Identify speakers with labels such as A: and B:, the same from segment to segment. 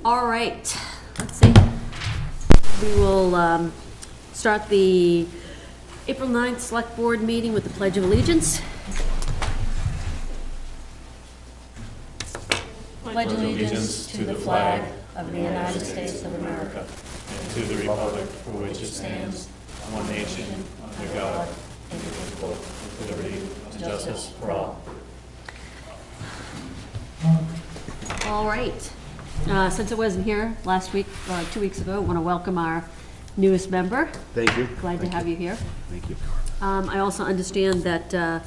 A: All right, let's see. We will start the April 9th Select Board meeting with the Pledge of Allegiance.
B: Pledge allegiance to the flag of the United States of America and to the republic for which it stands, one nation, under God, indivisible, with liberty and justice for all.
A: All right. Since I wasn't here last week, 2 weeks ago, I want to welcome our newest member.
C: Thank you.
A: Glad to have you here.
C: Thank you.
A: I also understand that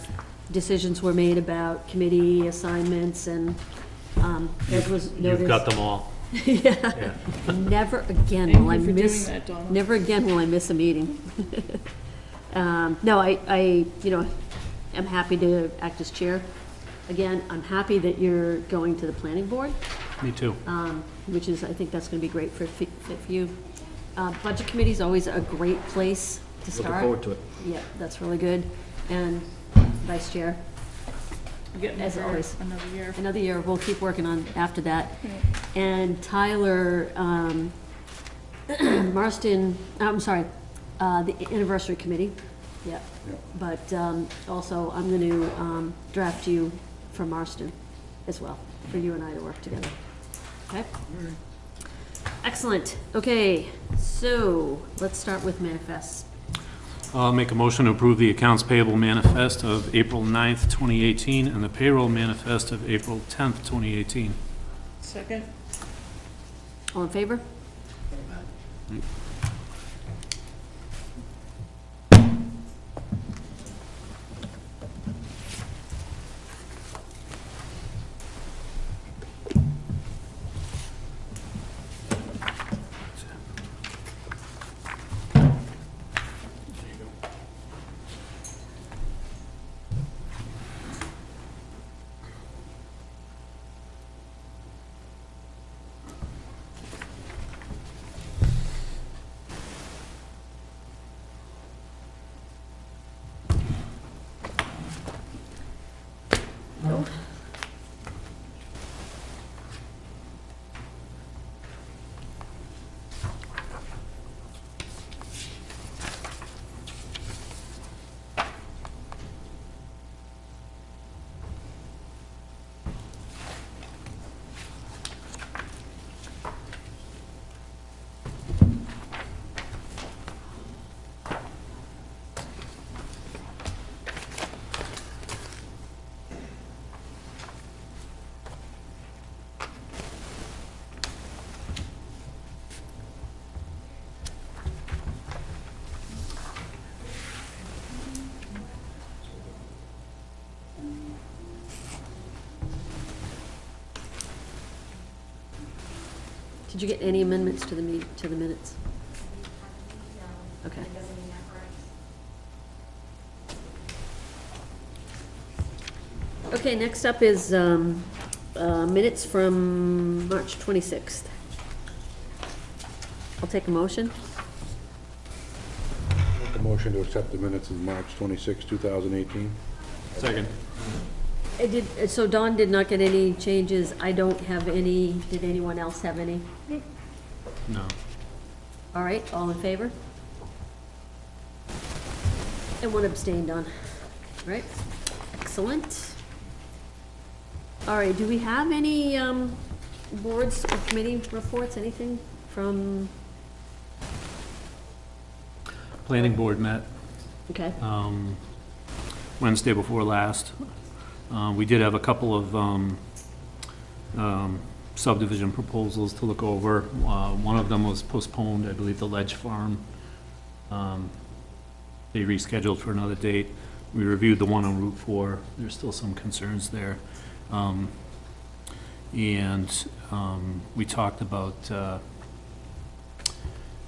A: decisions were made about committee assignments and it was noticed.
B: You've got them all.
A: Yeah. Never again will I miss. Never again will I miss a meeting. No, I am happy to act as chair. Again, I'm happy that you're going to the planning board.
B: Me too.
A: Which is, I think that's going to be great for you. Budget committee is always a great place to start.
C: Looking forward to it.
A: Yeah, that's really good. And vice chair, as always. Another year. We'll keep working on after that. And Tyler Marston, I'm sorry, the anniversary committee. Yeah. But also, I'm going to draft you for Marston as well, for you and I to work together. Okay? Excellent. Okay, so let's start with manifests.
B: I'll make a motion to approve the accounts payable manifest of April 9th, 2018, and the payroll manifest of April 10th, 2018.
D: Second.
A: All in favor? No. Did you get any amendments to the minutes? Okay. Okay, next up is minutes from March 26th. I'll take a motion.
C: Make a motion to accept the minutes of March 26, 2018.
B: Second.
A: So Dawn did not get any changes. I don't have any. Did anyone else have any?
B: No.
A: All right, all in favor? And one abstained on. Right? Excellent. All right, do we have any boards or committee reports? Anything from?
B: Planning board met
A: Okay.
B: Wednesday before last. We did have a couple of subdivision proposals to look over. One of them was postponed, I believe the Ledge Farm. They rescheduled for another date. We reviewed the one on Route 4. There's still some concerns there. We talked about,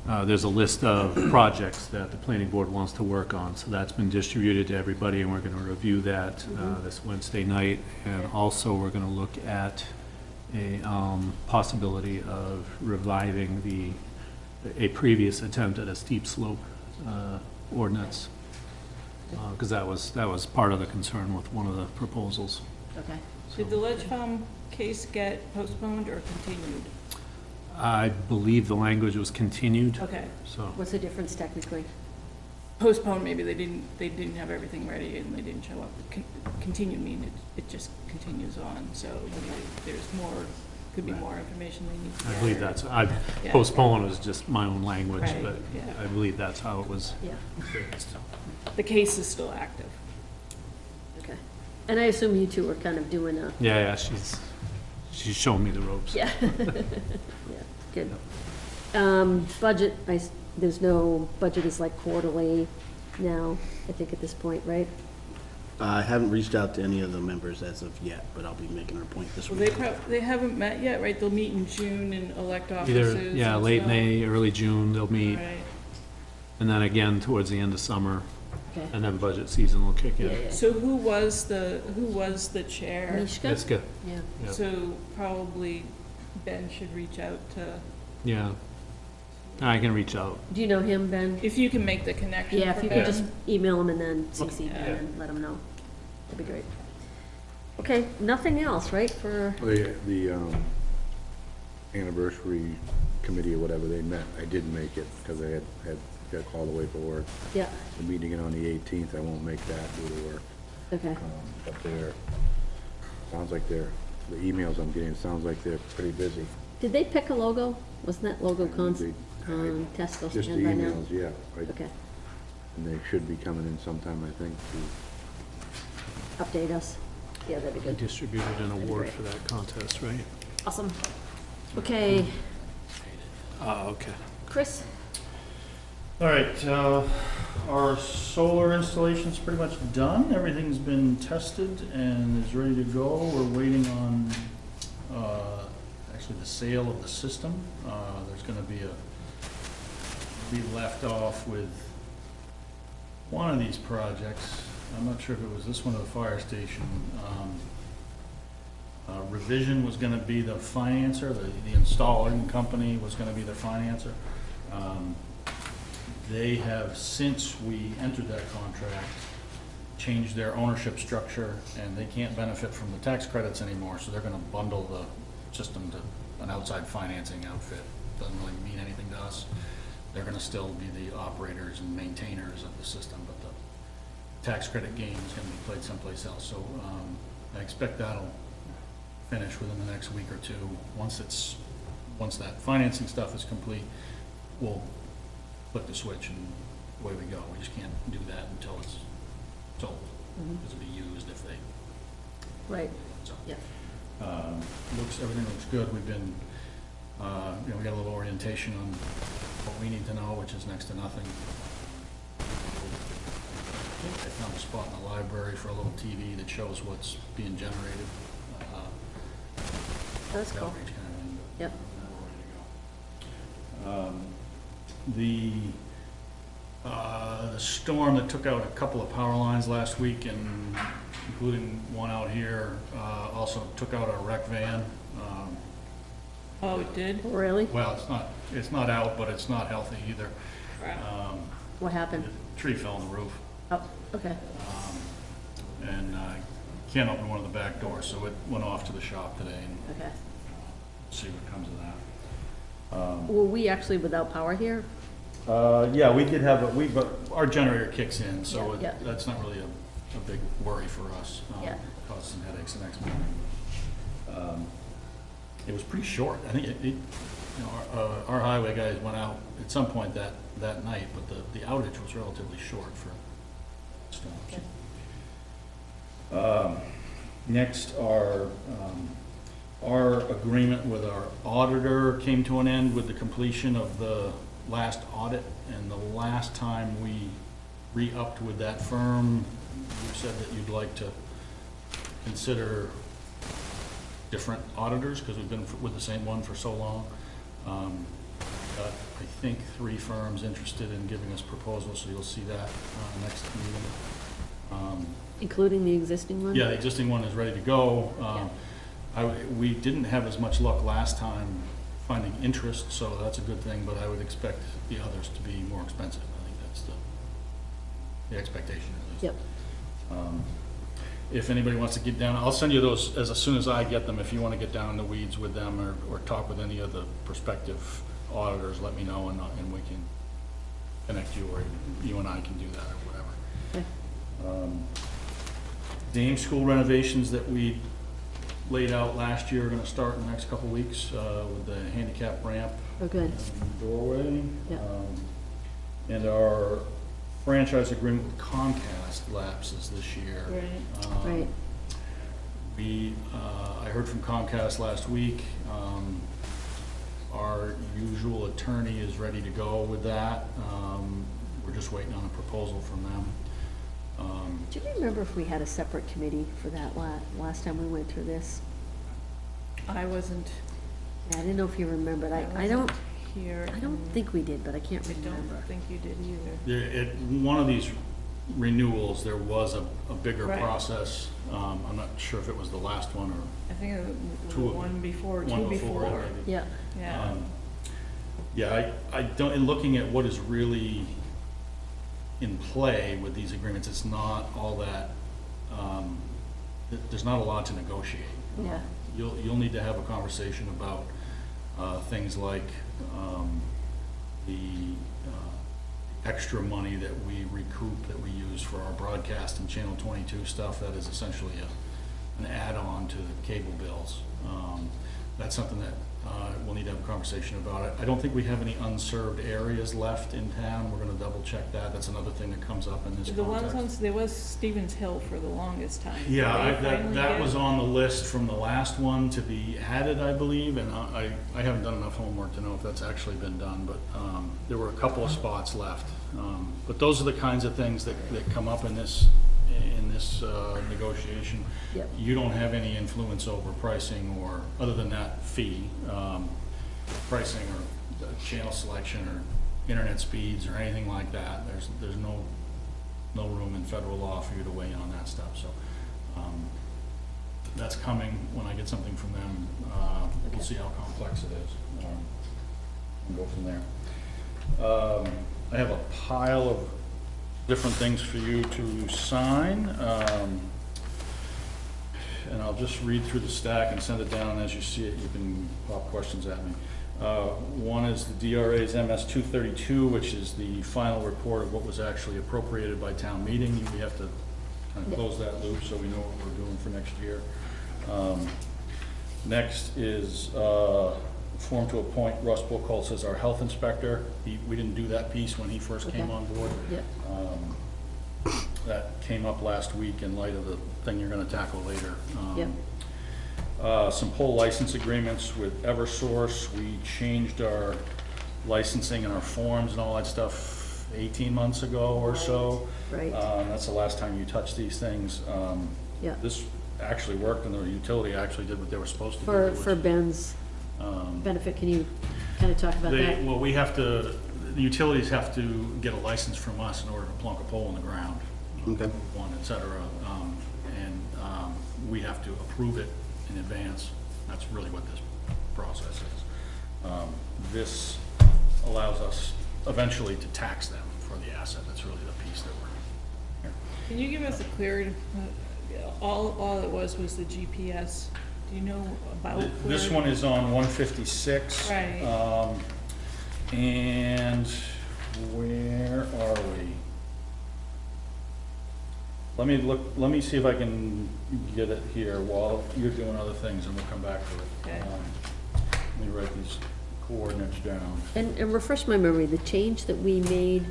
B: there's a list of projects that the planning board wants to work on, so that's been distributed to everybody, and we're going to review that this Wednesday night. And also, we're going to look at a possibility of reviving a previous attempt at a steep slope ordinance, because that was part of the concern with one of the proposals.
A: Okay.
D: Did the Ledge Farm case get postponed or continued?
B: I believe the language was continued,
D: Okay.
B: so.
A: What's the difference technically?
D: Postponed, maybe they didn't have everything ready and they didn't show up. Continue mean it just continues on, so maybe there's more, could be more information they need to
B: I
D: gather.
B: believe that's,
D: Yeah.
B: postpone was just my own language,
D: Right,
B: but
D: yeah.
B: I believe that's how it was
A: Yeah,
B: fixed.
D: The case is still active.
A: okay. And I assume you two are kind of doing a,
B: Yeah, she's showing me the ropes.
A: yeah. Yeah, good. Budget, there's no, budget is like quarterly now, I think at this point, right?
E: I haven't reached out to any of the members as of yet, but I'll be making a point this
D: Well,
E: week.
D: they haven't met yet, right? They'll meet in June and elect
B: Either,
D: officers.
B: yeah,
D: and
B: late
D: stuff.
B: May, early June, they'll meet,
D: Right.
B: and then again towards the end of summer,
A: Okay.
B: and then budget season will kick
A: Yeah,
B: in.
A: yeah.
D: So who was the chair?
A: Mishka?
B: That's good,
A: Yeah.
B: yeah.
D: So probably Ben should reach out to,
B: Yeah. I can reach out.
A: Do you know him, Ben?
D: if you can make the connection.
A: Yeah, if
D: for
A: you could
D: Ben.
A: just email him and then CC
D: Okay.
A: Ben and let him know. That'd be great. Okay, nothing else, right, for,
C: The anniversary committee or whatever, they met. I didn't make it because I had got called away for work.
A: yeah,
C: The meeting on the 18th, I won't make that due to work.
A: okay.
C: But sounds like the emails I'm getting, sounds like they're pretty busy.
A: Did they pick a logo? Wasn't that logo
C: They-
A: test supposed
C: Just
A: to
C: the
A: end by now?
C: emails, yeah.
A: Okay,
C: And they should be coming in sometime, I think, to
A: update us. Yeah, that'd be
B: We
A: good.
B: distributed an award
A: great.
B: for that contest, right?
A: Awesome. Okay,
B: Okay.
A: Chris?
F: All right, our solar installation's pretty much done. Everything's been tested and is ready to go. We're waiting on, actually the sale of the system. There's gonna be left off with one of these projects. I'm not sure if it was this one or the fire station. Revision was gonna be the financer, the installing company was gonna be the financer. They have, since we entered that contract, changed their ownership structure, and they can't benefit from the tax credits anymore, so they're gonna bundle the system to an outside financing outfit. Doesn't really mean anything to us. They're gonna still be the operators and maintainers of the system, but the tax credit gain is gonna be played someplace else. So I expect that'll finish within the next week or two. Once that financing stuff is complete, we'll flip the switch and away we go. We just can't do that until it's sold, because it'll be used if they,
A: Right,
F: so.
A: yeah.
F: Everything looks good. We've been, we got a little orientation on what we need to know, which is next to nothing. I found a spot in the library for a little TV that shows what's being generated.
A: That's cool.
F: Outreach kind of thing, but
A: Yep.
F: we're ready to go. The storm that took out a couple of power lines last week, and including one out here, also took out our rec van.
D: Oh, it did?
A: Really?
F: Well, it's not out, but it's not healthy either.
D: Crap.
A: What happened?
F: The tree fell on the roof,
A: Oh, okay,
F: and can't open one of the back doors, so it went off to the shop today, and
A: okay.
F: see what comes of that.
A: Were we actually without power here?
F: Yeah, we did have, but our generator kicks in, so
A: Yeah, yeah.
F: that's not really a big worry for us.
A: Yeah.
F: Caused some headaches the next morning. It was pretty short. I think our highway guys went out at some point that night, but the outage was relatively short for storms. Next, our agreement with our auditor came to an end with the completion of the last audit, and the last time we re-upped with that firm, you said that you'd like to consider different auditors, because we've been with the same one for so long. Got, I think, 3 firms interested in giving us proposals, so you'll see that next meeting.
A: Including the existing one?
F: Yeah, the existing one is ready to go. We didn't have as much luck last time finding interest, so that's a good thing, but I would expect the others to be more expensive. I think that's the expectation at least.
A: Yep.
F: if anybody wants to get down, I'll send you those as soon as I get them. If you want to get down in the weeds with them or talk with any of the prospective auditors, let me know and we can connect you, or you and I can do that or whatever.
A: Okay.
F: Dame school renovations that we laid out last year are gonna start in the next couple weeks, with the handicap ramp
A: Oh, good.
F: and doorway.
A: Yeah.
F: And our franchise agreement with Comcast lapses this year.
D: Right.
A: Right.
F: I heard from Comcast last week. Our usual attorney is ready to go with that. We're just waiting on a proposal from them.
A: Do you remember if we had a separate committee for that last time we went through this?
D: I wasn't,
A: Yeah, I didn't know if you remembered. I
D: wasn't
A: don't
D: here.
A: think we did, but I can't
D: I
A: remember.
D: don't think you did either.
F: One of these renewals, there was a bigger
D: Right.
F: process. I'm not sure if it was the last one or
D: I think it was
F: Two-
D: one before,
F: one
D: two
F: before.
D: before.
F: maybe.
A: Yeah,
D: Yeah.
F: Yeah, I don't, in looking at what is really in play with these agreements, it's not all that, there's not a lot to negotiate.
A: yeah,
F: You'll need to have a conversation about things like the extra money that we recoup, that we use for our broadcast and Channel 22 stuff. That is essentially an add-on to the cable bills. That's something that we'll need to have a conversation about. I don't think we have any unserved areas left in town. We're gonna double check that. That's another thing that comes up in this
D: The ones
F: context.
D: on, there was Stevens Hill for the longest time.
F: Yeah,
D: Did they finally
F: that
D: get-
F: was on the list from the last one to be added, I believe, and I haven't done enough homework to know if that's actually been done, but there were a couple of spots left. But those are the kinds of things that come up in this negotiation.
A: Yep.
F: You don't have any influence over pricing or, other than that fee, pricing or channel selection or internet speeds or anything like that. There's no room in federal law for you to weigh in on that stuff, so, that's coming when I get something from them. We'll
A: Okay.
F: see how complex it is, and go from there. I have a pile of different things for you to sign, and I'll just read through the stack and send it down. As you see it, you can pop questions at me. One is the DRA's MS 232, which is the final report of what was actually appropriated by town meeting. We have to kind of close that loop so we know what we're doing for next year. Next is form to appoint Russ Buchholz as our health inspector. We didn't do that piece when he first came
A: Okay.
F: on board.
A: yep,
F: That came up last week in light of the thing you're gonna tackle later.
A: yep,
F: Some poll license agreements with Eversource. We changed our licensing and our forms and all that stuff 18 months ago or so.
A: right,
F: That's the last time you touched these things.
A: yeah.
F: This actually worked, and the utility actually did what they were supposed to do.
A: For Ben's benefit, can you kind of talk about that?
F: Well, the utilities have to get a license from us in order to plunk a pole in the ground.
E: Okay.
F: One, et cetera, and we have to approve it in advance. That's really what this process is. This allows us eventually to tax them for the asset. That's really the piece that we're here.
D: Can you give us a clear, all it was the GPS? Do you know about?
F: This
D: where-
F: one is on 156.
D: Right.
F: And where are we? Let me see if I can get it here while you're doing other things, and we'll come back to it.
D: Okay.
F: Let me write these coordinates down.
A: And refresh my memory, the change that we made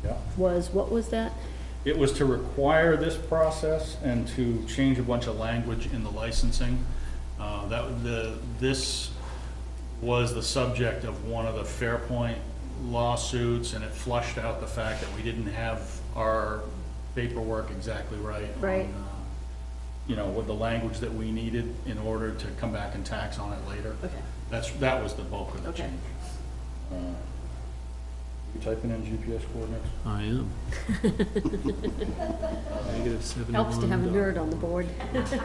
F: Yeah.
A: was, what was that?
F: It was to require this process and to change a bunch of language in the licensing. This was the subject of one of the Fairpoint lawsuits, and it flushed out the fact that we didn't have our paperwork exactly right.
A: Right.
F: On, you know, with the language that we needed in order to come back and tax on it later.
A: Okay,
F: That was the bulk of the
A: Okay.
F: change. You typing in GPS coordinates?
B: I am. Negative 71.
A: helps to have a nerd on the board.
B: Negative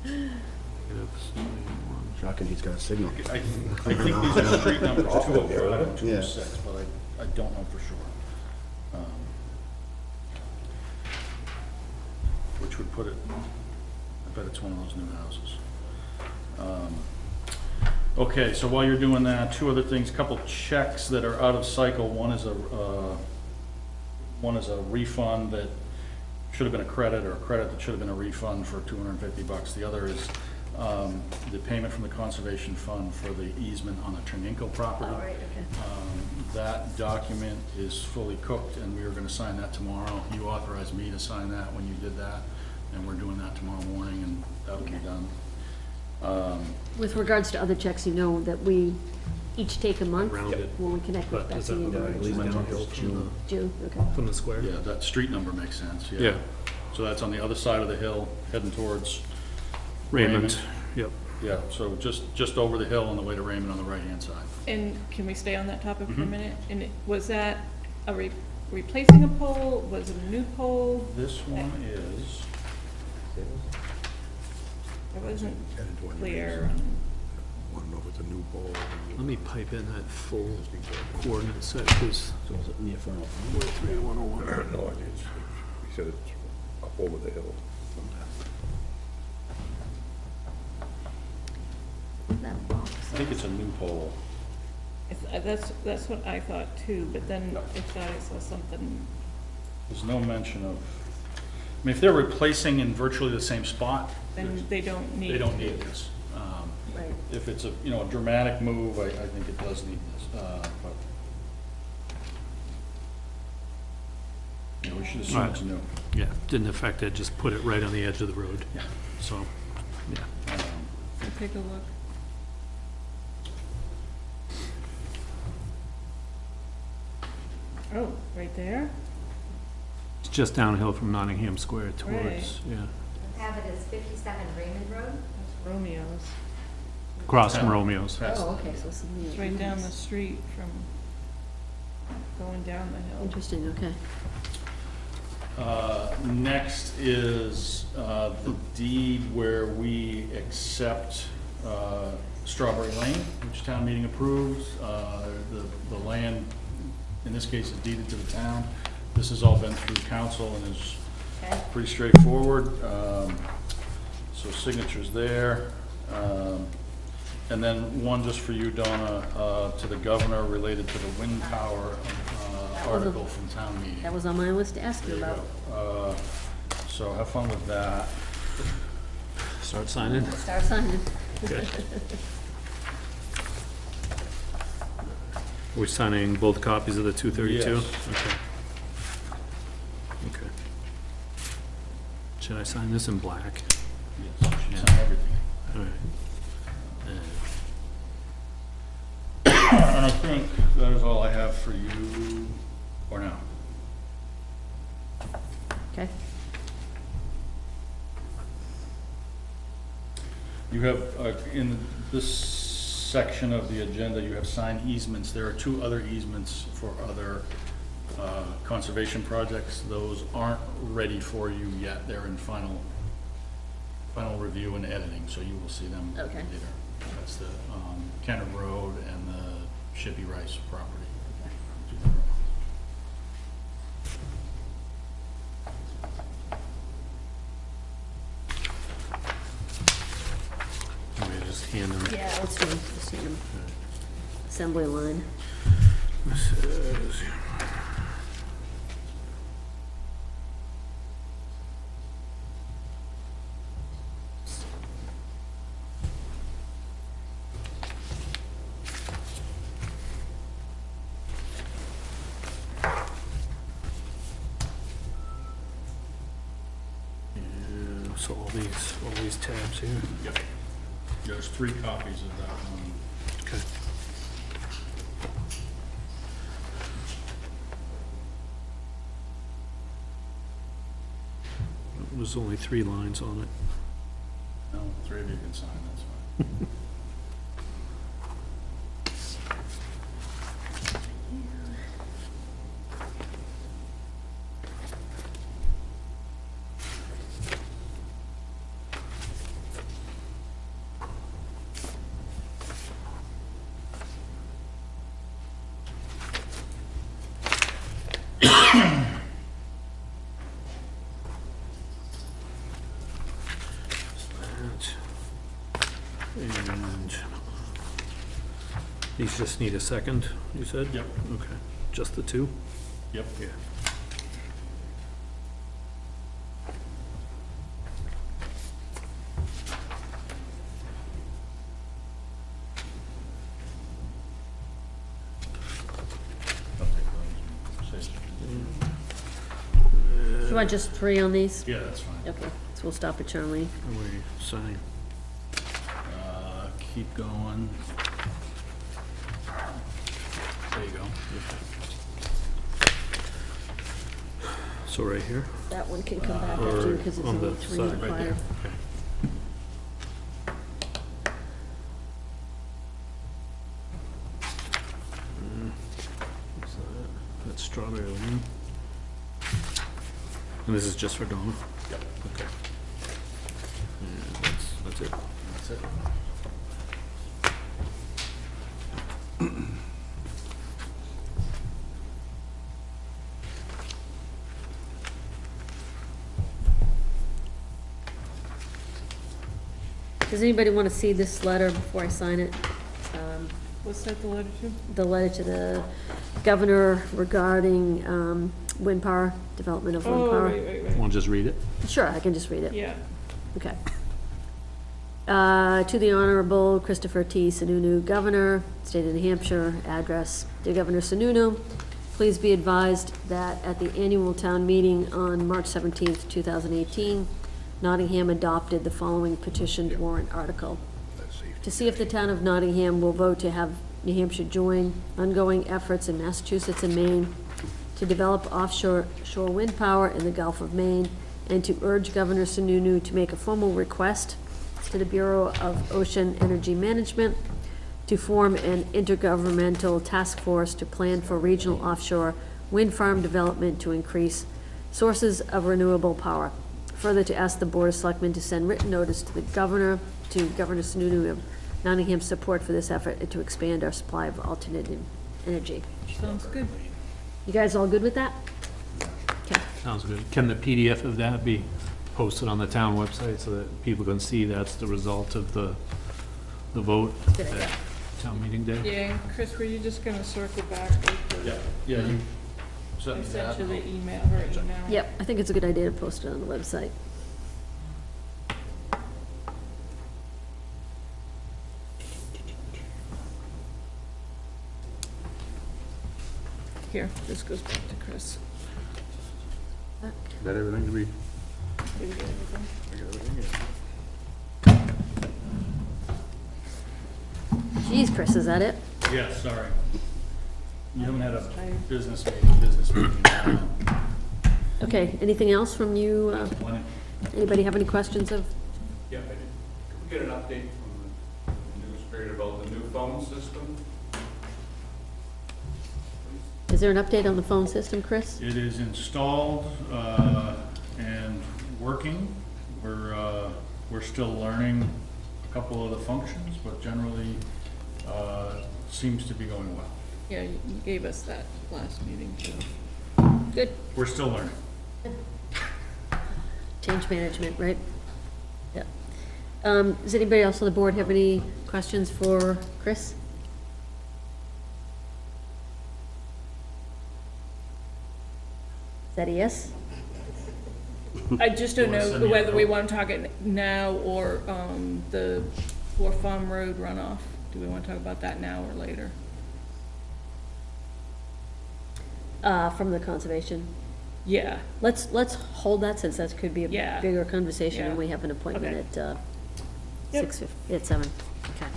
B: 71.
E: Shocking he's got a signal.
F: I think these are street numbers, 205 and
E: Yeah.
F: 206, but I don't know for sure. which would put it, I bet it's one of those new houses. Okay, so while you're doing that, two other things, couple checks that are out of cycle. One is a refund that should have been a credit, or a credit that should have been a refund for $250. The other is the payment from the Conservation Fund for the easement on the Terninco property.
A: All right, okay.
F: That document is fully cooked, and we are gonna sign that tomorrow. You authorized me to sign that when you did that, and we're doing that tomorrow morning, and that'll be
A: Okay.
F: done.
A: With regards to other checks, you know that we each take a month
B: Rounded.
A: when we connect with
B: But is
A: Betsy
B: that
A: and
B: the downhill
A: June, okay.
B: from the square?
F: Yeah, that street number makes sense, yeah.
B: Yeah,
F: So that's on the other side of the hill, heading towards
B: Raymond, yep.
F: yeah, so just over the hill on the way to Raymond on the right-hand side.
D: And can we stay on that topic for a minute? And was that a replacing a pole? Was it a new pole?
F: This one is,
D: It wasn't
C: Headed toward the
D: clear.
C: Want to know if it's a new pole?
B: Let me pipe in that full coordinate set, because
E: So is it near front?
C: No, it's, he said it's up over the hill.
A: That box.
F: I think it's a new pole.
D: That's what I thought too, but then I thought I saw something.
F: There's no mention of, I mean, if they're replacing in virtually the same spot,
D: Then they don't need.
F: they don't need this.
A: Right.
F: If it's a, you know, a dramatic move, I think it does need this, but. Yeah, we should assume it's new.
B: yeah, didn't affect it, just put it right on the edge of the road.
F: Yeah.
B: So, yeah.
D: Take a look. Oh, right there?
B: It's just downhill from Nottingham Square
D: Right.
B: towards, yeah,
G: Have it as 57 Raymond Road.
D: That's Romeo's.
B: across from Romeo's.
F: Past
A: Oh,
F: the-
A: okay, so it's
D: It's right down the street from going down the hill.
A: Interesting, okay.
F: Next is the deed where we accept Strawberry Lane, which town meeting approves. The land, in this case, is deeded to the town. This has all been through council and is
G: Okay.
F: pretty straightforward. So signatures there. And then one just for you, Donna, to the governor related to the wind power article from town meeting.
A: That was on my list to ask you
F: There you
A: about.
F: go. So have fun with that.
B: Start signing.
A: Start signing.
B: Okay. We're signing both copies of the 232?
F: Yes.
B: Okay. Okay. Should I sign this in black?
F: Yes, you should sign everything.
B: All right.
F: And I think that is all I have for you for now.
A: Okay.
F: You have, in this section of the agenda, you have signed easements. There are two other easements for other conservation projects. Those aren't ready for you yet. They're in final review and editing, so you will see them
A: Okay.
F: later. That's the Kenner Road and the Shippey Rice property.
B: Let me just hand them.
A: Yeah, let's do, let's do them. Assembly line.
B: This is- Yeah, so all these tabs here.
F: Yep. There's 3 copies of that one.
B: Okay. There's only 3 lines on it.
F: No, 3 of you can sign, that's fine.
B: These just need a second, you said?
F: Yep.
B: Okay, just the two?
F: Yep.
B: Yeah.
A: Do you want just 3 on these?
F: Yeah, that's fine.
A: Okay, so we'll stop at Charlene.
B: And we sign.
F: Keep going. There you go.
B: So right here?
A: That one can come back
B: Or
A: after you, because it's
B: on
A: only
B: the
A: 3
B: side, right
A: required.
B: there. Okay. What's that? That's strawberry lean. And this is just for Donna?
F: Yep.
B: Okay. And that's it.
F: That's it.
A: Does anybody want to see this letter before I sign it?
D: What's that the letter to?
A: The letter to the governor regarding wind power, development of wind
D: Oh,
A: power?
D: right.
B: Want to just read it?
A: Sure, I can just read it.
D: Yeah.
A: Okay. To the Honorable Christopher T. Sununu, Governor, State of New Hampshire, address, Dear Governor Sununu, please be advised that at the annual town meeting on March 17th, 2018, Nottingham adopted the following petitioned warrant article. To see if the town of Nottingham will vote to have New Hampshire join ongoing efforts in Massachusetts and Maine to develop offshore wind power in the Gulf of Maine, and to urge Governor Sununu to make a formal request to the Bureau of Ocean Energy Management to form an intergovernmental task force to plan for regional offshore wind farm development to increase sources of renewable power. Further, to ask the Board of Selectmen to send written notice to the Governor, to Governor Sununu of Nottingham's support for this effort and to expand our supply of alternative energy.
D: Sounds good.
A: You guys all good with that? Okay.
B: Sounds good. Can the PDF of that be posted on the town website so that people can see that's the result of the vote
A: Good idea.
B: at town meeting day?
D: Yeah, and Chris, were you just gonna circle back with the?
F: Yeah, you
D: I
F: sent me
D: sent
F: that.
D: you the email, her email.
A: Yep, I think it's a good idea to post it on the website.
D: Here, this goes back to Chris.
C: Is that everything to be?
D: Did we get everything?
C: I got everything, yeah.
A: Geez, Chris, is that it?
F: Yeah, sorry. You haven't had a business meeting.
A: Okay, anything else from you?
F: Plenty.
A: Anybody have any questions of?
H: Yeah, I did. Could we get an update from the administrator about the new phone system?
A: Is there an update on the phone system, Chris?
F: It is installed, and working. We're still learning a couple of the functions, but generally, seems to be going well.
D: Yeah, you gave us that last meeting, so.
A: Good.
F: We're still learning.
A: Change management, right? Yep. Does anybody else on the board have any questions for Chris? Is that a yes?
D: I just don't
F: You wanna send
D: know
F: me a
D: whether we
F: note?
D: wanna talk it now or, the War Farm Road runoff. Do we wanna talk about that now or later?
A: From the conservation.
D: Yeah,
A: Let's hold that, since that could be a
D: Yeah.
A: bigger conversation, and
D: Yeah.
A: we have an appointment
D: Okay.
A: at,
D: Yep.
A: 6:50, at 7. Okay.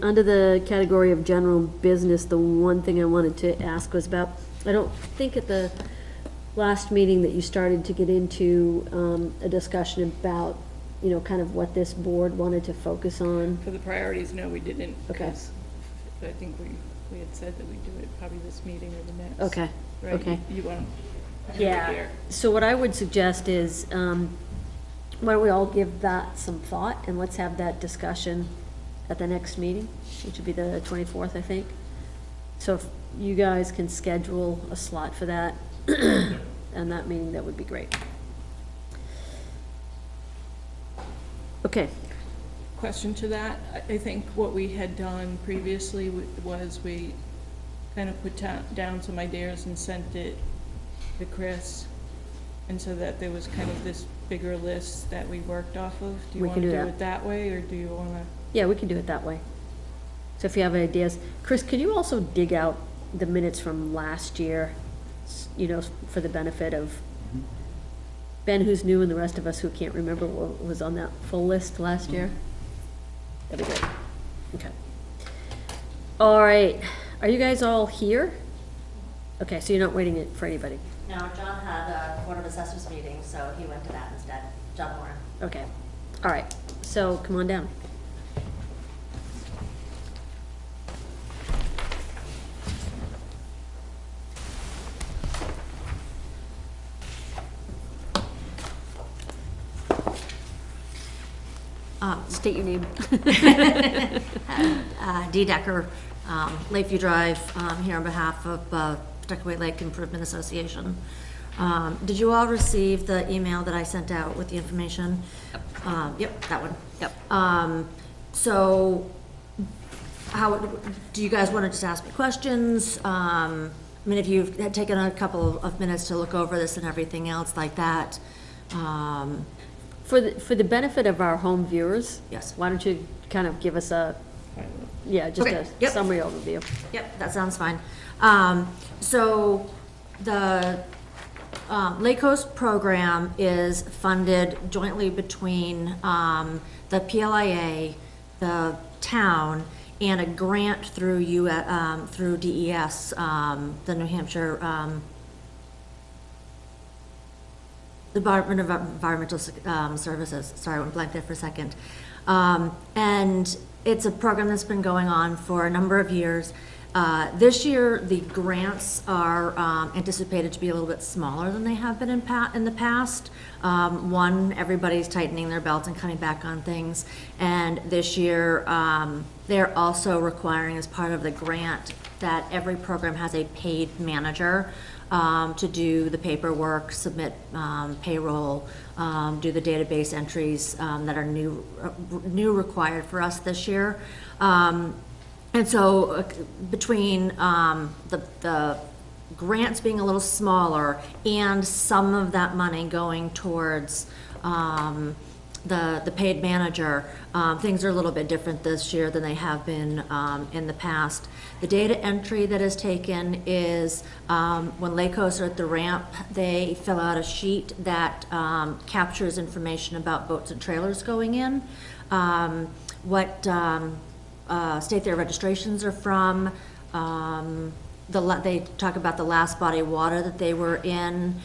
A: Under the category of general business, the one thing I wanted to ask was about, I don't think at the last meeting that you started to get into, a discussion about, kind of what this board wanted to focus on.
D: for the priorities, no, we didn't.
A: Okay.
D: 'Cause I think we had said that we'd do it probably this meeting or the next.
A: Okay,
D: Right?
A: okay.
D: You want?
A: Yeah, so what I would suggest is, why don't we all give that some thought, and let's have that discussion at the next meeting, which would be the 24th, I think. So if you guys can schedule a slot for that, and that meeting, that would be great. Okay.
D: question to that. I think what we had done previously was we kind of put down some ideas and sent it to Chris, and so that there was kind of this bigger list that we worked off of. Do you
A: We
D: want
A: can
D: to
A: do
D: do
A: that.
D: it that way, or do you want to?
A: Yeah, we can do it that way. So if you have ideas, Chris, could you also dig out the minutes from last year, you know, for the benefit of Ben, who's new, and the rest of us who can't remember what was on that full list last year? That'd be great. Okay. All right. Are you guys all here? Okay, so you're not waiting for anybody?
I: No, John had a Board of Assessors meeting, so he went to that instead. John Warren.
A: Okay. All right. So come on down. State your name.
I: Dee Decker, Lakeview Drive, here on behalf of Pawtucket Lake Improvement Association. Did you all receive the email that I sent out with the information? Yep, that one.
A: Yep.
I: So, how, do you guys want to just ask me questions? I mean, if you've had taken a couple of minutes to look over this and everything else like that,
A: For the benefit of our home viewers.
I: Yes.
A: Why don't you kind of give us a, yeah, just
I: Okay,
A: a
I: yep.
A: summary overview.
I: Yep, that sounds fine. So the Lake Coast program is funded jointly between the PLIA, the town, and a grant through through DES, the New Hampshire Department of Environmental Services. Sorry, I went blank there for a second. And it's a program that's been going on for a number of years. This year, the grants are anticipated to be a little bit smaller than they have been in the past. One, everybody's tightening their belts and cutting back on things. And this year, they're also requiring, as part of the grant, that every program has a paid manager to do the paperwork, submit payroll, do the database entries that are new required for us this year. And so between the grants being a little smaller and some of that money going towards the paid manager, things are a little bit different this year than they have been in the past. The data entry that is taken is when Lake Coast are at the ramp, they fill out a sheet that captures information about boats and trailers going in, what state their registrations are from, they talk about the last body of water that they were in.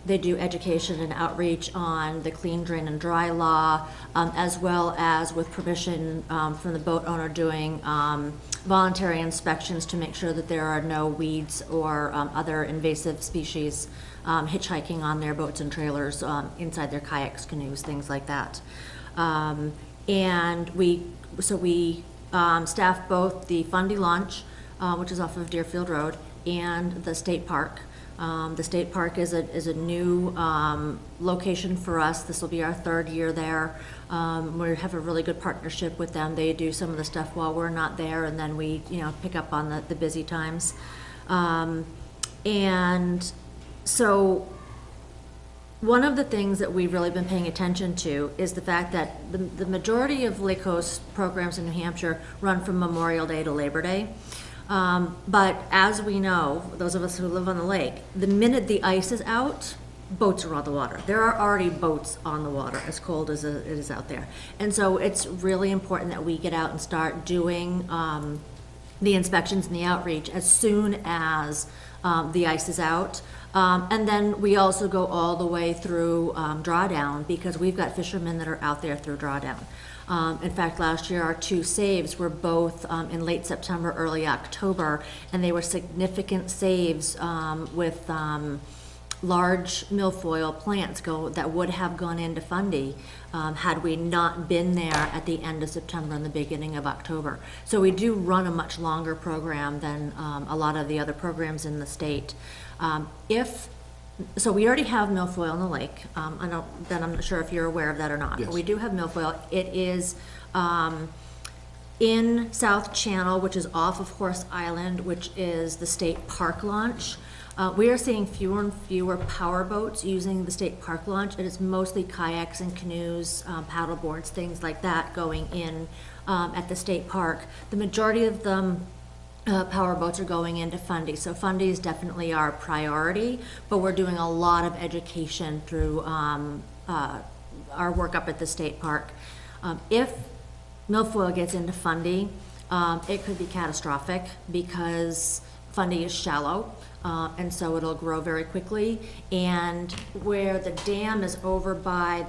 I: They do education and outreach on the clean, drain, and dry law, as well as, with permission from the boat owner, doing voluntary inspections to make sure that there are no weeds or other invasive species hitchhiking on their boats and trailers, inside their kayaks, canoes, things like that. And we staff both the Fundy Launch, which is off of Deerfield Road, and the state park. The state park is a new location for us. This will be our third year there. We have a really good partnership with them. They do some of the stuff while we're not there, and then we, pick up on the busy times. And so one of the things that we've really been paying attention to is the fact that the majority of Lake Coast programs in New Hampshire run from Memorial Day to Labor Day. But as we know, those of us who live on the lake, the minute the ice is out, boats are on the water. There are already boats on the water, as cold as it is out there. And so it's really important that we get out and start doing the inspections and the outreach as soon as the ice is out. And then we also go all the way through drawdown, because we've got fishermen that are out there through drawdown. In fact, last year, our two saves were both in late September, early October, and they were significant saves with large milfoil plants that would have gone into Fundy had we not been there at the end of September and the beginning of October. So we do run a much longer program than a lot of the other programs in the state. If so we already have milfoil in the lake. I'm not sure if you're aware of that or not. But
E: Yes.
I: we do have milfoil. It is in South Channel, which is off of Horse Island, which is the state park launch. We are seeing fewer and fewer power boats using the state park launch. It is mostly kayaks and canoes, paddle boards, things like that going in at the state park. The majority of them power boats are going into Fundy. So Fundy is definitely our priority, but we're doing a lot of education through our work up at the state park. If milfoil gets into Fundy, it could be catastrophic because Fundy is shallow. And so it'll grow very quickly. And where the dam is over by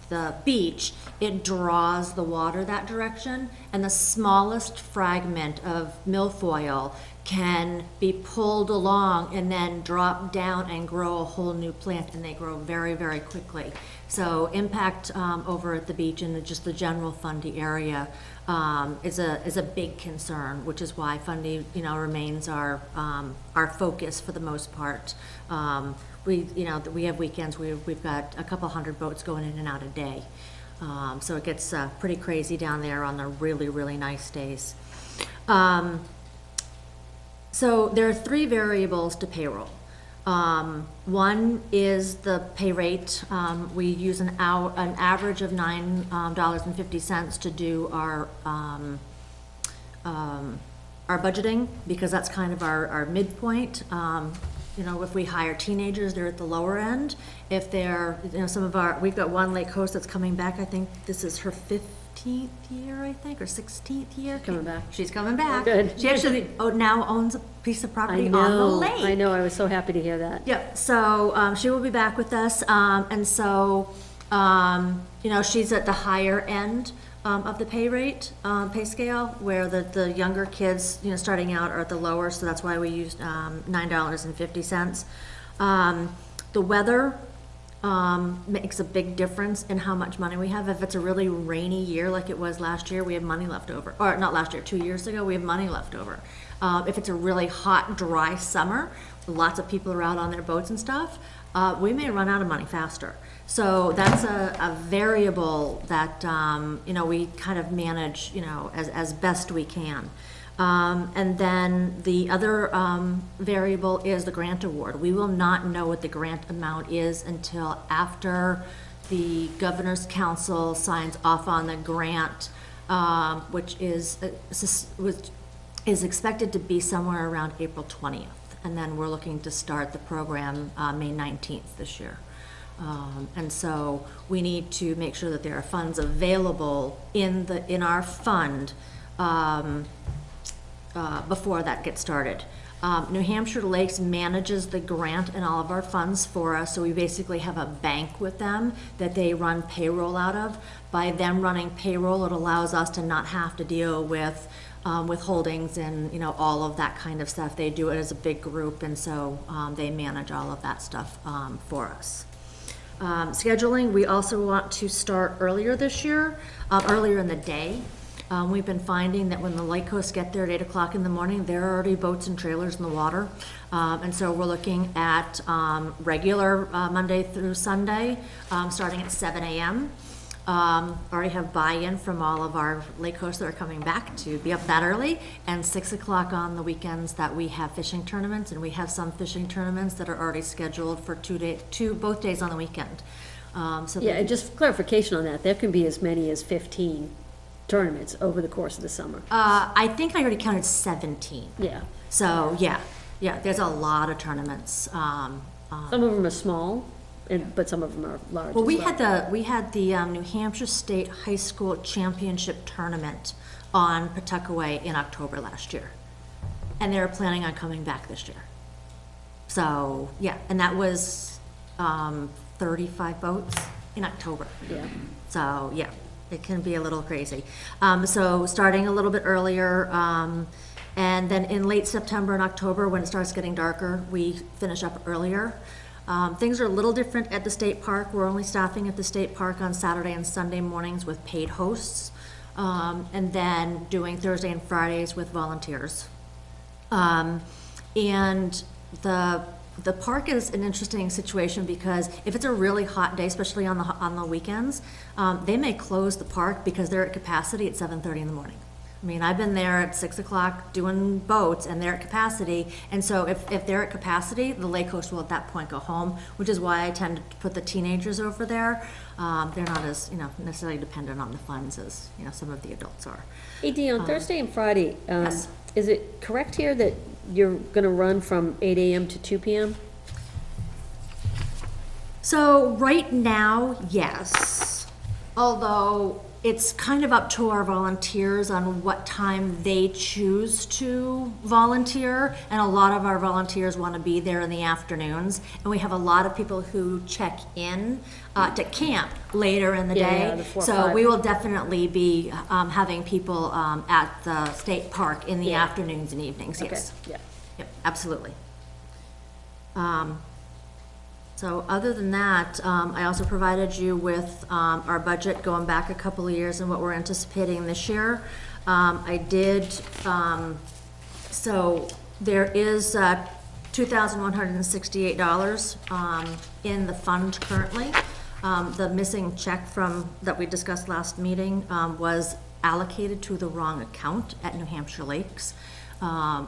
I: the beach, it draws the water that direction. And the smallest fragment of milfoil can be pulled along and then drop down and grow a whole new plant, and they grow very, very quickly. So impact over at the beach and just the general Fundy area is a big concern, which is why Fundy, remains our focus for the most part. We have weekends, we've got a couple hundred boats going in and out a day. So it gets pretty crazy down there on the really, really nice days. So there are 3 variables to payroll. One is the pay rate. We use an average of $9.50 to do our budgeting, because that's kind of our midpoint. If we hire teenagers, they're at the lower end. If they're, we've got one Lake Coast that's coming back. I think this is her 15th year, I think, or 16th year.
A: Coming back.
I: She's coming back.
A: Good.
I: She actually now owns a piece of
A: I
I: property
A: know,
I: on the lake.
A: I know, I was so happy to hear that.
I: Yep, so she will be back with us, and so, she's at the higher end of the pay rate, pay scale, where the younger kids, starting out are at the lower, so that's why we used $9.50. The weather makes a big difference in how much money we have. If it's a really rainy year like it was last year, we have money left over. Or not last year, 2 years ago, we have money left over. If it's a really hot, dry summer, lots of people are out on their boats and stuff, we may run out of money faster. So that's a variable that, we kind of manage, as best we can. And then the other variable is the grant award. We will not know what the grant amount is until after the Governor's Council signs off on the grant, which is expected to be somewhere around April 20th. And then we're looking to start the program May 19th this year. And so we need to make sure that there are funds available in our fund before that gets started. New Hampshire Lakes manages the grant and all of our funds for us, so we basically have a bank with them that they run payroll out of. By them running payroll, it allows us to not have to deal with withholdings and all of that kind of stuff. They do it as a big group, and so they manage all of that stuff for us. Scheduling, we also want to start earlier this year, earlier in the day. We've been finding that when the Lake Coast get there at 8 o'clock in the morning, there are already boats and trailers in the water. And so we're looking at regular Monday through Sunday, starting at 7 a.m. Already have buy-in from all of our Lake Coast that are coming back to be up that early, and 6 o'clock on the weekends that we have fishing tournaments, and we have some fishing tournaments that are already scheduled for both days on the weekend.
A: Yeah, and just clarification on that, there can be as many as 15 tournaments over the course of the summer.
I: I think I already counted 17.
A: Yeah.
I: So, yeah, there's a lot of tournaments.
A: Some of them are small, but some of them are large.
I: Well,
A: as
I: we had the New Hampshire State High School Championship Tournament on Pawtuckaway in October last year. And they were planning on coming back this year. So, yeah, and that was 35 boats in October.
A: Yeah.
I: So, yeah, it can be a little crazy. So starting a little bit earlier, and then in late September and October, when it starts getting darker, we finish up earlier. Things are a little different at the state park. We're only staffing at the state park on Saturday and Sunday mornings with paid hosts, and then doing Thursday and Fridays with volunteers. And the the park is an interesting situation because if it's a really hot day, especially on the weekends, they may close the park because they're at capacity at 7:30 in the morning. I mean, I've been there at 6 o'clock doing boats and they're at capacity. And so if they're at capacity, the lake host will at that point go home, which is why I tend to put the teenagers over there. They're not as, necessarily dependent on the funds as, some of the adults are.
A: Hey, Dee, on Thursday and Friday,
I: yes.
A: is it correct here that you're gonna run from 8 AM to 2 PM?
I: So right now, yes. Although it's kind of up to our volunteers on what time they choose to volunteer. And a lot of our volunteers want to be there in the afternoons. And we have a lot of people who check in to camp later in the
A: Yeah,
I: day.
A: the 4 or
I: So
A: 5.
I: we will definitely be having people at the state park in the
A: Yeah.
I: afternoons and evenings,
A: Okay,
I: yes.
A: yeah.
I: Yep, absolutely. So other than that, I also provided you with our budget going back a couple of years and what we're anticipating this year. I did, so there is $2,168 in the fund currently. The missing check that we discussed last meeting was allocated to the wrong account at New Hampshire Lakes.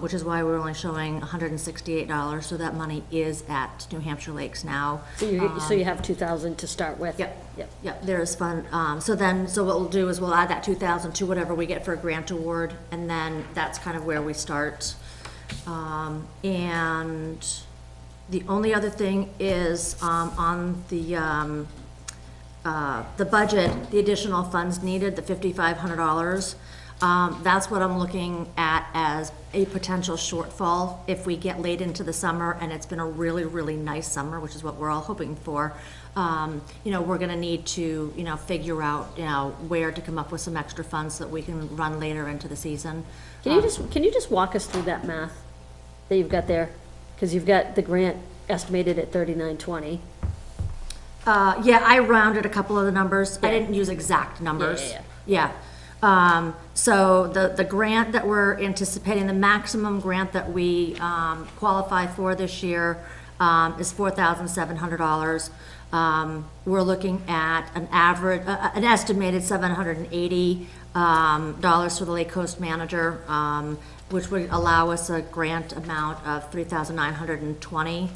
I: Which is why we're only showing $168, so that money is at New Hampshire Lakes now.
A: So you have 2,000 to start with?
I: Yep.
A: Yep.
I: Yep, there is fund, so what we'll do is we'll add that 2,000 to whatever we get for a grant award, and then that's kind of where we start. And the only other thing is, on the budget, the additional funds needed, the $5,500. That's what I'm looking at as a potential shortfall if we get late into the summer and it's been a really, really nice summer, which is what we're all hoping for. We're gonna need to, figure out, where to come up with some extra funds so that we can run later into the season.
A: Can you just walk us through that math that you've got there? Because you've got the grant estimated at 3920.
I: Yeah, I rounded a couple of the numbers. I didn't use exact numbers.
A: Yeah.
I: So the grant that we're anticipating, the maximum grant that we qualify for this year is $4,700. We're looking at an estimated $780 for the Lake Coast Manager, which would allow us a grant amount of $3,920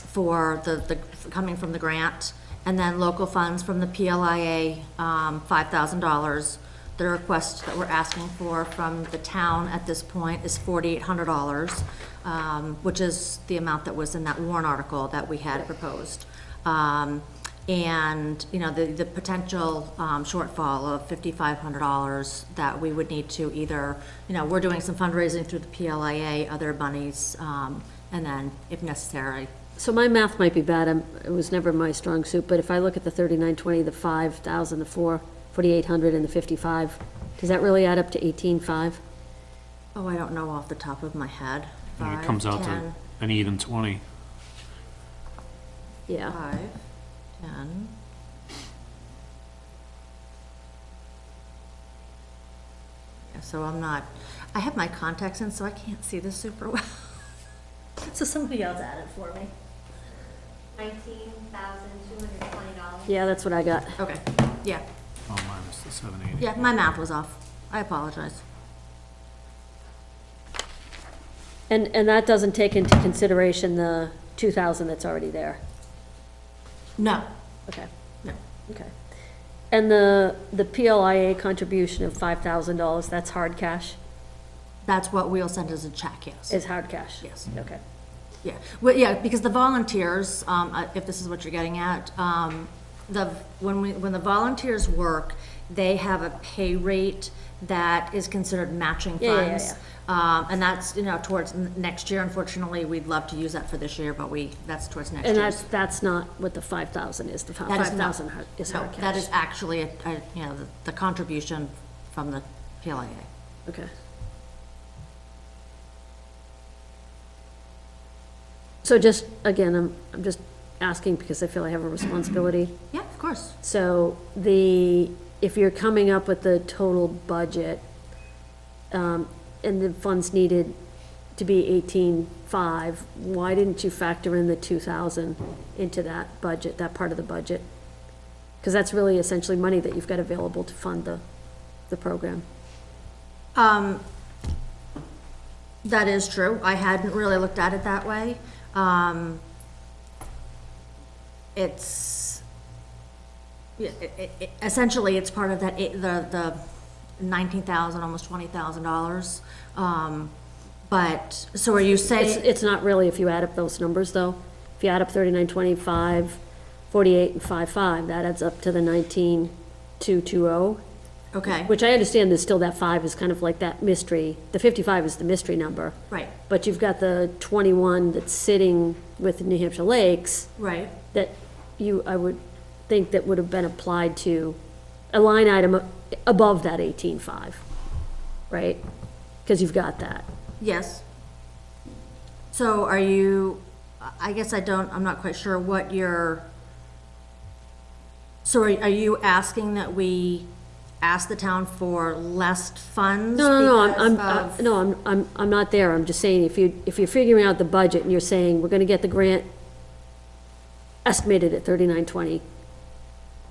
I: for the coming from the grant. And then local funds from the PLIA, $5,000. The request that we're asking for from the town at this point is $4,800, which is the amount that was in that warrant article that we had proposed. And, the potential shortfall of $5,500 that we would need to either, we're doing some fundraising through the PLIA, other monies, and then if necessary.
A: So my math might be bad, it was never my strong suit, but if I look at the 3920, the 5,000, the 4,800, and the 55, does that really add up to 18,500?
I: Oh, I don't know off the top of my head.
B: I think it comes out to
I: 10,
B: an even 20.
A: Yeah.
I: 5, 10. Yeah, so I have my contacts in, so I can't see this super well. So somebody else add it for me.
G: $19,220.
A: Yeah, that's what I got.
I: Okay, yeah.
B: Oh, minus the 780.
I: Yeah, my math was off. I apologize.
A: And that doesn't take into consideration the 2,000 that's already there?
I: No,
A: Okay,
I: no.
A: okay. And the PLIA contribution of $5,000, that's hard cash?
I: That's what we'll send as a check, yes.
A: Is hard cash?
I: Yes.
A: Okay.
I: Yeah, well, yeah, because the volunteers, if this is what you're getting at, when the volunteers work, they have a pay rate that is considered matching funds.
A: Yeah.
I: And that's, towards next year. Unfortunately, we'd love to use that for this year, but that's towards next
A: And
I: year.
A: that's not what the 5,000 is, the
I: That is not-
A: 5,000 is
I: no,
A: hard cash?
I: that is actually, the contribution from the PLIA.
A: Okay. So just, again, I'm just asking because I feel I have a responsibility.
I: Yeah, of course.
A: So if you're coming up with the total budget, and the funds needed to be 18.5, why didn't you factor in the 2,000 into that budget, that part of the budget? Because that's really essentially money that you've got available to fund the program.
I: That is true. I hadn't really looked at it that way. It's, yeah, essentially, it's part of that, the 19,000, almost $20,000. But, so are you saying?
A: It's not really if you add up those numbers, though. If you add up 3925, 48, and 55, that adds up to the 19,220.
I: Okay,
A: Which I understand there's still that 5 is kind of like that mystery. The 55 is the mystery number.
I: right,
A: But you've got the 21 that's sitting with New Hampshire Lakes
I: right.
A: that I would think that would have been applied to a line item above that 18.5, right? Because you've got that.
I: Yes. So are you, I guess I'm not quite sure what so are you asking that we ask the town for less funds?
A: I'm not there. I'm just saying, if you're figuring out the budget and you're saying, we're gonna get the grant estimated at 3920,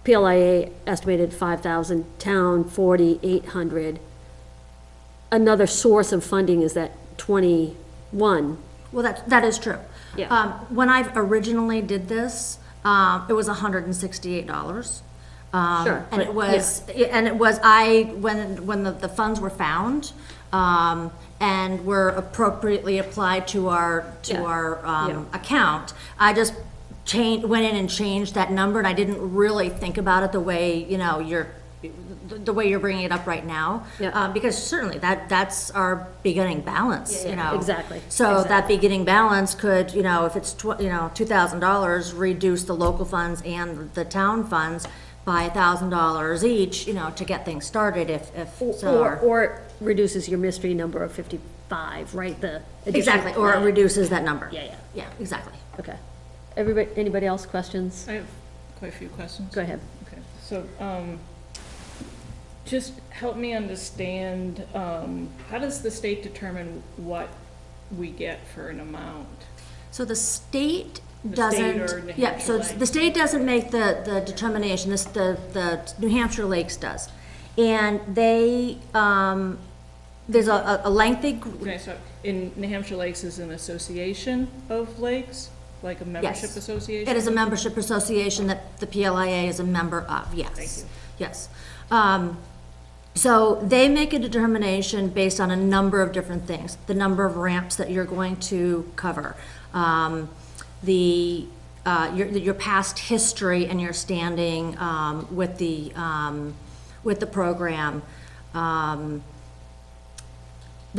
A: PLIA estimated 5,000, town 4,800. Another source of funding is that 21.
I: Well, that is true.
A: Yeah.
I: When I originally did this, it was $168.
A: Sure,
I: And it
A: but,
I: was, when the funds were found, and were appropriately applied to our account, I just went in and changed that number, and I didn't really think about it the way, the way you're bringing it up right now.
A: Yeah.
I: Because certainly that's our beginning balance,
A: Exactly.
I: So that beginning balance could, if it's, $2,000, reduce the local funds and the town funds by $1,000 each, to get things started if so.
A: Or it reduces your mystery number of 55, right? The additional-
I: Exactly, or it reduces that number.
A: Yeah.
I: Yeah, exactly.
A: Okay. Anybody else questions?
D: I have quite a few questions.
A: Go ahead.
D: Okay, so, just help me understand, how does the state determine what we get for an amount?
I: So the state
D: The state or
I: doesn't,
D: New
I: yeah,
D: Hampshire
I: so
D: Lakes?
I: the state doesn't make the determination, the New Hampshire Lakes does. And they, there's a lengthy,
D: Okay, so in New Hampshire Lakes is an association of lakes, like a membership
I: yes.
D: association?
I: It is a membership association that the PLIA is a member of, yes.
D: Thank you.
I: Yes. So they make a determination based on a number of different things. The number of ramps that you're going to cover, your past history and your standing with the program, the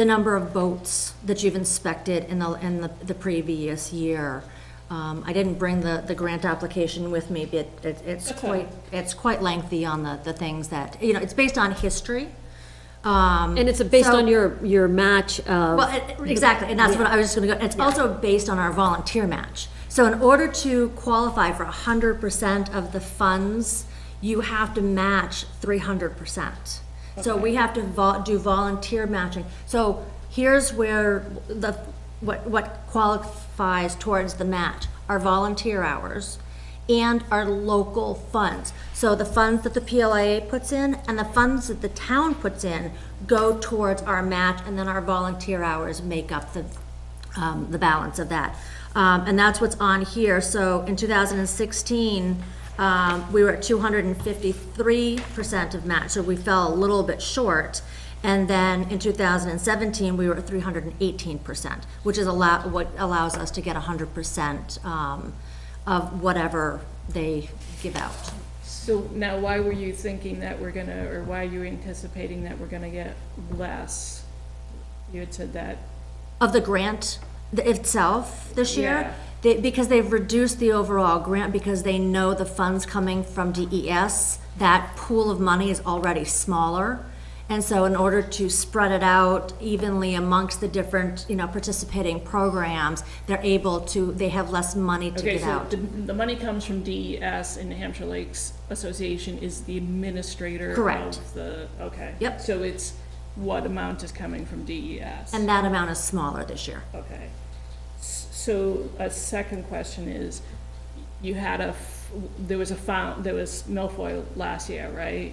I: number of boats that you've inspected in the previous year. I didn't bring the grant application with me, but it's quite lengthy on the things that, it's based on history.
A: And it's based
I: So-
A: on your match of.
I: Well, exactly, and that's what I was just gonna go, it's also based on our volunteer match. So in order to qualify for 100% of the funds, you have to match 300%. So we have to do volunteer matching. So here's where what qualifies towards the match, our volunteer hours and our local funds. So the funds that the PLIA puts in and the funds that the town puts in go towards our match, and then our volunteer hours make up the balance of that. And that's what's on here. So in 2016, we were at 253% of match, so we fell a little bit short. And then in 2017, we were at 318%, which is what allows us to get 100% of whatever they give out.
D: So now, why were you thinking that why are you anticipating that we're gonna get less? You had said that.
I: Of the grant itself this year?
D: Yeah.
I: Because they've reduced the overall grant, because they know the funds coming from DES, that pool of money is already smaller. And so in order to spread it out evenly amongst the different, participating programs, they have less money to
D: Okay,
I: give
D: so
I: out.
D: the money comes from DES, and New Hampshire Lakes Association is the administrator
I: Correct.
D: of okay.
I: Yep.
D: So what amount is coming from DES.
I: And that amount is smaller this year.
D: Okay. So a second question is, you had there was milfoil last year, right?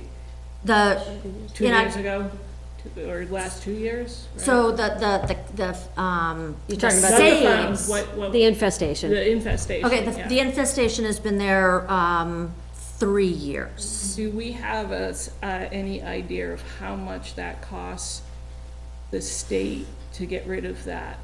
I: The,
D: 2
I: you know,
D: years ago? Or last 2 years? right?
I: so
A: You're
I: the
A: talking about
I: saves,
A: the infestation.
D: The infestation.
I: okay,
D: yeah.
I: the infestation has been there, 3 years.
D: Do we have any idea of how much that costs the state to get rid of that?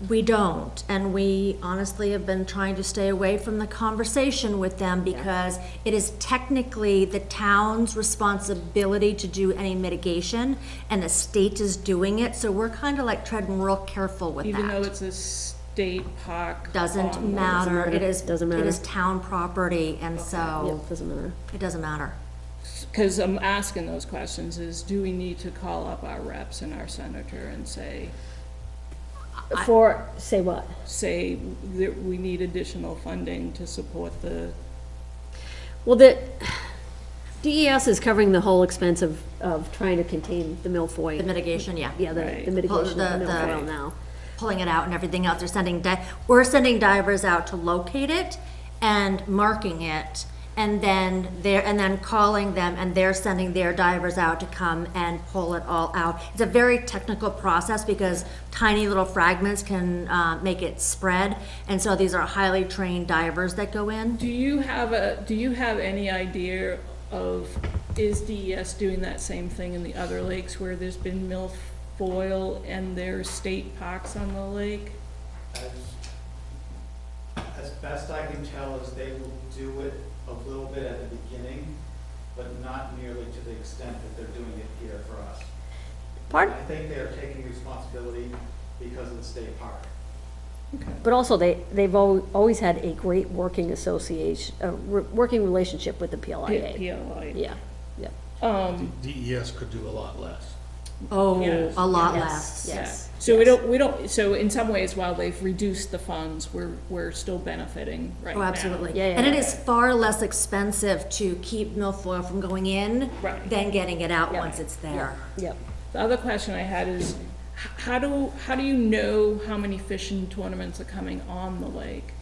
I: We don't, and we honestly have been trying to stay away from the conversation with them because it is technically the town's responsibility to do any mitigation, and the state is doing it, so we're kind of like treading real careful with
D: Even though
I: that.
D: it's a state park?
I: Doesn't
D: on-
I: matter, it is,
A: Doesn't
I: it
A: matter.
I: is town property, and so
A: Yep, doesn't matter.
I: it doesn't matter.
D: Because I'm asking those questions is, do we need to call up our reps and our senator and say
A: Say what?
D: that we need additional funding to support the,
A: Well, the DES is covering the whole expense of trying to contain the milfoil.
I: The mitigation, yeah.
A: Yeah,
D: Right.
A: the mitigation of the
I: The-
A: milfoil now.
I: Pulling it out and everything else, we're sending divers out to locate it and marking it, and then calling them, and they're sending their divers out to come and pull it all out. It's a very technical process because tiny little fragments can make it spread, and so these are highly trained divers that go in.
D: do you have any idea of, is DES doing that same thing in the other lakes where there's been milfoil and there's state parks on the lake?
J: As best I can tell is they will do it a little bit at the beginning, but not nearly to the extent that they're doing it here for us.
A: Pardon?
J: I think they're taking responsibility because of the state park.
A: But also, they've always had a great working association, working relationship with the PLIA.
D: PLI.
A: Yeah, yeah.
F: DES could do a lot less.
I: Oh,
D: Yes.
I: a lot
A: Yes.
I: less.
A: Yes.
D: So we don't, so in some ways, while they've reduced the funds, we're still benefiting right now.
I: Oh, absolutely.
A: Yeah, yeah,
I: And it
A: yeah.
I: is far less expensive to keep milfoil from going in
D: Right.
I: than getting it out
A: Yeah.
I: once it's there.
A: Yep.
D: The other question I had is, how do you know how many fishing tournaments are coming on the lake?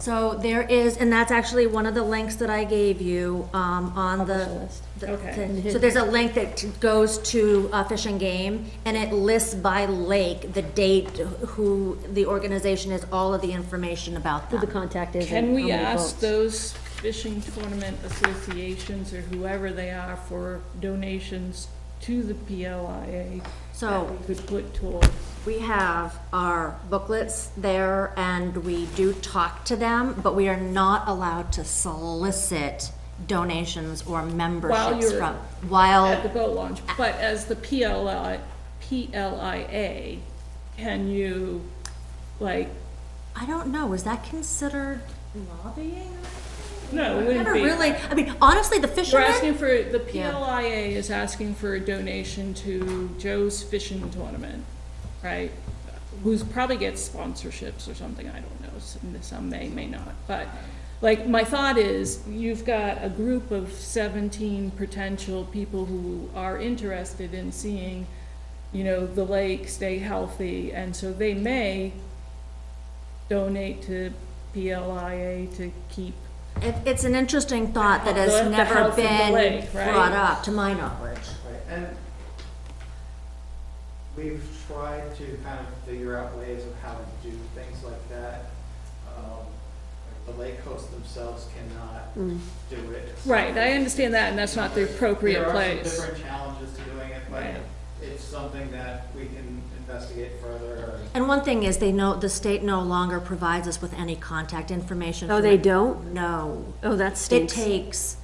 I: So there is, and that's actually one of the links that I gave you, on the.
A: list.
D: Okay.
I: So there's a link that goes to Fish and Game, and it lists by lake, the date, who the organization is, all of the information about
A: Who the
I: them.
A: contact is.
D: Can
A: and
D: we
A: how many
D: ask
A: boats.
D: those fishing tournament associations or whoever they are for donations to the PLIA
I: So-
D: that we could put toward?
I: We have our booklets there, and we do talk to them, but we are not allowed to solicit donations or memberships
D: you're
I: from,
D: At the boat launch, but as the PLIA, can you, like,
I: I don't know, is that considered lobbying?
D: no, it wouldn't
I: Never
D: be.
I: really, I mean, honestly, the
D: We're
I: fishermen,
D: asking for, the
I: Yeah.
D: PLIA is asking for a donation to Joe's Fishing Tournament, right? Who's probably gets sponsorships or something, I don't know, some may not, but, like, my thought is, you've got a group of 17 potential people who are interested in seeing, the lake stay healthy, and so they may donate to PLIA to keep.
I: it's an interesting thought that
D: The
I: has never
D: health of the
I: been
D: lake, right?
I: brought up, to my knowledge.
J: Right, and we've tried to kind of figure out ways of how to do things like that. Like the lake hosts themselves cannot do it.
D: Right, I understand that, and that's not the appropriate
J: There are some
D: place.
J: different challenges to doing it, but
D: Right.
J: it's something that we can investigate further.
I: And one thing is, the state no longer provides us with any contact information.
A: Oh,
I: for
A: they
I: it.
A: don't?
I: No.
A: Oh, that
I: It
A: stinks.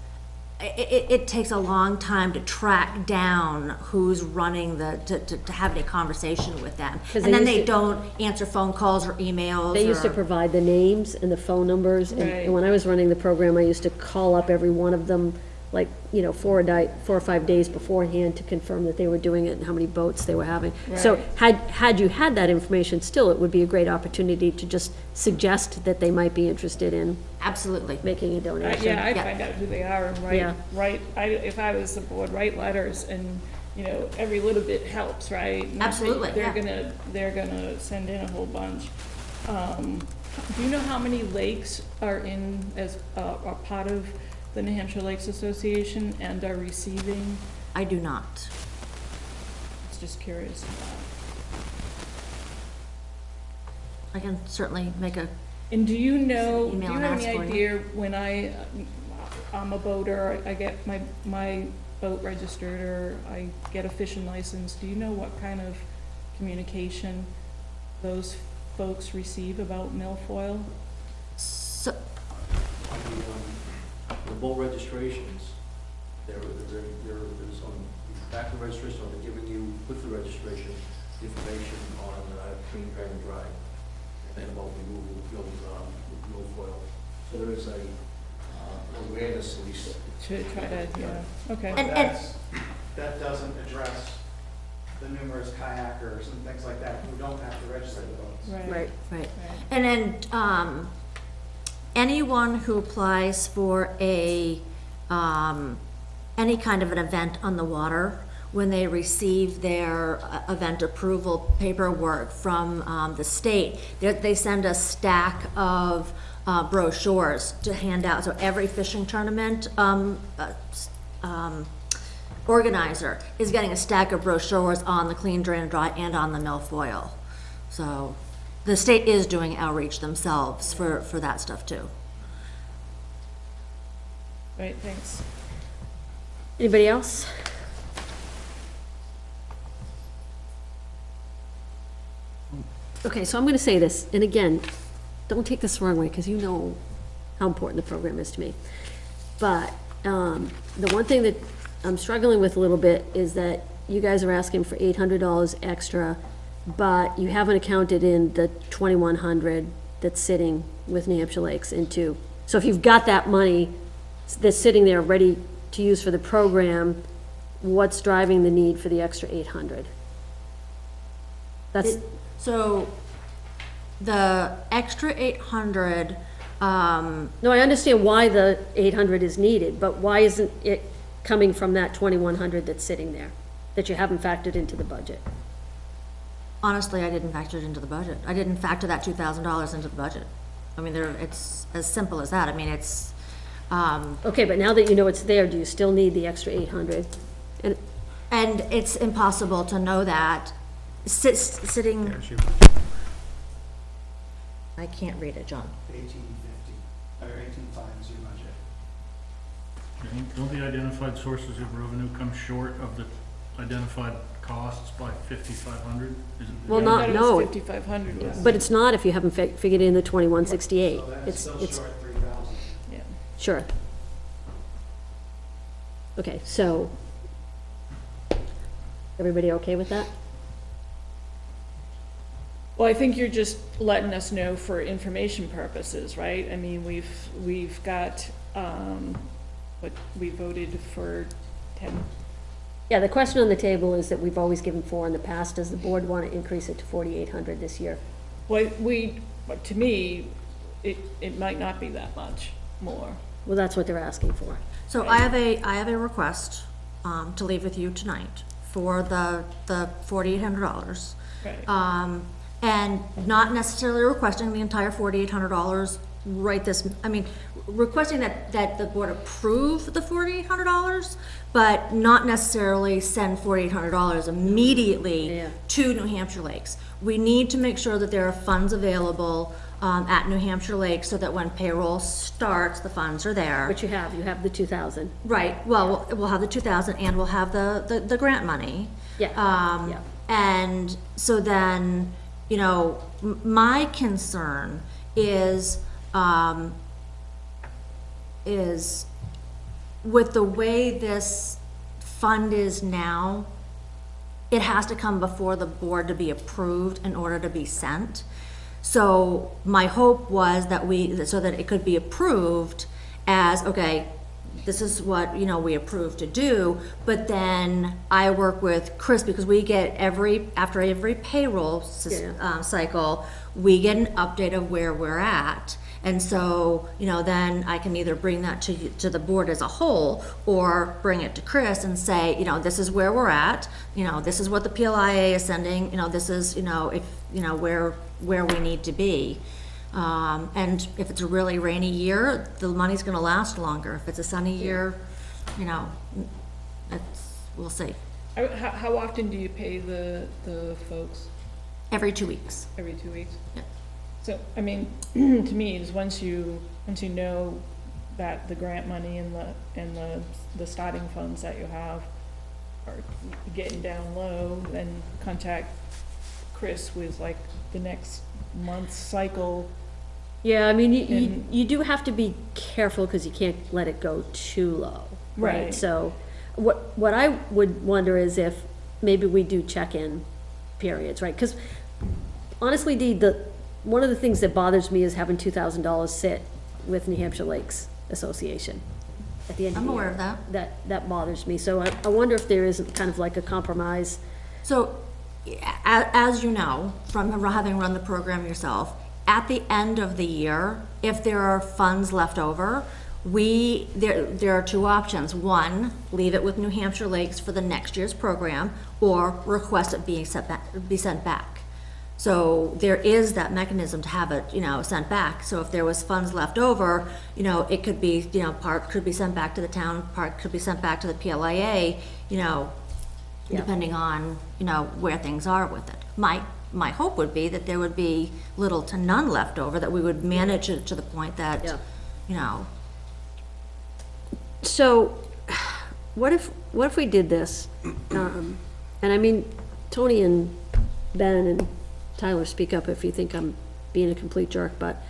I: it takes a long time to track down who's running to have any conversation with them.
A: 'Cause
I: And
A: they
I: then
A: used
I: they
A: to-
I: don't answer phone calls or emails.
A: They used to
I: or-
A: provide the names and the phone numbers, and
D: Right.
A: when I was running the program, I used to call up every one of them, like, 4 or 5 days beforehand to confirm that they were doing it and how many boats they were having. So
D: Right.
A: had you had that information, still, it would be a great opportunity to just suggest that they might be interested in
I: Absolutely.
A: making a donation.
D: Yeah, I'd
I: Yeah.
D: find out who they are and
A: Yeah.
D: if I was the board, write letters and you know, every little bit helps, right? Not that
I: Absolutely, yeah.
D: They're gonna send in a whole bunch. Do you know how many lakes are in, as, are part of the New Hampshire Lakes Association and are receiving?
I: I do not.
D: I was just curious about.
I: I can certainly make a,
D: And do you know, do
I: Email
D: you
I: and
D: have
I: ask
D: any
I: for you.
D: idea, when I'm a boater, I get my boat registered, or I get a fishing license, do you know what kind of communication those folks receive about milfoil?
I: so,
K: The boat registrations, there's on, you back the registration, or they're giving you, with the registration, the information on clean, drag, and dry, and about removal of milfoil. So there is awareness, at least.
D: To try to, yeah, okay.
I: And-
J: That doesn't address the numerous kayakers and things like that who don't have to register the boats.
A: Right.
I: right. And then, anyone who applies for a, any kind of an event on the water, when they receive their event approval paperwork from, the state, they send a stack of, brochures to hand out. So every fishing tournament, organizer is getting a stack of brochures on the clean, drain, and dry and on the milfoil. So the state is doing outreach themselves for that stuff too.
D: Right, thanks.
A: Anybody else? Okay, so I'm gonna say this, and again, don't take this the wrong way, because you know how important the program is to me. But, the one thing that I'm struggling with a little bit is that you guys are asking for $800 extra, but you haven't accounted in the 2,100 that's sitting with New Hampshire Lakes into. So if you've got that money that's sitting there ready to use for the program, what's driving the need for the extra 800? That's,
I: So the extra 800,
A: no, I understand why the 800 is needed, but why isn't it coming from that 2,100 that's sitting there, that you haven't factored into the budget?
I: honestly, I didn't factor it into the budget. I didn't factor that $2,000 into the budget. I mean, it's as simple as that. I mean, it's,
A: Okay, but now that you know it's there, do you still need the extra 800?
I: and it's impossible to know that sitting. I can't read it, John.
J: 1850, or 18.5 is your budget.
F: Don't the identified sources of revenue come short of the identified costs by 5,500?
A: Well,
D: I
A: not,
D: thought it
A: no,
D: was 5,500 was.
A: but it's not if you haven't figured in the 2,168.
J: So that's
A: It's,
J: still
A: it's,
J: short 3,000.
D: Yeah.
A: sure. Okay, so, everybody okay with that?
D: Well, I think you're just letting us know for information purposes, right? I mean, we've got, what, we voted for 10,
A: Yeah, the question on the table is that we've always given 4 in the past. Does the board want to increase it to 4,800 this year?
D: well, but to me, it might not be that much more.
A: Well, that's what they're asking for.
I: So I have a request, to leave with you tonight for the $4,800.
D: Right.
I: And not necessarily requesting the entire $4,800 right this, I mean, requesting that the board approve the $4,800, but not necessarily send $4,800 immediately
A: Yeah.
I: to New Hampshire Lakes. We need to make sure that there are funds available, at New Hampshire Lakes, so that when payroll starts, the funds are there.
A: But you have the 2,000.
I: Right, well, we'll have the 2,000 and we'll have the grant money.
A: Yeah, yeah.
I: And so then, you know, my concern is with the way this fund is now, it has to come before the board to be approved in order to be sent. So my hope was that so that it could be approved as, okay, this is what, you know, we approved to do, but then I work with Chris, because we get after every payroll cycle, we get an update of where we're at. And so, then I can either bring that to the board as a whole, or bring it to Chris and say, this is where we're at, this is what the PLIA is sending, this is, where we need to be. And if it's a really rainy year, the money's gonna last longer. If it's a sunny year, we'll see.
D: How often do you pay the folks?
I: Every 2 weeks.
D: Every 2 weeks?
I: Yeah.
D: So, I mean, to me, is once you know that the grant money and the starting funds that you have are getting down low, then contact Chris with like the next month's cycle.
A: Yeah, I mean, you do have to be careful because you can't let it go too low, right?
D: Right.
A: So what I would wonder is if maybe we do check-in periods, right? Because honestly, one of the things that bothers me is having $2,000 sit with New Hampshire Lakes Association at the end of the year.
I: I'm aware of that.
A: That bothers me. So I wonder if there isn't kind of like a compromise.
I: So, as you know, from having run the program yourself, at the end of the year, if there are funds left over, there are two options. One, leave it with New Hampshire Lakes for the next year's program, or request it be sent back. So there is that mechanism to have it, sent back. So if there was funds left over, it could be, part could be sent back to the town, part could be sent back to the PLIA, depending on, where things are with it. My hope would be that there would be little to none left over, that we would manage it to the point that,
A: So what if we did this? And I mean, Tony and Ben and Tyler, speak up if you think I'm being a complete jerk, but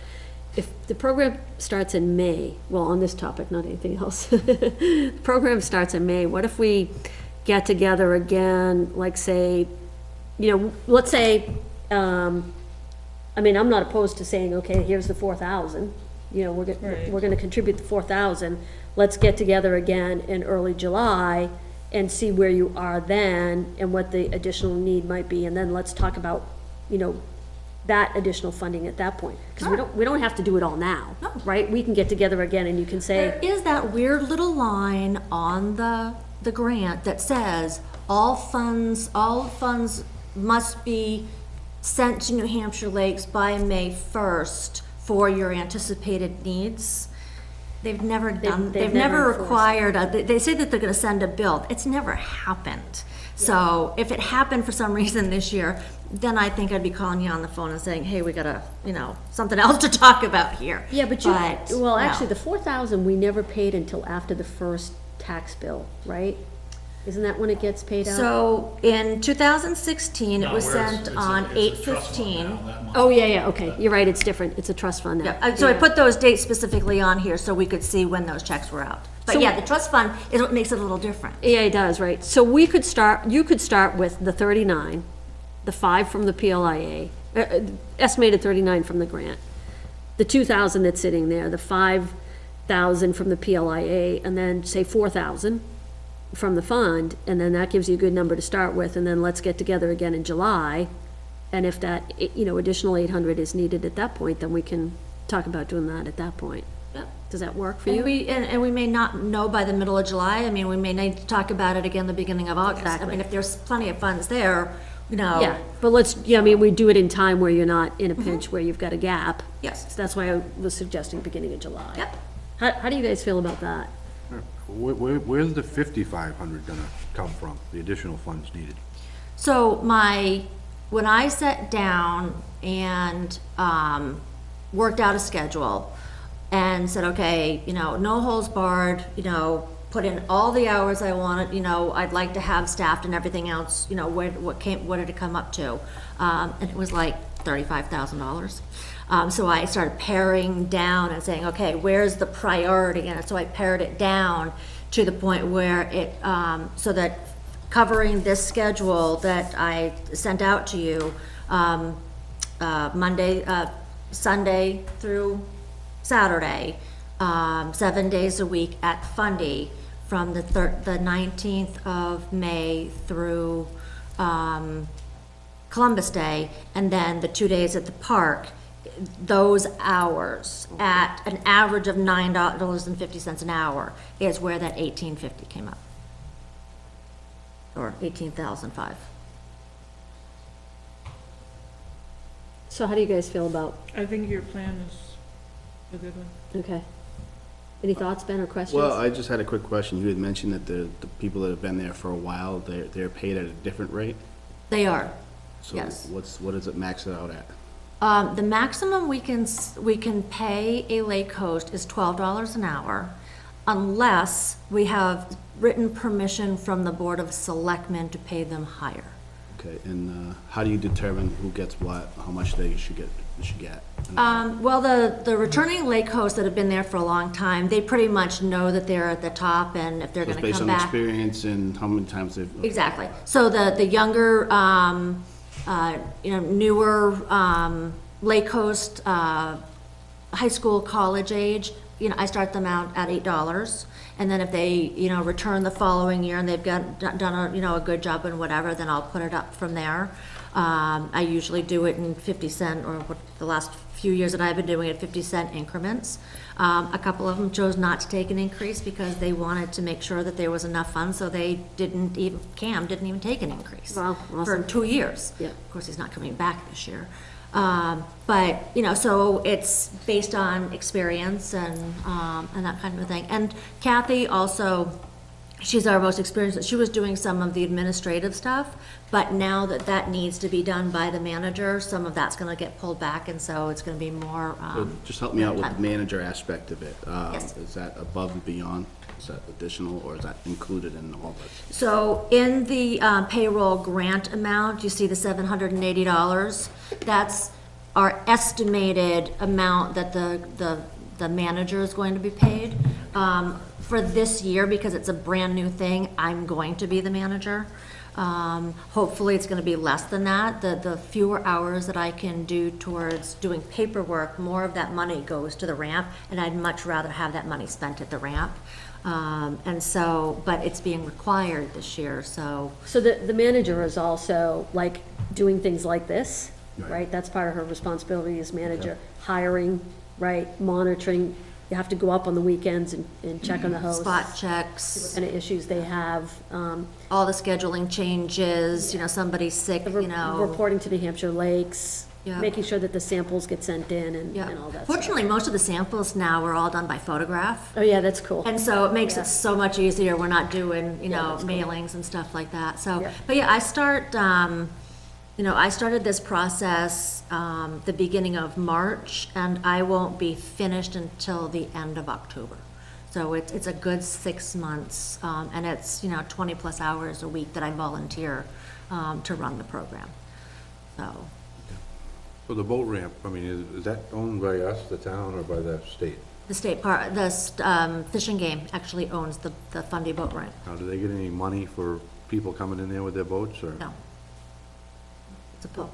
A: if the program starts in May, well, on this topic, not anything else, the program starts in May, what if we get together again, like say, let's say, I mean, I'm not opposed to saying, okay, here's the 4,000, we're gonna contribute the 4,000, let's get together again in early July and see where you are then and what the additional need might be, and then let's talk about that additional funding at that point. Because we don't have to do it all now, right? We can get together again and you can say.
I: There is that weird little line on the grant that says, all funds must be sent to New Hampshire Lakes by May 1st for your anticipated needs. They've never required, they say that they're gonna send a bill. It's never happened. So if it happened for some reason this year, then I think I'd be calling you on the phone and saying, hey, we gotta, something else to talk about here.
A: Yeah, but actually, the 4,000 we never paid until after the first tax bill, right? Isn't that when it gets paid out?
I: So in 2016, it was sent on 8/15.
A: Oh, yeah, okay, you're right, it's different, it's a trust fund now.
I: Yeah, so I put those dates specifically on here so we could see when those checks were out. But yeah, the trust fund is what makes it a little different.
A: Yeah, it does, right. So you could start with the 39, the 5 from the PLIA, estimated 39 from the grant, the 2,000 that's sitting there, the 5,000 from the PLIA, and then say 4,000 from the fund, and then that gives you a good number to start with, and then let's get together again in July, and if that, additional 800 is needed at that point, then we can talk about doing that at that point.
I: Yep.
A: Does that work for you?
I: And we may not know by the middle of July. I mean, we may need to talk about it again the beginning of August.
A: Exactly.
I: I mean, if there's plenty of funds there,
A: Yeah, but we do it in time where you're not in a pinch where you've got a gap.
I: Yes.
A: So that's why I was suggesting beginning of July.
I: Yep.
A: How do you guys feel about that?
C: Where's the 5,500 gonna come from, the additional funds needed?
I: So when I sat down and worked out a schedule and said, okay, no holds barred, put in all the hours I wanted, I'd like to have staffed and everything else, what did it come up to? And it was like $35,000. So I started paring down and saying, okay, where's the priority? And so I pared it down to the point where it, so that covering this schedule that I sent out to you, Sunday through Saturday, 7 days a week at Fundy from the 19th of May through Columbus Day, and then the 2 days at the park, those hours at an average of $9.50 an hour is where that 1850 came up. Or 18,005.
A: So how do you guys feel about,
D: I think your plan is a good one.
A: okay. Any thoughts, Ben, or questions?
E: Well, I just had a quick question. You had mentioned that the people that have been there for a while, they're paid at a different rate?
I: They are,
E: So
I: yes.
E: what does it max it out at?
I: The maximum we can pay a lake host is $12 an hour, unless we have written permission from the Board of Selectmen to pay them higher.
E: Okay, and how do you determine who gets what, how much they should get?
I: Well, the returning lake hosts that have been there for a long time, they pretty much know that they're at the top, and if they're
E: So
I: gonna
E: it's
I: come
E: based on
I: back.
E: experience and how many times they've.
I: Exactly. So the younger, newer, lake host, high school, college age, I start them out at $8. And then if they, return the following year and they've done a good job and whatever, then I'll put it up from there. I usually do it in 50-cent, or the last few years that I've been doing it, 50-cent increments. A couple of them chose not to take an increase because they wanted to make sure that there was enough funds, so they Cam didn't even take an increase.
A: Wow,
I: For
A: awesome.
I: 2 years.
A: Yeah.
I: Of course, he's not coming back this year. But, so it's based on experience and that kind of a thing. And Kathy also, she's our most experienced, she was doing some of the administrative stuff, but now that needs to be done by the manager, some of that's gonna get pulled back, and so it's gonna be more,
E: So just help me out with the manager aspect of it.
I: Yes.
E: Is that above and beyond? Is that additional, or is that included in all this?
I: So in the payroll grant amount, you see the $780. That's our estimated amount that the manager is going to be paid. For this year, because it's a brand-new thing, I'm going to be the manager. Hopefully, it's gonna be less than that. The fewer hours that I can do towards doing paperwork, more of that money goes to the ramp, and I'd much rather have that money spent at the ramp. And so, but it's being required this year, so.
A: So the manager is also like doing things like this,
E: Right.
A: right? That's part of her responsibility as manager, hiring, right, monitoring. You have to go up on the weekends and check on the hosts.
I: Spot
A: What
I: checks,
A: kind of issues they have,
I: all the scheduling changes, somebody's sick,
A: reporting to New Hampshire Lakes,
I: Yeah.
A: making sure that the samples get sent in and
I: Yeah.
A: all that stuff.
I: Fortunately, most of the samples now are all done by photograph.
A: Oh, yeah, that's cool.
I: And so it makes
A: Yeah.
I: it so much easier. We're not doing,
A: that's cool.
I: mailings and stuff like that. So,
A: Yeah.
I: but yeah, I started this process, the beginning of March, and I won't be finished until the end of October. So it's a good 6 months, and it's, 20-plus hours a week that I volunteer, to run the program. So,
C: So the boat ramp, I mean, is that owned by us, the town, or by the state?
I: the state Fishing Game actually owns the Fundy Boat Ramp.
C: Now, do they get any money for people coming in there with their boats, or?
I: No. It's a pub.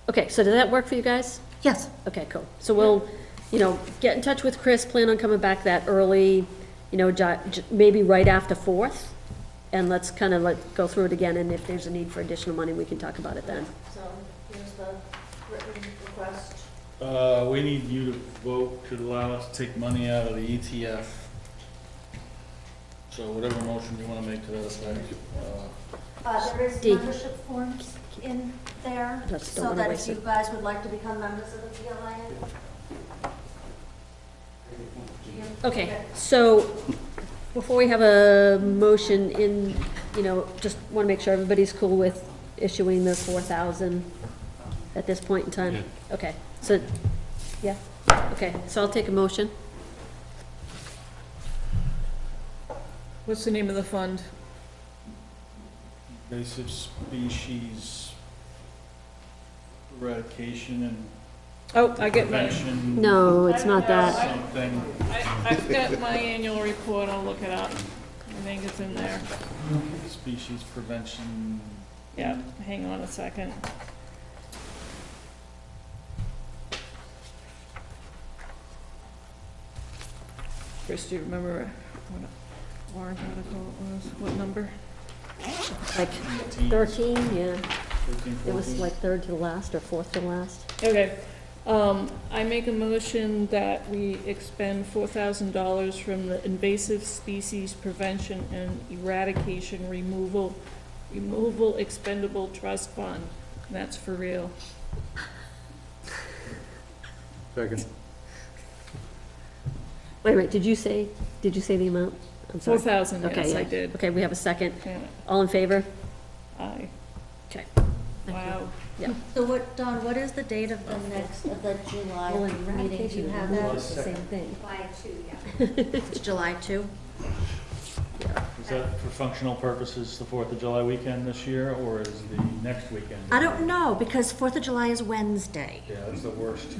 A: Okay, so did that work for you guys?
I: Yes.
A: Okay, cool. So we'll, get in touch with Chris, plan on coming back that early, maybe right after 4th. And let's kind of go through it again, and if there's a need for additional money, we can talk about it then.
I: So here's the written request.
F: We need you to vote to allow us to take money out of the ETF. So whatever motion you wanna make to that effect.
I: There is
A: D.
I: membership forms in there,
A: Just don't
I: so
A: wanna
I: that if
A: waste
I: you
A: it.
I: guys would like to become members of the PLIA.
A: Okay, so before we have a motion in, just want to make sure everybody's cool with issuing the 4,000 at this point in time?
B: Yeah.
A: Okay, so, yeah, okay, so I'll take a motion.
D: What's the name of the fund?
F: Invasive species eradication and
D: Oh, I get my,
F: prevention.
A: No, it's not that.
F: Something.
D: I've got my annual report, I'll look it up. I think it's in there.
F: Species prevention.
D: Yeah, hang on a second. Chris, do you remember what warrant article it was? What number?
A: Like 13, yeah.
F: 13,
A: It was
F: 14?
A: like third to the last or fourth to the last.
D: Okay, I make a motion that we expend $4,000 from the invasive species prevention and eradication removal expendable trust fund. And that's for real.
C: Second.
A: Wait, did you say the amount? I'm sorry.
D: 4,000,
A: Okay,
D: yes,
A: yeah.
D: I did.
A: Okay, we have a second.
D: Yeah.
A: All in favor?
D: Aye.
A: Okay.
D: Wow.
A: Yeah.
I: So what, Don, what is the date of the next, of the July
A: Well,
I: meeting? Do you have that?
A: It's the same thing.
G: July 2, yeah.
I: It's July 2?
F: Is that for functional purposes, the 4th of July weekend this year, or is the next weekend?
I: I don't know, because 4th of July is Wednesday.
F: Yeah, that's the worst.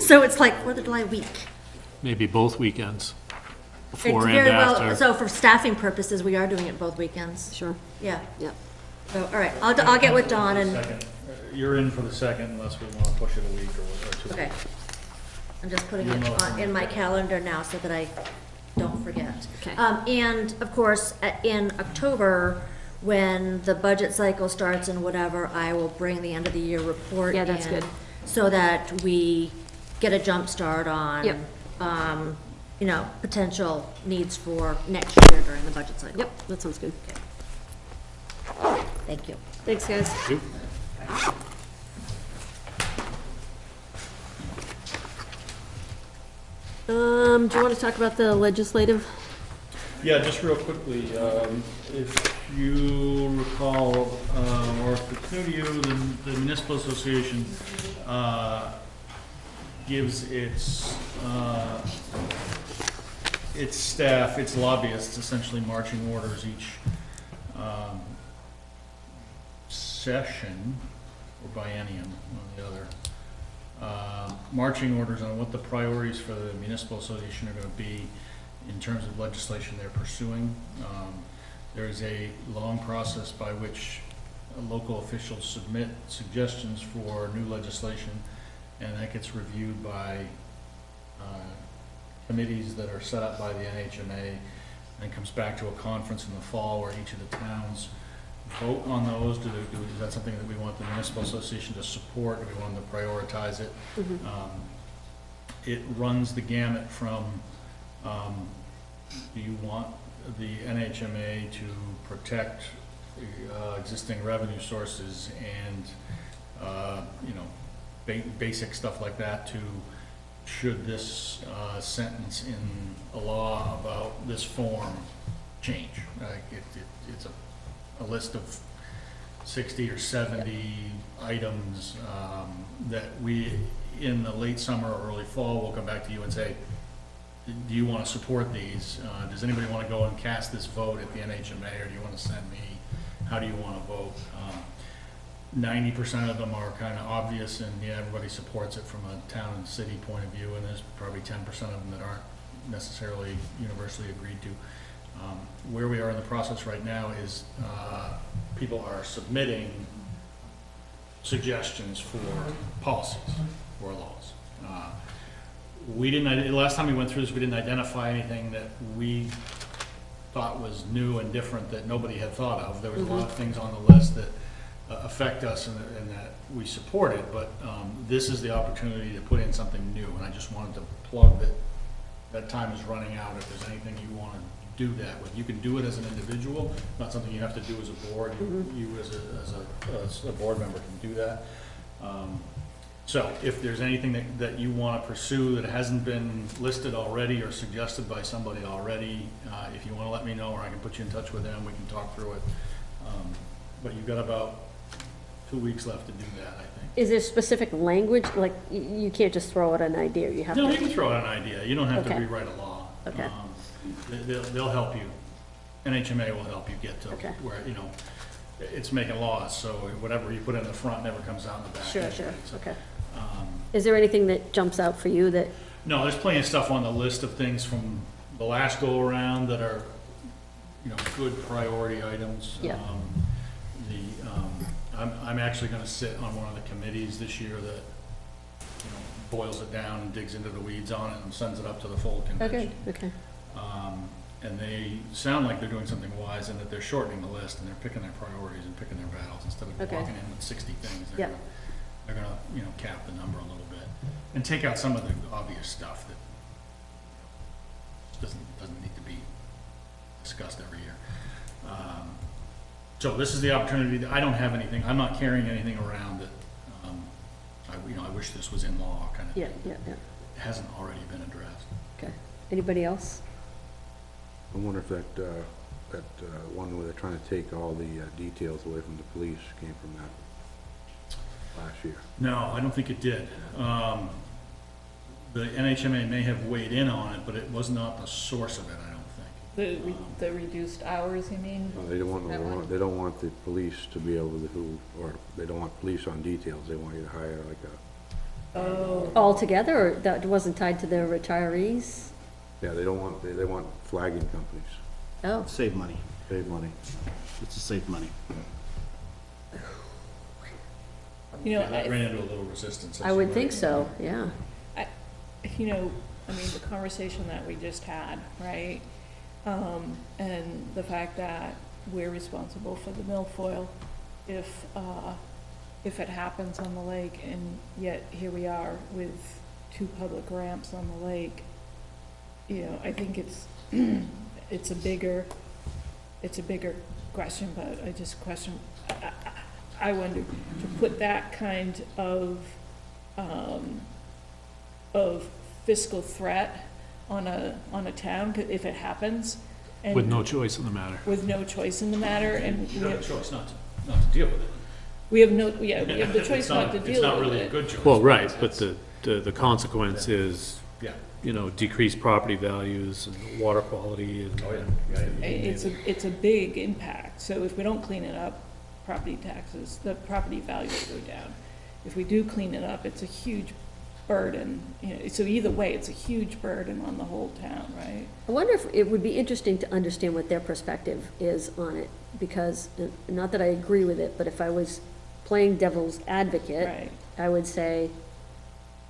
I: So it's like 4th of July week.
B: Maybe both weekends,
I: It's
B: before and
I: very well,
B: after.
I: so for staffing purposes, we are doing it both weekends.
A: Sure.
I: Yeah.
A: Yep.
I: So, all right, I'll get with Dawn and,
F: Second. You're in for the second unless we want to push it a week or two.
I: okay. I'm just putting
F: You'll know
I: it
F: from
I: in my
F: the-
I: calendar now so that I don't forget.
A: Okay.
I: And of course, in October, when the budget cycle starts and whatever, I will bring the end of the year report in.
A: Yeah, that's good.
I: So that we get a jump start on.
A: Yep.
I: You know, potential needs for next year during the budget cycle.
A: Yep, that sounds good.
I: Thank you.
A: Thanks, guys.
B: You?
A: Do you want to talk about the legislative?
F: Yeah, just real quickly, if you recall, or if it's new to you, the municipal association gives its staff, its lobbyists, essentially marching orders each session, or biennium, one or the other, marching orders on what the priorities for the municipal association are going to be in terms of legislation they're pursuing. There is a long process by which local officials submit suggestions for new legislation, and that gets reviewed by committees that are set up by the NHMA, and comes back to a conference in the fall where each of the towns vote on those. Is that something that we want the municipal association to support? Do we want them to prioritize it? It runs the gamut from, do you want the NHMA to protect existing revenue sources and, you know, basic stuff like that, to should this sentence in a law about this form change? It's a list of 60 or 70 items that we, in the late summer or early fall, will come back to you and say, do you want to support these? Does anybody want to go and cast this vote at the NHMA, or do you want to send me? How do you want to vote? 90% of them are kind of obvious, and yeah, everybody supports it from a town and city point of view, and there's probably 10% of them that aren't necessarily universally agreed to. Where we are in the process right now is people are submitting suggestions for policies or laws. We didn't, last time we went through this, we didn't identify anything that we thought was new and different that nobody had thought of. There was a lot of things on the list that affect us and that we supported, but this is the opportunity to put in something new, and I just wanted to plug that time is running out. If there's anything you want to do that with, you can do it as an individual, not something you have to do as a board. You as a board member can do that. So if there's anything that you want to pursue that hasn't been listed already or suggested by somebody already, if you want to let me know, or I can put you in touch with them, we can talk through it. But you've got about 2 weeks left to do that, I think.
A: Is there specific language, like, you can't just throw out an idea, you have to?
F: No, you can throw out an idea. You don't have to
A: Okay.
F: rewrite a law.
A: Okay.
F: They'll help you. NHMA will help you get to
A: Okay.
F: where, you know, it's making laws, so whatever you put in the front never comes out in the back.
A: Sure,
F: anyway. So,
A: okay. Is there anything that jumps out for you that,
F: no, there's plenty of stuff on the list of things from the last go-around that are, you know, good priority items.
A: Yeah.
F: I'm actually gonna sit on one of the committees this year that, you know, boils it down and digs into the weeds on it and sends it up to the full convention.
A: okay,
F: And they sound like they're doing something wise, and that they're shortening the list and they're picking their priorities and picking their battles instead of
A: Okay.
F: walking in with 60 things.
A: Yeah.
F: They're gonna, you know, cap the number a little bit and take out some of the obvious stuff that doesn't need to be discussed every year. So this is the opportunity. I don't have anything. I'm not carrying anything around that. I wish this was in law, kind of.
A: Yeah, yeah, yeah.
F: It hasn't already been addressed.
A: Okay. Anybody else?
C: I wonder if that one where they're trying to take all the details away from the police came from that last year.
F: No, I don't think it did. The NHMA may have weighed in on it, but it was not the source of it, I don't think.
D: The reduced hours, you mean?
C: No, they don't want the police to be able to or they don't want police on details. They want you to hire like a,
D: Oh,
A: Altogether, or that wasn't tied to the retirees?
C: yeah, they want flagging companies.
A: Oh,
E: Save money.
C: Save money.
E: It's to save money.
D: you know,
F: Yeah, that ran into a little resistance. as
A: I
F: you
A: would
F: might-
A: think so, yeah.
D: you know, I mean, the conversation that we just had, right? And the fact that we're responsible for the milfoil if it happens on the lake, and yet here we are with 2 public ramps on the lake. You know, I think it's a bigger question, but I just question, I wonder, to put that kind of fiscal threat on a town, if it happens. And
B: With no choice in the matter.
D: with no choice in the matter, and
F: You have a choice not to deal with it.
D: we have the choice
F: It's
D: not to deal with it.
F: It's not really a good choice.
B: Well, right, but the consequence is,
F: Yeah.
B: you know, decreased property values and water quality and.
F: Oh, yeah.
D: It's a big impact, so if we don't clean it up, property taxes, the property value will go down. If we do clean it up, it's a huge burden, you know, so either way, it's a huge burden on the whole town, right?
A: I wonder if it would be interesting to understand what their perspective is on it, because, not that I agree with it, but if I was playing devil's advocate,
D: Right.
A: I would say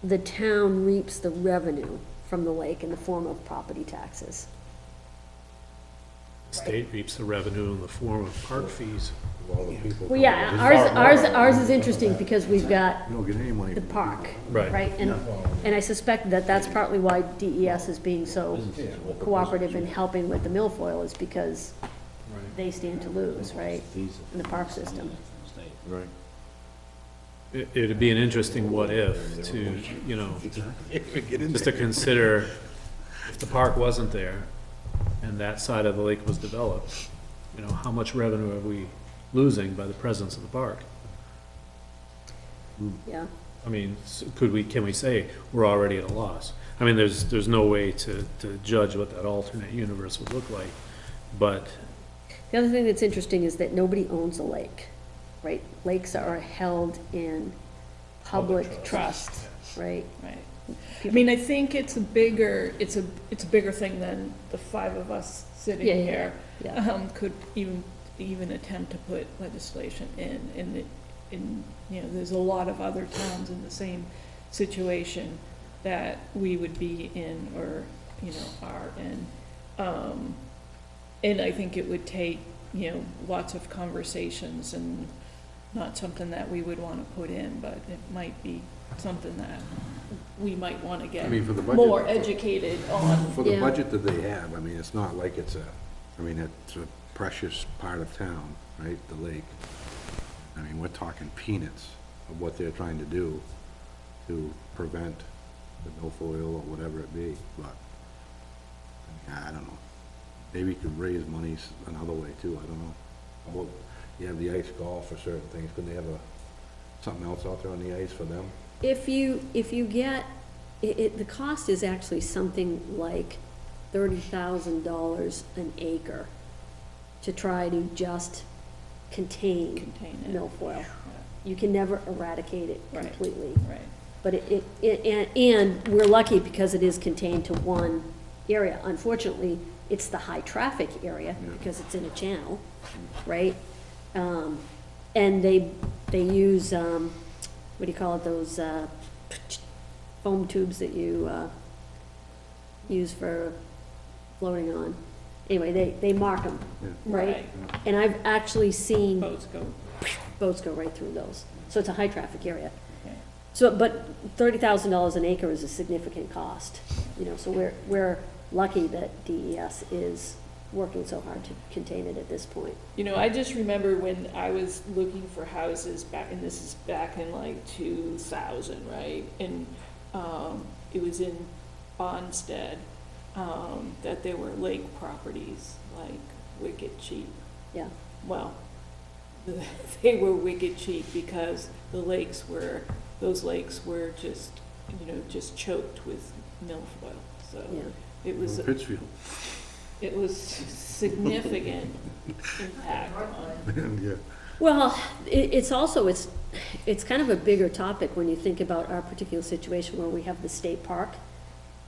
A: the town reaps the revenue from the lake in the form of property taxes.
B: The state reaps the revenue in the form of park fees.
C: All the people.
A: Well, yeah, ours is interesting because we've got
C: You don't get any money.
A: the
C: from
A: park.
B: Right.
A: Right, and I suspect that that's partly why DES is being so cooperative in helping with the milfoil, is because they stand to lose, right, in the park system.
C: Right.
B: It'd be an interesting what if to, you know, just to consider if the park wasn't there and that side of the lake was developed, you know, how much revenue are we losing by the presence of the park?
A: Yeah,
B: I mean, can we say we're already at a loss? I mean, there's no way to judge what that alternate universe would look like, but
A: the other thing that's interesting is that nobody owns a lake, right? Lakes are held in public trust, right?
D: Right. I mean, I think it's a bigger thing than the 5 of us sitting
A: Yeah, yeah,
D: here
A: yeah.
D: could even attempt to put legislation in, you know, there's a lot of other towns in the same situation that we would be in, or, you know, are in. And I think it would take, you know, lots of conversations, and not something that we would want to put in, but it might be something that we might want to get
C: I mean, for the budget-
D: more educated on.
C: For the
A: Yeah.
C: budget that they have, I mean, it's not like it's a precious part of town, right, the lake. I mean, we're talking peanuts of what they're trying to do to prevent the milfoil or whatever it be, but, I don't know. Maybe you could raise monies another way too, I don't know. Well, you have the ice golf for certain things, could they have something else out there on the ice for them?
A: If you get, the cost is actually something like $30,000 an acre to try to just contain
D: Contain it.
A: milfoil. You can never eradicate it
D: Right.
A: completely.
D: Right.
A: But and we're lucky because it is contained to one area. Unfortunately, it's the high-traffic area because it's in a channel, right? And they use, what do you call it, those foam tubes that you use for floating on. Anyway, they mark them, right?
D: Right.
A: And I've actually seen
D: Boats go
A: boats go right through those. So it's a high-traffic area.
D: Okay.
A: So, but $30,000 an acre is a significant cost, you know, so we're lucky that DES is working so hard to contain it at this point.
D: You know, I just remember when I was looking for houses back, and this is back in like 2000, right? And it was in BOSMtg, that there were lake properties, like wicked cheap.
A: Yeah,
D: Well, they were wicked cheap because those lakes were just, you know, just choked with milfoil. So
A: yeah.
D: it was,
C: Pittsfield.
D: it was significant impact on.
C: Yeah.
A: Well, it's also, it's kind of a bigger topic when you think about our particular situation where we have the state park.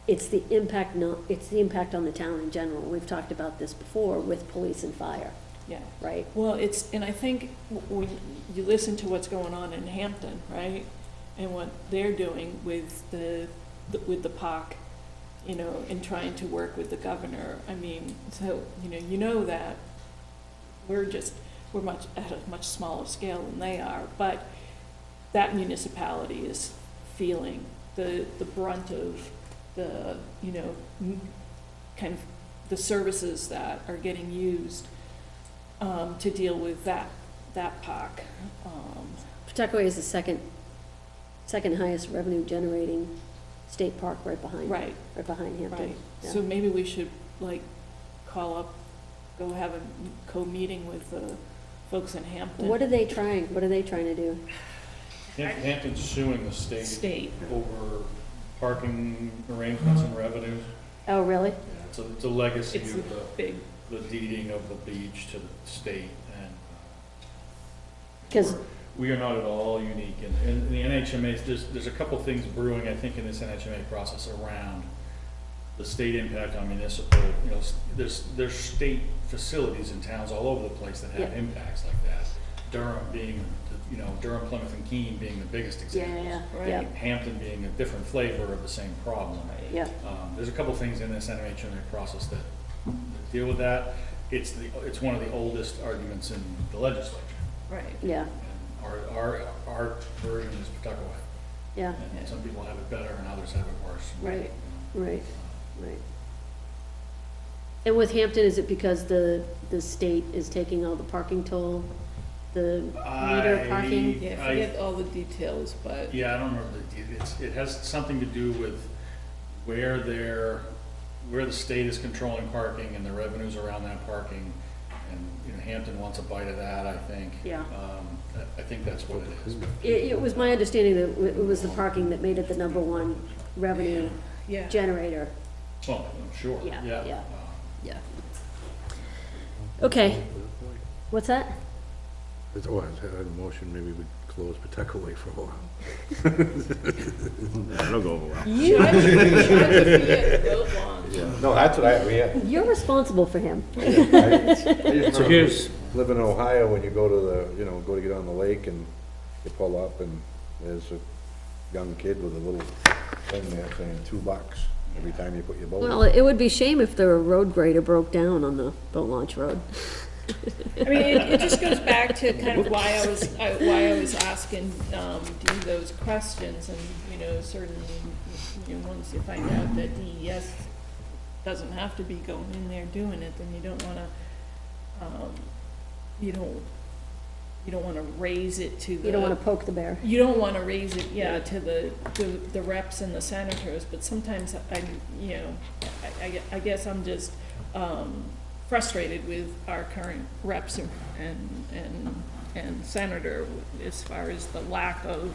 A: It's the impact, it's the impact on the town in general. We've talked about this before with police and fire,
D: Yeah.
A: right?
D: Well, and I think when you listen to what's going on in Hampton, right? And what they're doing with the park, you know, and trying to work with the governor. I mean, so, you know that we're much at a much smaller scale than they are, but that municipality is feeling the brunt of the, you know, kind of the services that are getting used to deal with that park.
A: Pawtucket is the second highest revenue generating state park right behind Hampton.
D: Right,
A: Yeah.
D: so maybe we should like call up, go have a co-meeting with the folks in Hampton.
A: What are they trying to do?
F: Hampton's suing the
D: State.
F: over parking arrangements and revenues.
A: Oh, really?
F: Yeah, it's a legacy
D: It's
F: of
D: a big,
F: the deeding of the beach to the state, and
A: Because,
F: we are not at all unique. In the NHMA, there's a couple things brewing, I think, in this NHMA process around the state impact on municipal, you know, there's state facilities in towns all over the place that have
A: Yeah.
F: impacts like that. Durham being, you know, Durham, Plymouth, and Keene being the biggest examples.
A: yeah.
F: Hampton being a different flavor of the same problem.
A: Yeah.
F: There's a couple things in this NHMA process that deal with that. It's one of the oldest arguments in the legislature.
D: right.
A: Yeah,
F: And our version is Pawtucket.
A: yeah,
F: And some people have it better and others have it worse.
A: Right. right. And with Hampton, is it because the state is taking all the parking toll, the meter parking?
D: Yeah, forget all the details, but.
F: Yeah, I don't remember the details. It has something to do with where the state is controlling parking and the revenues around that parking. And, you know, Hampton wants a bite of that, I think.
A: Yeah.
F: I think that's what it is.
A: It was my understanding that it was the parking that made it the #1 revenue
D: Yeah.
A: generator.
F: Well, I'm sure,
A: Yeah,
F: yeah.
A: yeah. Yeah. Okay, what's that?
C: Oh, I had a motion, maybe we close Pawtucket for a while.
E: That'll go over well.
C: No, that's what yeah.
A: You're responsible for him.
B: So here's,
C: Live in Ohio, when you go to go to get on the lake and you pull up and there's a young kid with a little thing there saying $2 every time you put your boat in.
A: Well, it would be shame if the road grader broke down on the boat launch road.
D: I mean, it just goes back to kind of why I was asking Dee those questions, and, you know, certainly, you know, once you find out that DES doesn't have to be going in there doing it, then you don't wanna, you don't wanna raise it to the.
A: You don't want to poke the bear.
D: You don't wanna raise it, yeah, to the reps and the senators, but sometimes I guess I'm just, frustrated with our current reps and senator as far as the lack of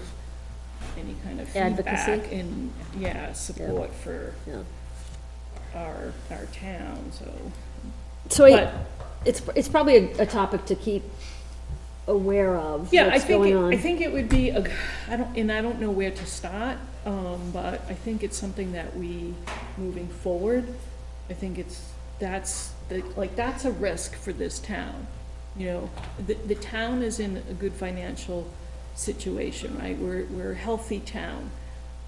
D: any kind of feedback
A: Advocacy?
D: and, support for
A: Yeah.
D: our town, so.
A: So
D: But-
A: it's probably a topic to keep aware of,
D: Yeah,
A: what's going on.
D: I think it would be, I don't know where to start, but I think it's something that we, moving forward, I think that's a risk for this town. You know, the town is in a good financial situation, right? We're a healthy town,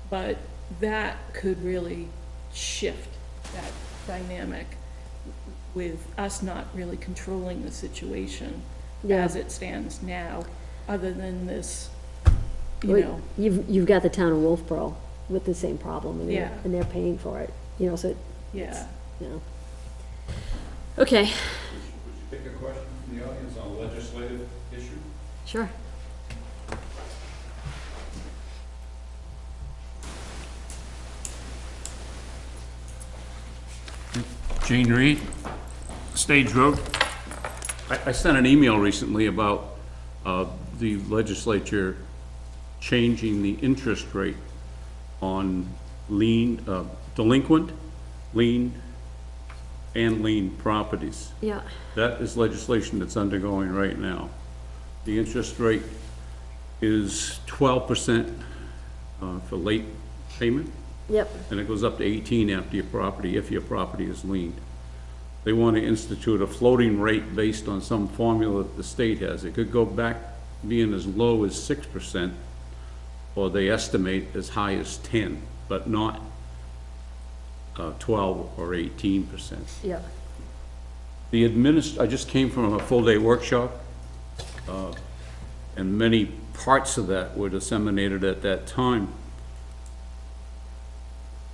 D: but that could really shift that dynamic with us not really controlling the situation
A: Yeah.
D: as it stands now. other than this,
A: Well, you've got the town of Wolfboro with the same problem, and
D: Yeah.
A: they're paying for it, so,
D: yeah.
A: Okay,
H: Would you take a question from the audience on a legislative issue?
A: sure.
L: Jane Reed, Stage Road. I sent an email recently about the legislature changing the interest rate on delinquent, lien, and lien properties.
A: Yeah,
L: That is legislation that's undergoing right now. The interest rate is 12% for late payment,
A: yep,
L: and it goes up to 18 after your property, if your property is liened. They want to institute a floating rate based on some formula that the state has. It could go back being as low as 6%, or they estimate as high as 10, but not 12 or 18%.
A: yep.
L: I just came from a full-day workshop, and many parts of that were disseminated at that time.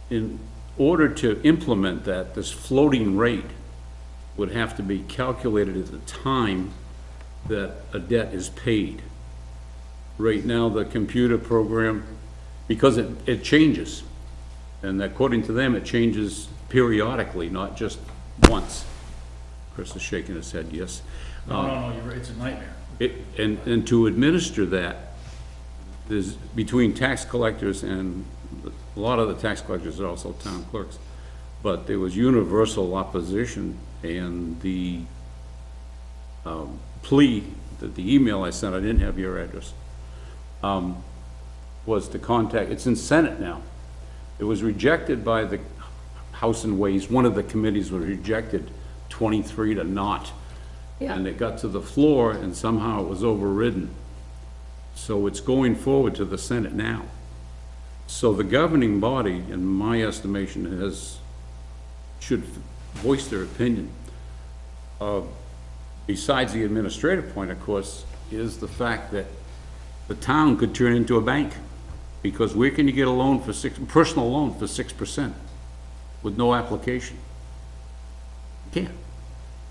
L: In order to implement that, this floating rate would have to be calculated at the time that a debt is paid. Right now, the computer program, because it changes, and according to them, it changes periodically, not just once. Chris is shaking his head, yes.
F: No, you're right, it's a nightmare.
L: And to administer that, there's, between tax collectors, and a lot of the tax collectors are also town clerks, but there was universal opposition, and the plea, the email I sent, I didn't have your address, was to contact, it's in Senate now. It was rejected by the House and Ways, one of the committees was rejected 23 to naught.
A: Yeah.
L: And it got to the floor, and somehow it was overridden. So it's going forward to the Senate now. So the governing body, in my estimation, should voice their opinion. Besides the administrative point, of course, is the fact that the town could turn into a bank. Because where can you get a loan for personal loan for 6% with no application? You can't.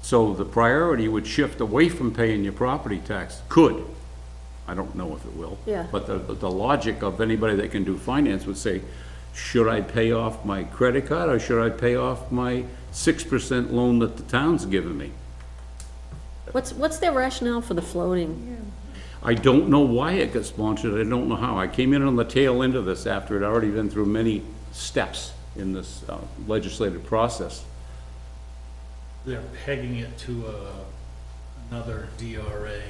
L: So the priority would shift away from paying your property tax. Could. I don't know if it will.
A: Yeah.
L: But the logic of anybody that can do finance would say, should I pay off my credit card, or should I pay off my 6% loan that the town's given me?
A: What's their rationale for the floating?
L: I don't know why it got sponsored, I don't know how. I came in on the tail end of this after it had already been through many steps in this legislative process.
F: They're pegging it to another DRA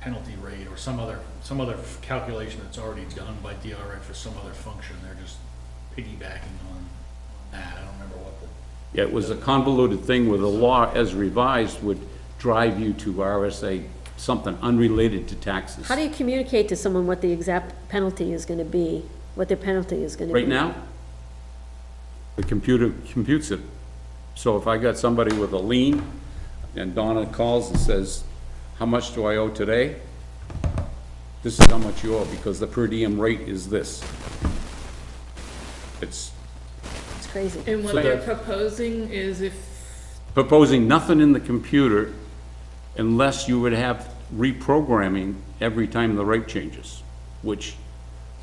F: penalty rate or some other calculation that's already done by DRA for some other function. They're just piggybacking on that. I don't remember what the...
L: Yeah, it was a convoluted thing where the law as revised would drive you to RSA, something unrelated to taxes.
A: How do you communicate to someone what the exact penalty is gonna be, what their penalty is gonna be?
L: Right now, the computer computes it. So if I got somebody with a lien, and Donna calls and says, how much do I owe today? This is how much you owe, because the per diem rate is this. It's
A: It's crazy.
D: And what
L: So
D: they're
L: that-
D: proposing is if,
L: proposing nothing in the computer unless you would have reprogramming every time the rate changes, which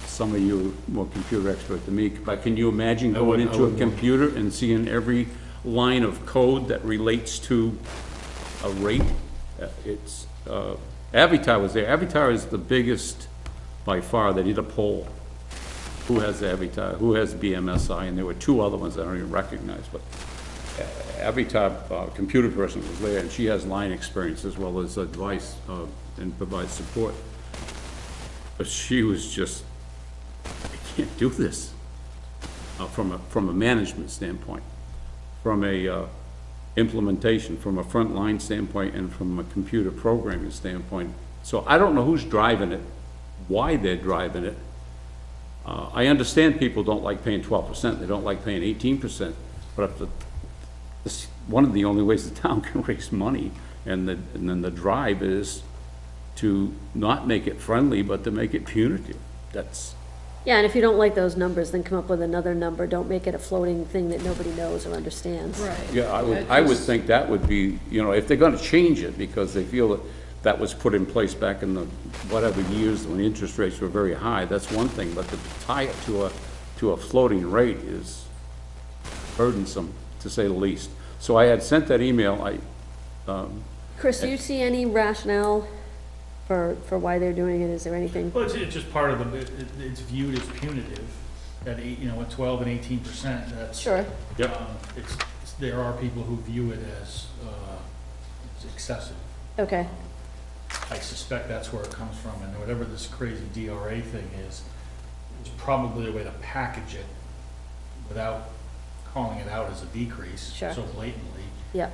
L: some of you are more computer expert than me, but can you imagine going into a computer and seeing every line of code that relates to a rate? It's, Avatar was there. Avatar is the biggest by far. They did a poll. Who has Avatar? Who has BMSI? And there were two other ones I don't even recognize, but Avatar, computer person was there, and she has line experience as well as advice and provides support. But she was just, I can't do this from a management standpoint, from a implementation, from a frontline standpoint, and from a computer programming standpoint. So I don't know who's driving it, why they're driving it. I understand people don't like paying 12%, they don't like paying 18%, but if one of the only ways the town can raise money, and then the drive is to not make it friendly, but to make it punitive. That's,
A: Yeah, and if you don't like those numbers, then come up with another number. Don't make it a floating thing that nobody knows or understands.
D: Right.
L: yeah, I would think that would be, you know, if they're gonna change it because they feel that that was put in place back in the whatever years when the interest rates were very high, that's one thing, but to tie it to a floating rate is burdensome, to say the least. So I had sent that email,
A: Chris, do you see any rationale for why they're doing it? Is there anything?
F: Well, it's just part of the, it's viewed as punitive at at 12 and 18%, that's.
A: Sure.
L: Yep.
F: There are people who view it as, it's excessive.
A: Okay,
F: I suspect that's where it comes from, and whatever this crazy DRA thing is probably a way to package it without calling it out as a decrease
A: Sure.
F: so blatantly,
A: yeah,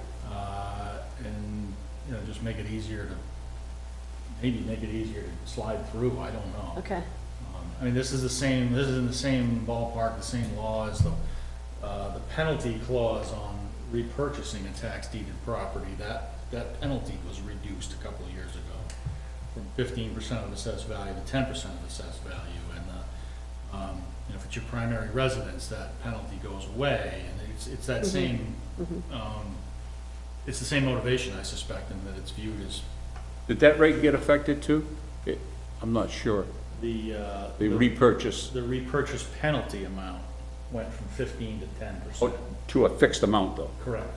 F: and, just make it easier to, maybe make it easier to slide through, I don't know.
A: okay,
F: I mean, this is in the same ballpark, the same law as the penalty clause on repurchasing a tax deeded property. That penalty was reduced a couple of years ago from 15% of assessed value to 10% of assessed value. And, if it's your primary residence, that penalty goes away. And it's that same, it's the same motivation, I suspect, in that it's viewed as
L: did that rate get affected too? I'm not sure.
F: the
L: repurchase.
F: The repurchase penalty amount went from 15 to 10%.
L: To a fixed amount though.
F: Correct.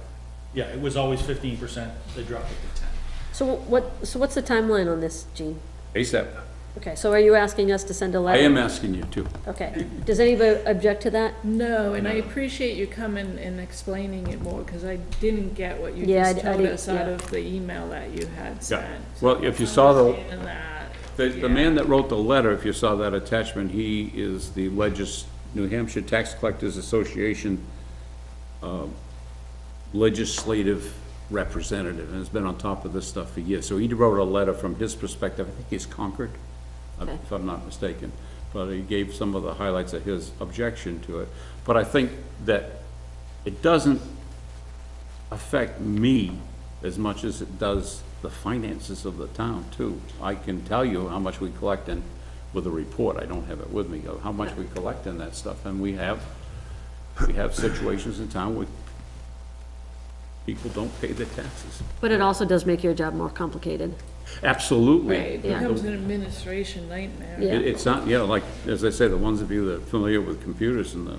F: Yeah, it was always 15%, they dropped it to 10.
A: so what's the timeline on this, Gene?
L: ASAP.
A: Okay, so are you asking us to send a
L: I
A: letter?
L: am asking you to.
A: Okay, does anybody object to that?
D: No, and I appreciate you coming and explaining it more, because I didn't get what you
A: Yeah,
D: just
A: I
D: told
A: didn't-
D: us out
A: yeah.
D: of the email that you had sent.
L: Well, if you saw the
D: And that,
L: The man that wrote the letter, if you saw that attachment, he is the New Hampshire Tax Collectors Association legislative representative, and has been on top of this stuff for years. So he wrote a letter from his perspective, I think he's Concord,
A: Okay.
L: if I'm not mistaken. But he gave some of the highlights of his objection to it. But I think that it doesn't affect me as much as it does the finances of the town too. I can tell you how much we collect in, with a report, I don't have it with me, of how much we collect in that stuff, and we have situations in town where people don't pay their taxes.
A: But it also does make your job more complicated.
L: Absolutely.
D: right, it
A: Yeah.
D: becomes an administration nightmare.
A: Yeah.
L: It's not, like, as I say, the ones of you that are familiar with computers and the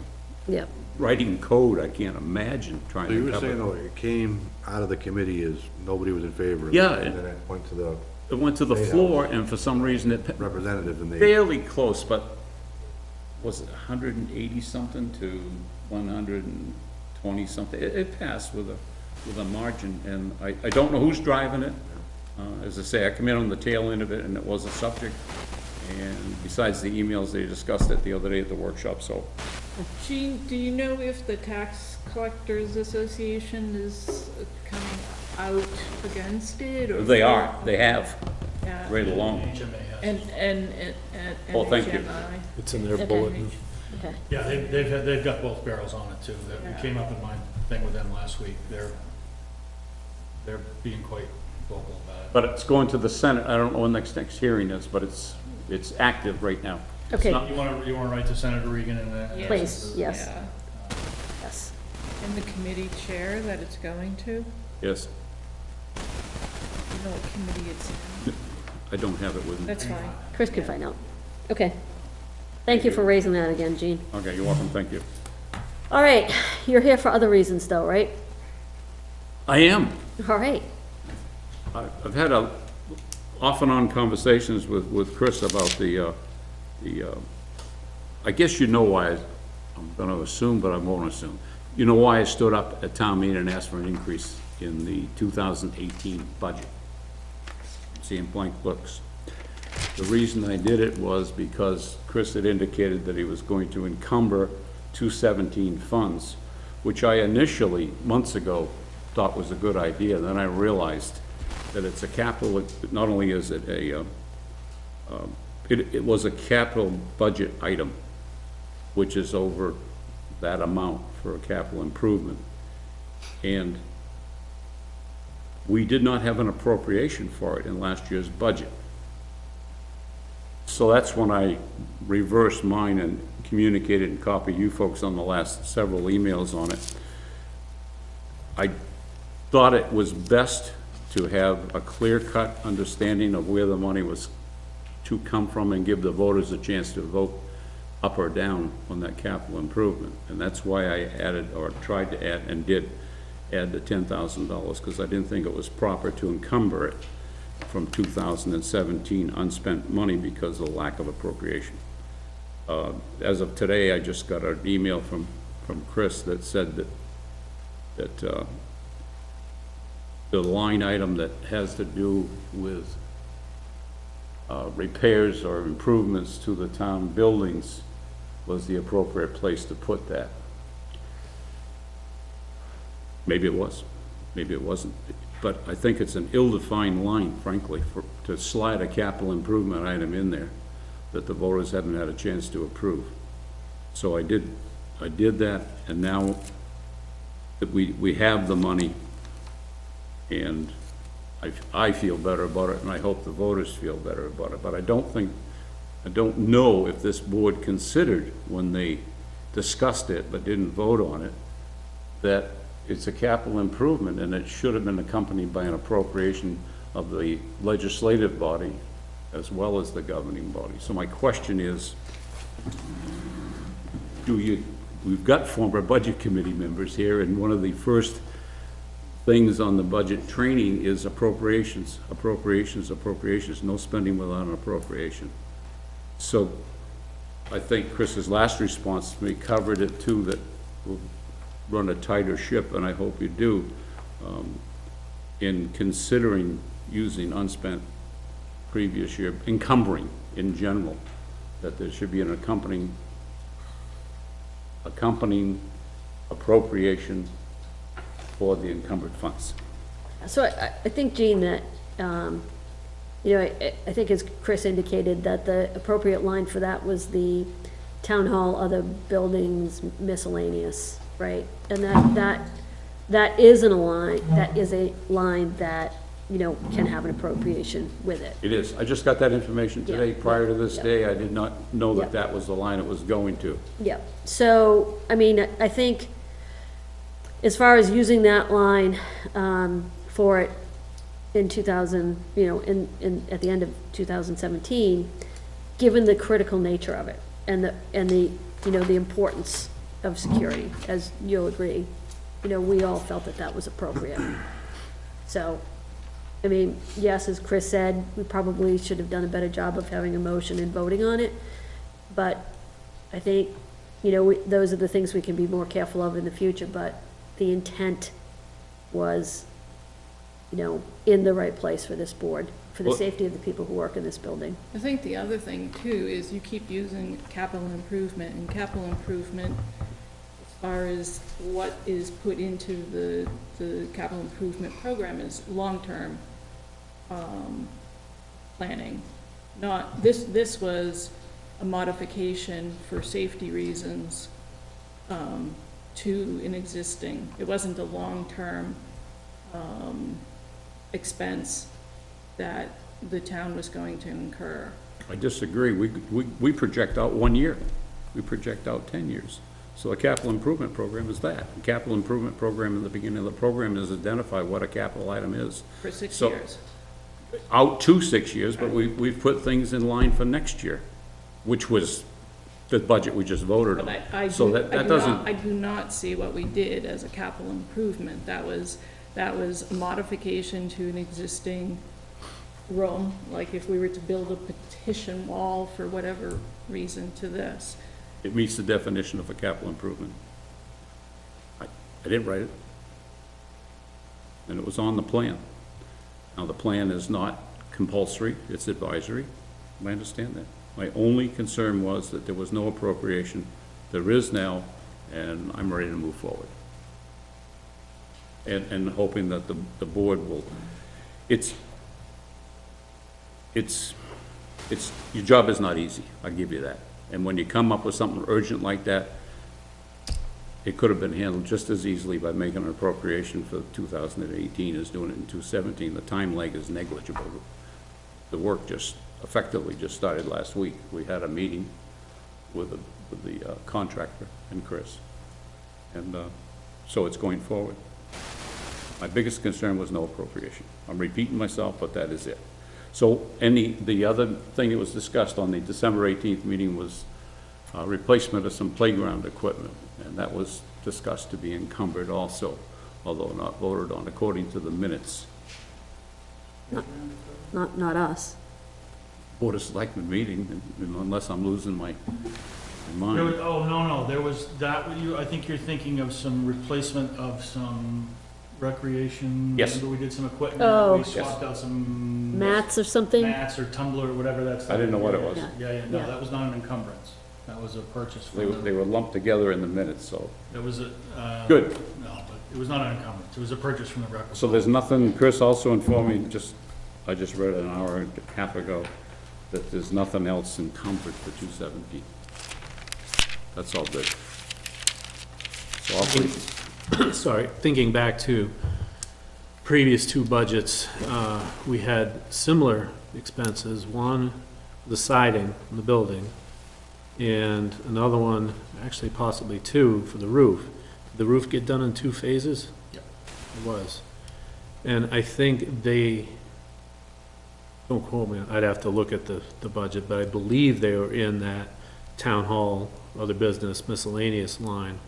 A: Yep,
L: writing code, I can't imagine trying
C: So you
L: to
C: were
L: cover.
C: saying, though, it came out of the committee as nobody was in favor of it.
L: Yeah.
C: And then it went to the
L: It went to the
C: State
L: floor, and for some reason, it
C: representative, and they,
L: fairly close, but was it 180 something to 120 something? It passed with a margin, and I don't know who's driving it. As I say, I come in on the tail end of it, and it was a subject. And besides the emails, they discussed it the other day at the workshop, so.
D: Gene, do you know if the Tax Collectors Association is coming out against it, or?
L: They have,
D: Yeah.
L: right along.
F: HMA has.
D: And
L: Oh, thank you.
D: NHMI.
M: It's in their
A: Okay.
M: bulletin.
A: okay.
F: Yeah, they've got both barrels on it too. That came up in my thing with them last week. They're being quite vocal about it.
L: But it's going to the Senate. I don't know when next hearing is, but it's active right now. It's
A: Okay.
L: not-
F: You want to write to Senator Regan and
D: Yeah.
A: Please, yes,
D: Yeah.
A: yes.
D: And the committee chair that it's going to,
L: Yes,
D: you know what committee it's in?
L: I don't have it with me.
D: That's fine.
A: Chris can find out. Okay. Thank you for raising that again, Gene.
L: Okay, you're welcome, thank you.
A: All right, you're here for other reasons though, right?
L: I am.
A: All right,
L: I've had off and on conversations with Chris about I guess you know why, I'm gonna assume, but I won't assume. You know why I stood up at town meeting and asked for an increase in the 2018 budget? Seeing blank looks. The reason I did it was because Chris had indicated that he was going to encumber 217 funds, which I initially, months ago, thought was a good idea. Then I realized that it's a capital, not only is it it was a capital budget item, which is over that amount for a capital improvement. And we did not have an appropriation for it in last year's budget. so that's when I reversed mine and communicated and copied you folks on the last several emails on it. I thought it was best to have a clear-cut understanding of where the money was to come from and give the voters a chance to vote up or down on that capital improvement. And that's why I added, or tried to add, and did add the $10,000, because I didn't think it was proper to encumber it from 2017 unspent money because of the lack of appropriation. As of today, I just got an email from Chris that said that the line item that has to do with repairs or improvements to the town buildings was the appropriate place to put that. Maybe it was, maybe it wasn't, but I think it's an ill-defined line, frankly, to slide a capital improvement item in there that the voters haven't had a chance to approve. So I did that, and now that we have the money, and I feel better about it, and I hope the voters feel better about it. But I don't know if this board considered, when they discussed it but didn't vote on it, that it's a capital improvement and it should have been accompanied by an appropriation of the legislative body as well as the governing body. So my question is, we've got former budget committee members here, and one of the first things on the budget training is appropriations, appropriations, appropriations, no spending without an appropriation. So I think Chris's last response to me covered it too, that we'll run a tighter ship, and I hope you do, in considering using unspent previous year, encumbering in general, that there should be an accompanying appropriation for the encumbered funds.
A: So I think, Jean, that, you know, I think as Chris indicated, that the appropriate line for that was the town hall, other buildings, miscellaneous, right? And that is a line that, you know, can have an appropriation with it.
L: It is. I just got that information today.
A: Yeah.
L: Prior to this
A: Yeah.
L: day, I did not know that
A: Yeah.
L: that was the line it was going to.
A: Yeah, so, I mean, I think as far as using that line, for it in 2000, you know, at the end of 2017, given the critical nature of it and the, you know, the importance of security, as you'll agree, you know, we all felt that that was appropriate. So, I mean, yes, as Chris said, we probably should have done a better job of having a motion and voting on it, but I think, you know, those are the things we can be more careful of in the future, but the intent was, you know, in the right place for this board, for the
L: Well-
A: safety of the people who work in this building.
D: I think the other thing too is you keep using capital improvement, and capital improvement, as far as what is put into the capital improvement program, is long-term planning. Not, this was a modification for safety reasons to an existing, it wasn't a long-term expense that the town was going to incur.
L: I disagree. We project out 1 year. We project out 10 years. So a capital improvement program is that. A capital improvement program in the beginning of the program is identify what a capital item is.
D: For 6
L: So-
D: years.
L: Out to 6 years, but we've put things in line for next year, which was the budget we just voted
D: But
L: on.
D: I
L: So
D: do,
L: that doesn't,
D: I do not see what we did as a capital improvement. That was a modification to an existing room, like if we were to build a petition wall for whatever reason to this.
L: it meets the definition of a capital improvement. I didn't write it. And it was on the plan. Now, the plan is not compulsory, it's advisory. I understand that. My only concern was that there was no appropriation. There is now, and I'm ready to move forward. And hoping that the board will, it's, your job is not easy, I'll give you that. And when you come up with something urgent like that, it could have been handled just as easily by making an appropriation for 2018 as doing it in 2017. The time lag is negligible. The work just effectively just started last week. We had a meeting with the contractor and Chris. And so it's going forward. My biggest concern was no appropriation. I'm repeating myself, but that is it. So the other thing that was discussed on the December 18th meeting was replacement of some playground equipment, and that was discussed to be encumbered also, although not voted on according to the minutes.
A: Not us.
L: Board of Selectmen meeting, unless I'm losing my mind.
F: No, there was that, I think you're thinking of some replacement of some recreation.
L: Yes.
F: Remember we did some equipment,
A: Oh.
F: we swapped out some.
A: Mats or something?
F: Mats or tumbler or whatever that's.
L: I didn't know what it was.
F: Yeah,
A: Yeah.
F: that was not an encumbrance. That was a purchase.
L: They were lumped together in the minutes, so.
F: There was a.
L: Good.
F: No, but it was not an encumbrance. It was a purchase from the rec.
L: So there's nothing, Chris also informed me, I just read an hour and a half ago, that there's nothing else encumbered for 217. That's all good. So I'll please.
B: Sorry, thinking back to previous two budgets, we had similar expenses. One, the siding on the building, and another one, actually possibly two, for the roof. Did the roof get done in 2 phases?
F: Yep.
B: It was. And I think they, don't quote me, I'd have to look at the budget, but I believe they were in that town hall, other business, miscellaneous line.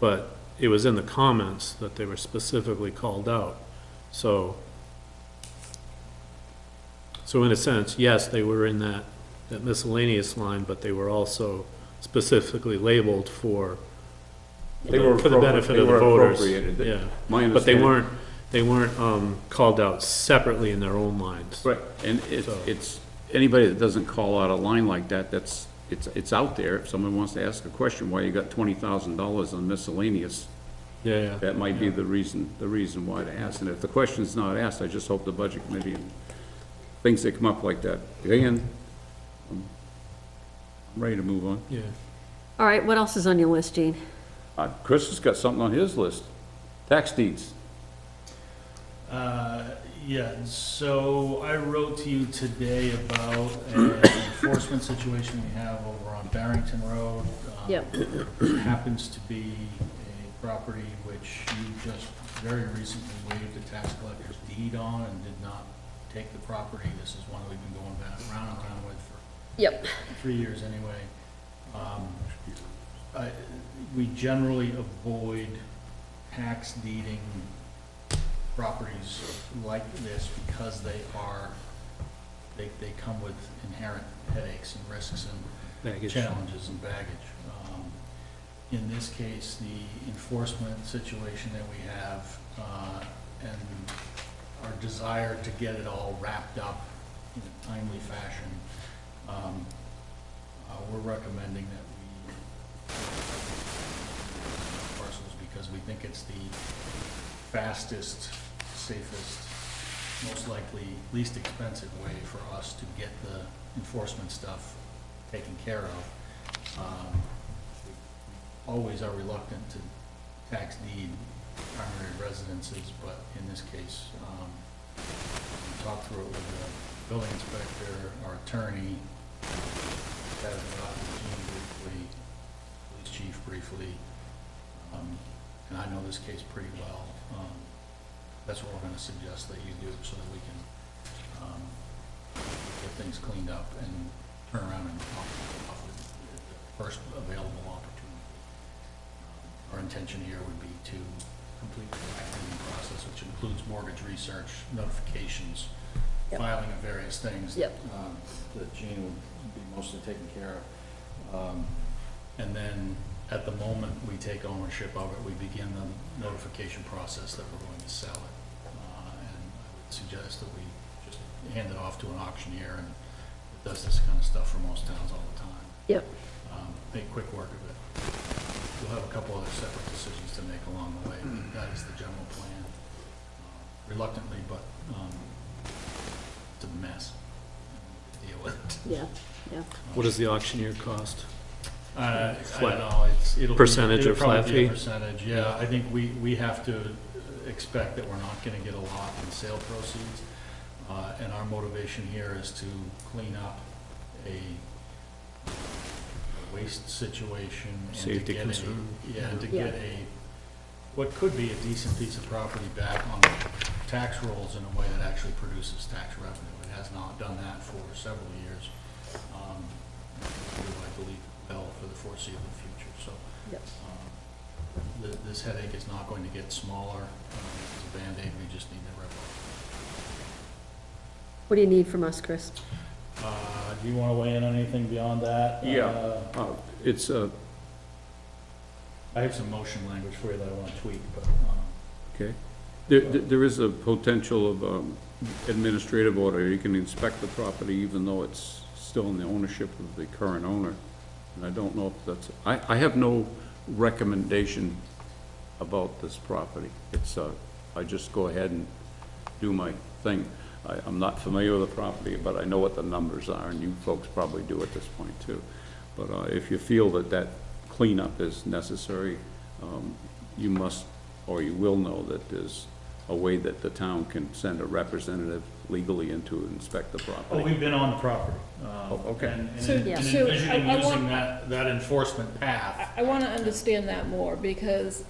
B: But it was in the comments that they were specifically called out. So in a sense, yes, they were in that miscellaneous line, but they were also specifically labeled for
L: They were
B: for the benefit of the
L: they were
B: voters.
L: appropriated.
B: Yeah,
L: My
B: but they
L: understanding-
B: weren't called out separately in their own lines.
L: Right, and it's, anybody that doesn't call out a line like that, it's out there. If someone wants to ask a question, why you got $20,000 on miscellaneous,
B: Yeah,
L: that might be the reason why to ask. And if the question's not asked, I just hope the budget committee and things that come up like that, again, I'm ready to move on.
B: yeah.
A: All right, what else is on your list, Gene?
L: Chris has got something on his list. Tax deeds.
F: Yeah, so I wrote to you today about an enforcement situation we have over on Barrington Road.
A: Yep.
F: It happens to be a property which you just very recently waived the tax collector's deed on and did not take the property. This is one we've been going back round and round with for
A: Yep.
F: 3 years anyway. We generally avoid tax deeding properties like this because they come with inherent headaches and risks and
B: Baggage.
F: challenges and baggage. In this case, the enforcement situation that we have, and our desire to get it all wrapped up in a timely fashion, we're recommending that we parcels because we think it's the fastest, safest, most likely least expensive way for us to get the enforcement stuff taken care of. We always are reluctant to tax deed primary residences, but in this case, we talked through it with the building inspector, our attorney, chatted about the Gene briefly, police chief briefly, and I know this case pretty well. That's what we're gonna suggest that you do so that we can get things cleaned up and turn around and offer the first available opportunity. Our intention here would be to complete the cleaning process, which includes mortgage research, notifications,
A: Yep.
F: filing of various things
A: Yep.
F: that Gene would be mostly taking care of. And then, at the moment we take ownership of it, we begin the notification process that we're going to sell it. And I would suggest that we just hand it off to an auctioneer and it does this kind of stuff for most towns all the time.
A: Yep.
F: Make quick work of it. We'll have a couple other separate decisions to make along the way, but that is the general plan. Reluctantly, but it's a mess to deal with.
A: Yeah, yeah.
B: What does the auctioneer cost?
F: I
B: Flat.
F: don't know, it'll be.
B: Percentage
F: it'll
B: or flat
F: probably be a
B: fee?
F: percentage, yeah. I think we have to expect that we're not gonna get a lot in sale proceeds. And our motivation here is to clean up a waste situation. And to
B: Safety
F: get
B: concern.
F: Yeah, and to
A: Yeah.
F: get what could be a decent piece of property back on the tax rolls in a way that actually produces tax revenue. It has not done that for several years. I believe well for the foreseeable future. So
A: Yep.
F: this headache is not going to get smaller. It's a Band-Aid, we just need to rip it.
A: What do you need from us, Chris?
F: Do you want to weigh in on anything beyond that?
L: It's,
F: I have some motion language for you that I want to tweak, but,
L: okay. There is a potential of administrative order. You can inspect the property even though it's still in the ownership of the current owner. And I don't know if that's, I have no recommendation about this property. It's, I just go ahead and do my thing. I'm not familiar with the property, but I know what the numbers are, and you folks probably do at this point too. But if you feel that that cleanup is necessary, you must, or you will know that there's a way that the town can send a representative legally in to inspect the property.
F: we've been on the property.
L: Okay.
F: And
D: So-
F: and
D: so
F: envisioning
D: I
F: using
D: want-
F: that enforcement path.
D: I want to understand that more, because,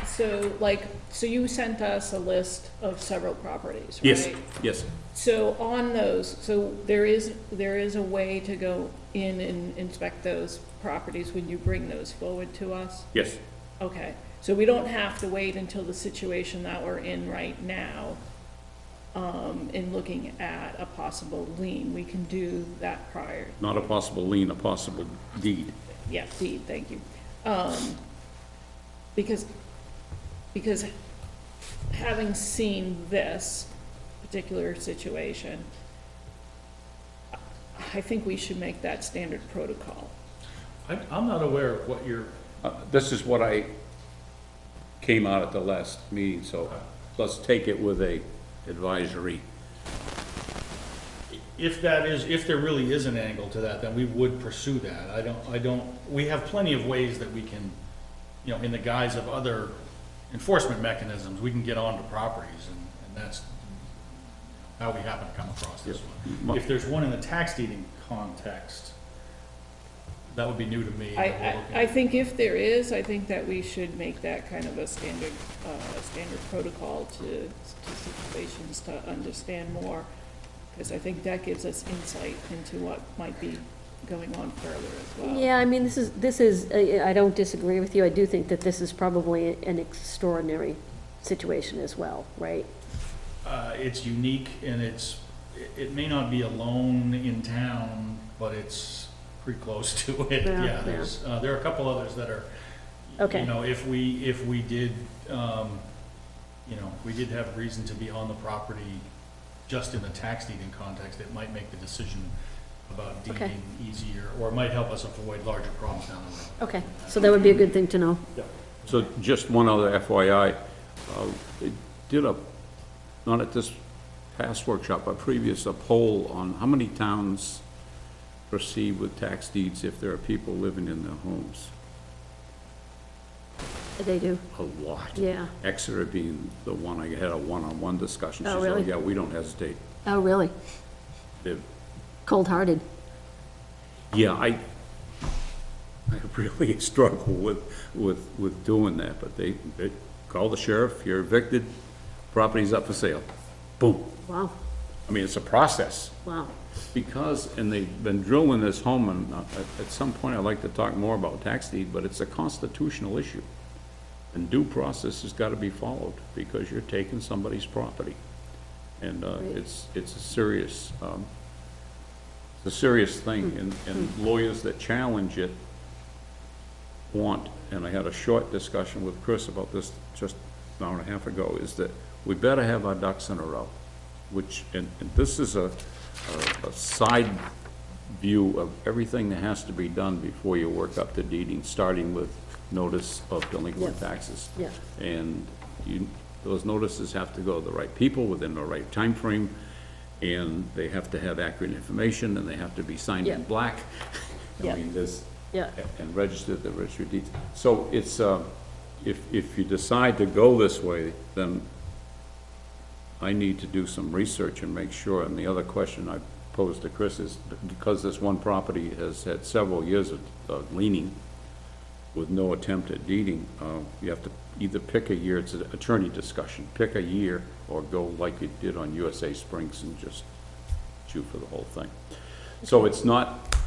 D: so you sent us a list of several properties, right?
L: Yes, yes.
D: So on those, so there is a way to go in and inspect those properties when you bring those forward to us?
L: Yes.
D: Okay, so we don't have to wait until the situation that we're in right now, in looking at a possible lien. We can do that prior.
L: Not a possible lien, a possible deed.
D: Yeah, deed, thank you. Because having seen this particular situation, I think we should make that standard protocol.
F: I'm not aware of what you're,
L: This is what I came out at the last meeting, so let's take it with a advisory.
F: if there really is an angle to that, then we would pursue that. We have plenty of ways that we can, in the guise of other enforcement mechanisms, we can get onto properties, and that's how we happen to come across this one. If there's one in the tax deeding context, that would be new to me.
D: I think if there is, I think that we should make that kind of a standard protocol to situations to understand more, because I think that gives us insight into what might be going on further as well.
A: Yeah, I mean, this is, I don't disagree with you. I do think that this is probably an extraordinary situation as well, right?
F: It's unique, and it may not be alone in town, but it's pretty close to it.
A: Yeah,
F: There are a couple others that are,
A: Okay.
F: if we did, we did have reason to be on the property just in the tax deeding context, it might make the decision about
A: Okay.
F: deeding easier, or it might help us avoid larger problems down the road.
A: Okay, so that would be a good thing to know.
L: So just one other FYI, they did not at this past workshop, but previous, a poll on how many towns proceed with tax deeds if there are people living in their homes.
A: They do,
L: A lot.
A: yeah.
L: Exeter being the one, I had a one-on-one discussion. She
A: Oh,
L: said,
A: really?
L: yeah, we don't hesitate.
A: Oh, really?
L: They've-
A: Cold-hearted.
L: Yeah, I really struggle with doing that, but they call the sheriff, you're evicted, property's up for sale. Boom.
A: Wow,
L: I mean, it's a process.
A: wow.
L: Because, and they've been drilling this home, and at some point I'd like to talk more about tax deed, but it's a constitutional issue. And due process has got to be followed, because you're taking somebody's property. And it's a serious thing, and lawyers that challenge it want, and I had a short discussion with Chris about this just an hour and a half ago, is that we better have our ducks in a row, which, and this is a side view of everything that has to be done before you work up to deeding, starting with notice of delinquent
A: Yeah.
L: taxes.
A: Yeah.
L: And those notices have to go to the right people within the right time frame, and they have to have accurate information, and they have to be signed in
A: Yeah.
L: black.
A: Yeah.
L: I mean, there's,
A: Yeah,
L: and registered at the registry of deeds. So it's, if you decide to go this way, then I need to do some research and make sure. And the other question I posed to Chris is, because this one property has had several years of leaning with no attempt at deeding, you have to either pick a year, it's an attorney discussion, pick a year, or go like you did on USA Springs and just shoot for the whole thing. So it's not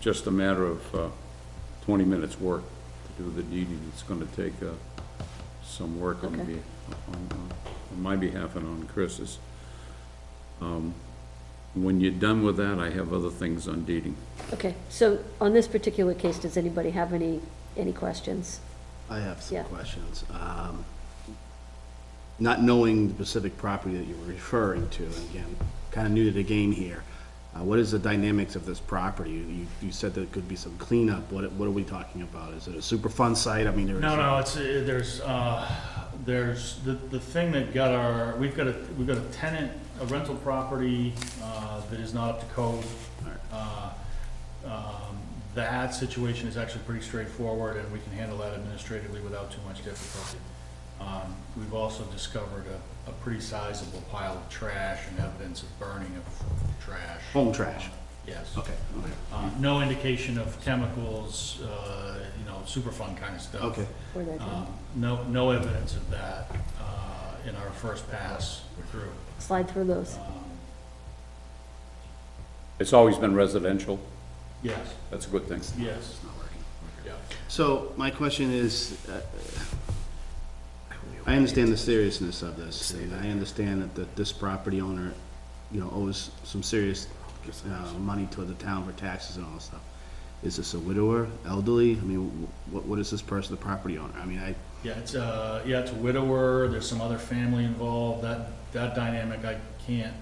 L: just a matter of 20 minutes work to do the deeding. It's gonna take some work on
A: Okay.
L: on my behalf and on Chris's. When you're done with that, I have other things on deeding.
A: Okay, so on this particular case, does anybody have any questions?
E: I have some
A: Yeah.
E: questions. Not knowing the specific property that you were referring to, and again, kind of new to the game here, what is the dynamics of this property? You said there could be some cleanup. What are we talking about? Is it a Superfund site? I mean, there is.
F: No, it's, there's, the thing that got we've got a tenant, a rental property, that is not up to code. That situation is actually pretty straightforward, and we can handle that administratively without too much difficulty. We've also discovered a pretty sizable pile of trash and evidence of burning of trash.
E: Home trash?
F: Yes.
E: Okay.
F: No indication of chemicals, Superfund kind of stuff.
E: Okay.
A: Or that,
F: No evidence of that in our first pass through.
A: slide through those.
L: It's always been residential.
F: Yes,
L: That's a good thing.
F: yes. Yeah.
E: So my question is, I understand the seriousness of this, and I understand that this property owner, owes some serious money to the town for taxes and all this stuff. Is this a widower, elderly? I mean, what is this person, the property owner? I mean,
F: Yeah, it's a widower, there's some other family involved, that dynamic I can't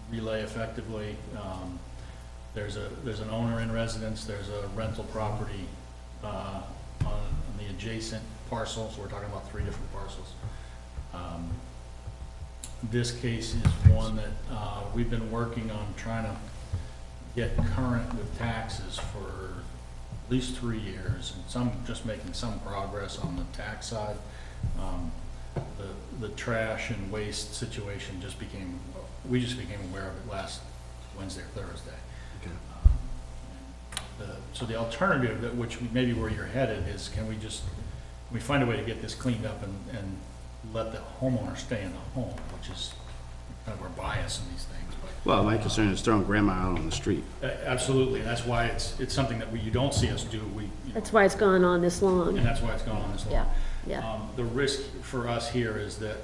F: relay effectively. There's an owner in residence, there's a rental property, on the adjacent parcel, so we're talking about 3 different parcels. This case is one that, we've been working on trying to get current with taxes for at least 3 years, and just making some progress on the tax side. The trash and waste situation we just became aware of it last Wednesday or Thursday. So the alternative, which maybe where you're headed, is can we find a way to get this cleaned up and let the homeowner stay in the home, which is kind of our bias in these things.
E: well, my concern is throwing grandma out on the street.
F: Absolutely, and that's why it's something that you don't see us do.
A: That's why it's gone on this long.
F: And that's why it's gone on this long.
A: Yeah, yeah.
F: The risk for us here is that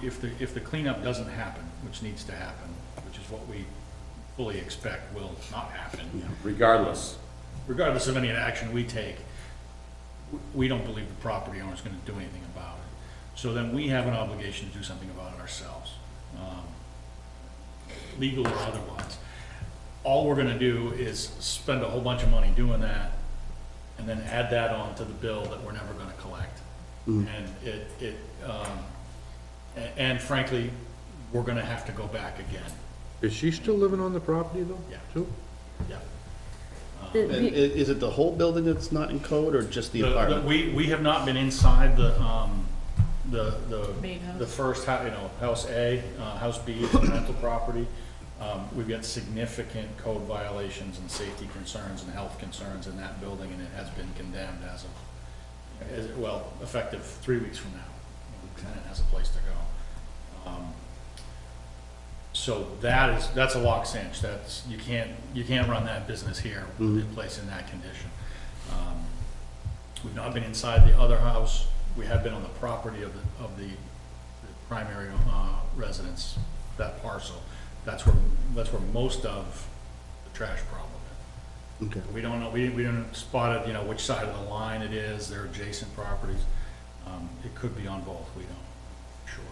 F: if the cleanup doesn't happen, which needs to happen, which is what we fully expect will not happen.
L: Regardless.
F: Regardless of any action we take, we don't believe the property owner is going to do anything about it. So then we have an obligation to do something about it ourselves, legal or otherwise. All we're going to do is spend a whole bunch of money doing that, and then add that on to the bill that we're never going to collect. And and frankly, we're going to have to go back again.
C: Is she still living on the property though?
F: Yeah.
C: Too?
F: Yeah.
A: The-
E: And is it the whole building that's not in code, or just the apartment?
F: We have not been inside the
D: Main house.
F: the first, house A, house B is a rental property. We've got significant code violations and safety concerns and health concerns in that building, and it has been condemned effective 3 weeks from now. The tenant has a place to go. So that's a lock cinch. You can't run that business here with a place in that condition. We've not been inside the other house. We have been on the property of the primary residence, that parcel. That's where most of the trash problem is.
E: Okay.
F: We don't know. We didn't spot it. Which side of the line it is. They're adjacent properties. It could be on both. We don't. Sure.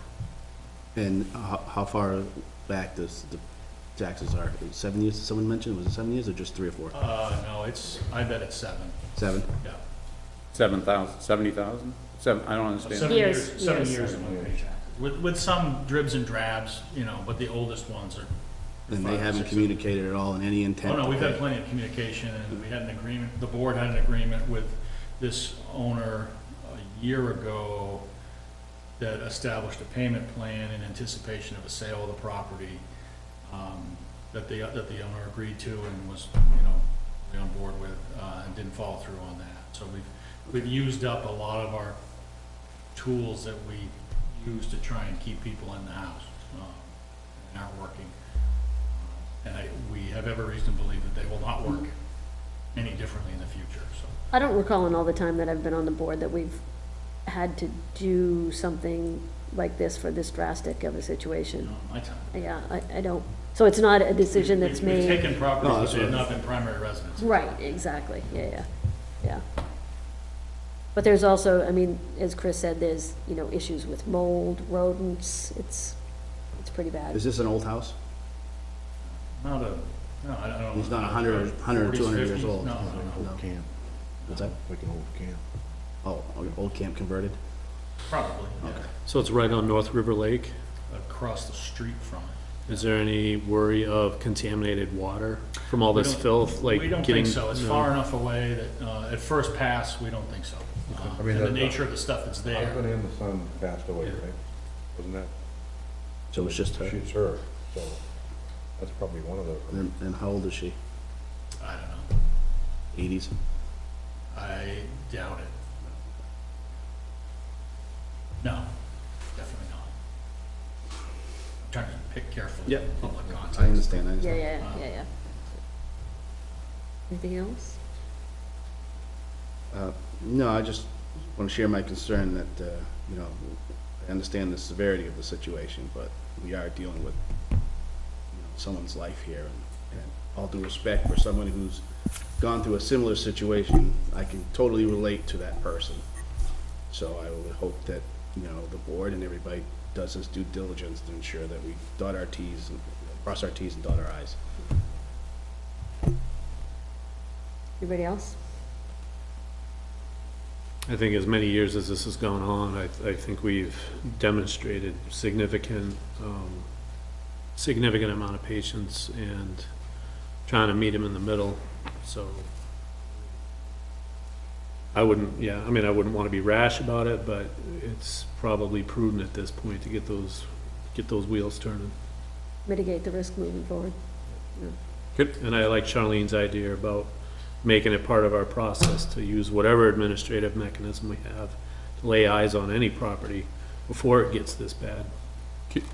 E: And how far back does the taxes are? 7 years, someone mentioned, was it 7 years or just 3 or 4?
F: No, I bet it's 7.
E: 7?
F: Yeah.
L: 7,000, 70,000? I don't understand.
F: 7
A: Years,
F: years. 7
A: years.
F: years in my pay taxes. With some dribs and drabs, but the oldest ones are.
E: And they
F: 5 or
E: haven't
F: 6.
E: communicated at all in any intent?
F: Oh, no, we've
E: to
F: had
E: pay?
F: plenty of communication, and we had an agreement, the board had an agreement with this owner a year ago that established a payment plan in anticipation of a sale of the property, that the owner agreed to and was, on board with, and didn't follow through on that. So we've used up a lot of our tools that we use to try and keep people in the house, and aren't working. And we have every reason to believe that they will not work any differently in the future, so.
A: I don't recall in all the time that I've been on the board that we've had to do something like this for this drastic of a situation.
F: My time.
A: Yeah, I don't, so it's not a decision that's
F: We've
A: made.
F: taken properties
E: No,
F: that
E: that's
F: have
E: right.
F: not been primary residents.
A: Right, exactly, yeah. But there's also, I mean, as Chris said, there's, issues with mold, rodents, it's pretty bad.
E: Is this an old house?
F: No, I don't know.
E: He's not 100 or 200 years
F: 40s, 50s?
E: old.
F: No.
C: Camp,
E: What's that?
C: like an old camp.
E: Oh, old camp converted?
F: Probably, yeah.
B: So it's right on North River Lake.
F: Across the street from it.
B: Is there any worry of contaminated water from all this
F: We don't-
B: filth, like
F: We don't
B: getting?
F: think so. It's
B: no?
F: far enough away that, at first pass, we don't think so.
C: I mean,
F: And the
C: that-
F: nature of the stuff that's there.
C: Husband and the son passed away,
F: Yeah.
C: right? Wasn't that?
E: So it's just her?
C: She's her, so that's probably one of the,
E: And how old is she?
F: I don't know.
E: 80s?
F: I doubt it. No, definitely not. I'm trying to pick carefully.
E: Yep.
F: Public context.
E: I understand,
A: Yeah. Anything else?
E: No, I just want to share my concern that, I understand the severity of the situation, but we are dealing with, someone's life here. And all due respect for someone who's gone through a similar situation, I can totally relate to that person. So I would hope that, the board and everybody does this due diligence to ensure that we dot our Ts and cross our Ts and dot our Is.
A: Anybody else?
B: I think as many years as this has gone on, I think we've demonstrated significant amount of patience and trying to meet him in the middle, so. I wouldn't want to be rash about it, but it's probably prudent at this point to get those wheels turning.
A: Mitigate the risk moving forward.
B: Good. And I like Charlene's idea about making it part of our process to use whatever administrative mechanism we have to lay eyes on any property before it gets this bad.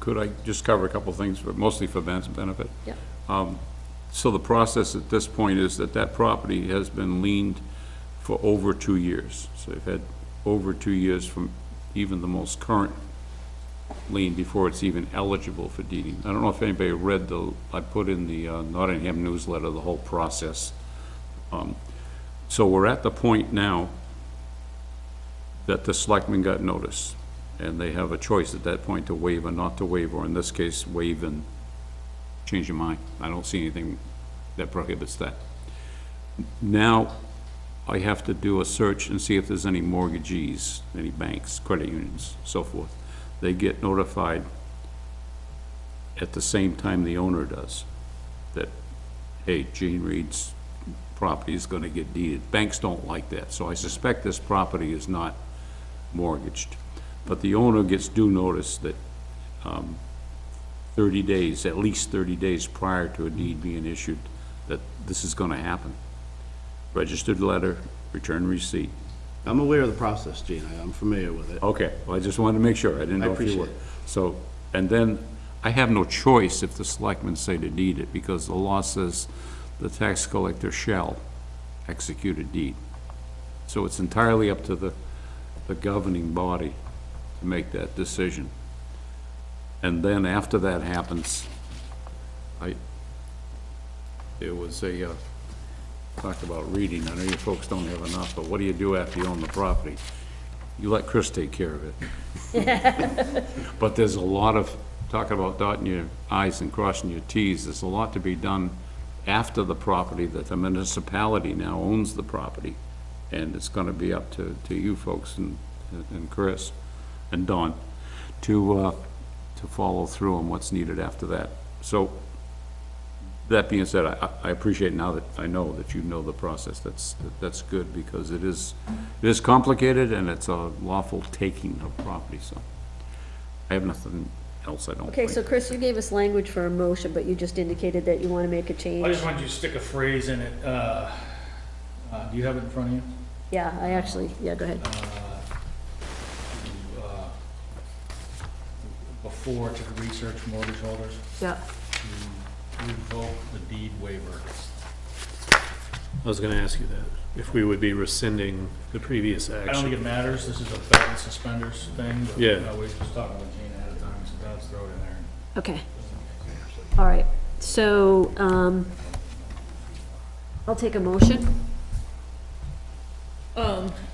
L: Could I just cover a couple of things, but mostly for Ben's benefit?
A: Yeah.
L: So the process at this point is that property has been liened for over 2 years. So they've had over 2 years from even the most current lien before it's even eligible for deeding. I don't know if anybody read I put in the Nottingham newsletter, the whole process. So we're at the point now that the selectmen got notice, and they have a choice at that point to waive or not to waive, or in this case, waive and change your mind. I don't see anything that prohibits that. Now, I have to do a search and see if there's any mortgagees, any banks, credit unions, so forth. They get notified at the same time the owner does, that, hey, Gene Reed's property is gonna get deeded. Banks don't like that, so I suspect this property is not mortgaged. But the owner gets due notice that 30 days, at least 30 days prior to a deed being issued, that this is gonna happen. Registered letter, return receipt.
E: I'm aware of the process, Gene. I'm familiar with it.
L: Okay, well, I just wanted to make sure, I didn't know if you were.
E: appreciate it.
L: So, and then, I have no choice if the selectmen say to deed it, because the law says the tax collector shall execute a deed. So it's entirely up to the governing body to make that decision. And then after that happens, talked about reading, I know you folks don't have enough, but what do you do after you own the property? You let Chris take care of it. But there's a lot of, talking about dotting your i's and crossing your t's, there's a lot to be done after the property, that the municipality now owns the property. And it's gonna be up to you folks and Chris and Don to follow through on what's needed after that. So, that being said, I appreciate now that I know that you know the process. That's good, because it is complicated, and it's a lawful taking of property, so. I have nothing else, I don't
A: Okay,
L: think.
A: so Chris, you gave us language for a motion, but you just indicated that you want to make a
F: I
A: change.
F: just wanted you to stick a phrase in it, do you have it in front of you?
A: Yeah, I actually, yeah, go ahead.
F: Before to research mortgage holders,
A: Yeah,
F: to revoke the deed waiver.
B: I was gonna ask you that, if we would be rescinding the previous
F: I don't think
B: action.
F: it matters, this is a belt and suspenders thing, but,
B: Yeah.
F: we was talking with Gina ahead of time, so let's throw it in there.
A: okay. All right, so, I'll take a motion.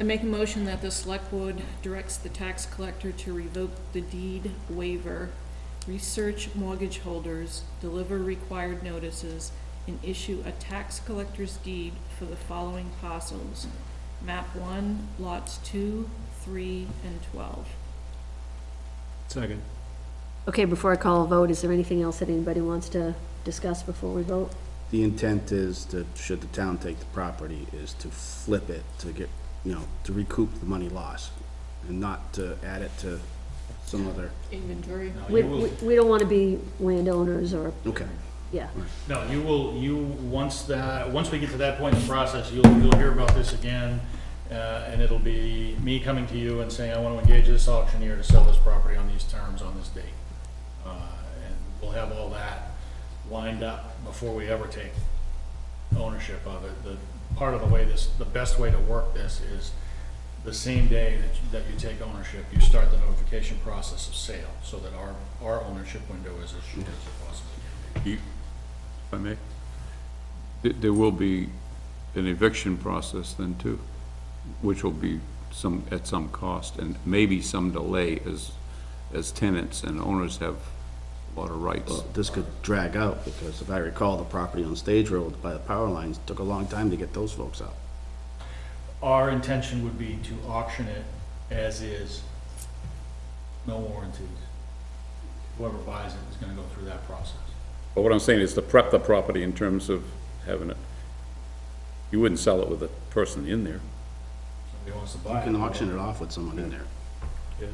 D: I make a motion that the select board directs the tax collector to revoke the deed waiver, research mortgage holders, deliver required notices, and issue a tax collector's deed for the following parcels: map 1, lots 2, 3, and 12.
B: Second.
A: Okay, before I call a vote, is there anything else that anybody wants to discuss before we vote?
E: The intent is to, should the town take the property, is to flip it, to get, to recoup the money lost, and not to add it to some other,
D: Inventory.
F: No,
A: We,
F: you will,
A: we don't want to be landowners or,
E: okay.
A: yeah,
F: no, once we get to that point in the process, you'll hear about this again, and it'll be me coming to you and saying, I want to engage this auctioneer to sell this property on these terms on this date. And we'll have all that lined up before we ever take ownership of it. Part of the way the best way to work this is the same day that you take ownership, you start the notification process of sale, so that our ownership window is as short as possible.
L: If I may, there will be an eviction process then too, which will be at some cost, and maybe some delay as tenants and owners have a lot of rights.
E: Well, this could drag out, because if I recall, the property on Stage Road by the power lines took a long time to get those folks out.
F: Our intention would be to auction it as is, no warranties. Whoever buys it is gonna go through that process.
L: But what I'm saying is to prep the property in terms of having it, you wouldn't sell it with a person in there.
F: Somebody wants to buy
E: You
F: it.
E: can auction it off with someone in there.
F: Yeah.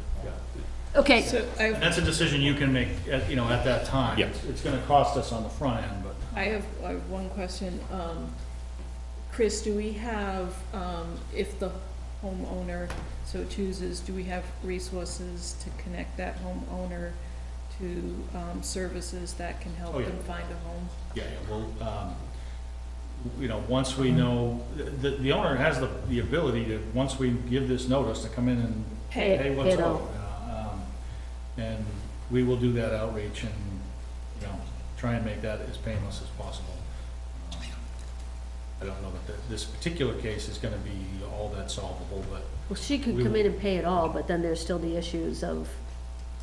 A: okay,
D: So
F: And that's a decision you can make at that time.
L: Yeah.
F: It's gonna cost us on the front end, but
D: I have one question. Chris, do we have, if the homeowner so chooses, do we have resources to connect that homeowner to services that can help
F: Oh, yeah.
D: them find a home?
F: yeah, well, once we know, the owner has the ability to, once we give this notice, to come in and
A: Pay it,
F: pay what's
A: pay it
F: owed. And we will do that outreach and, try and make that as painless as possible. I don't know that this particular case is gonna be all that solvable, but
A: well, she could
F: we
A: come
F: will-
A: in and pay it all, but then there's still the issues of,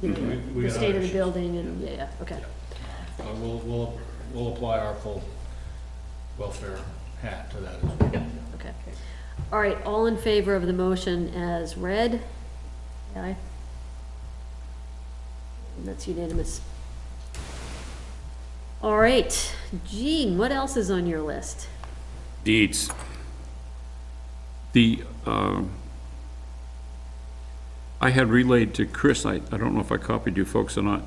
F: we
A: the
F: got
A: state of the
F: issues.
A: building and, yeah, okay.
F: We'll apply our full welfare hat to that as well.
A: Okay. All right, all in favor of the motion as read? Aye. And that's unanimous. All right, Jean, what else is on your list?
L: Deeds. I had relayed to Chris, I don't know if I copied you folks or not,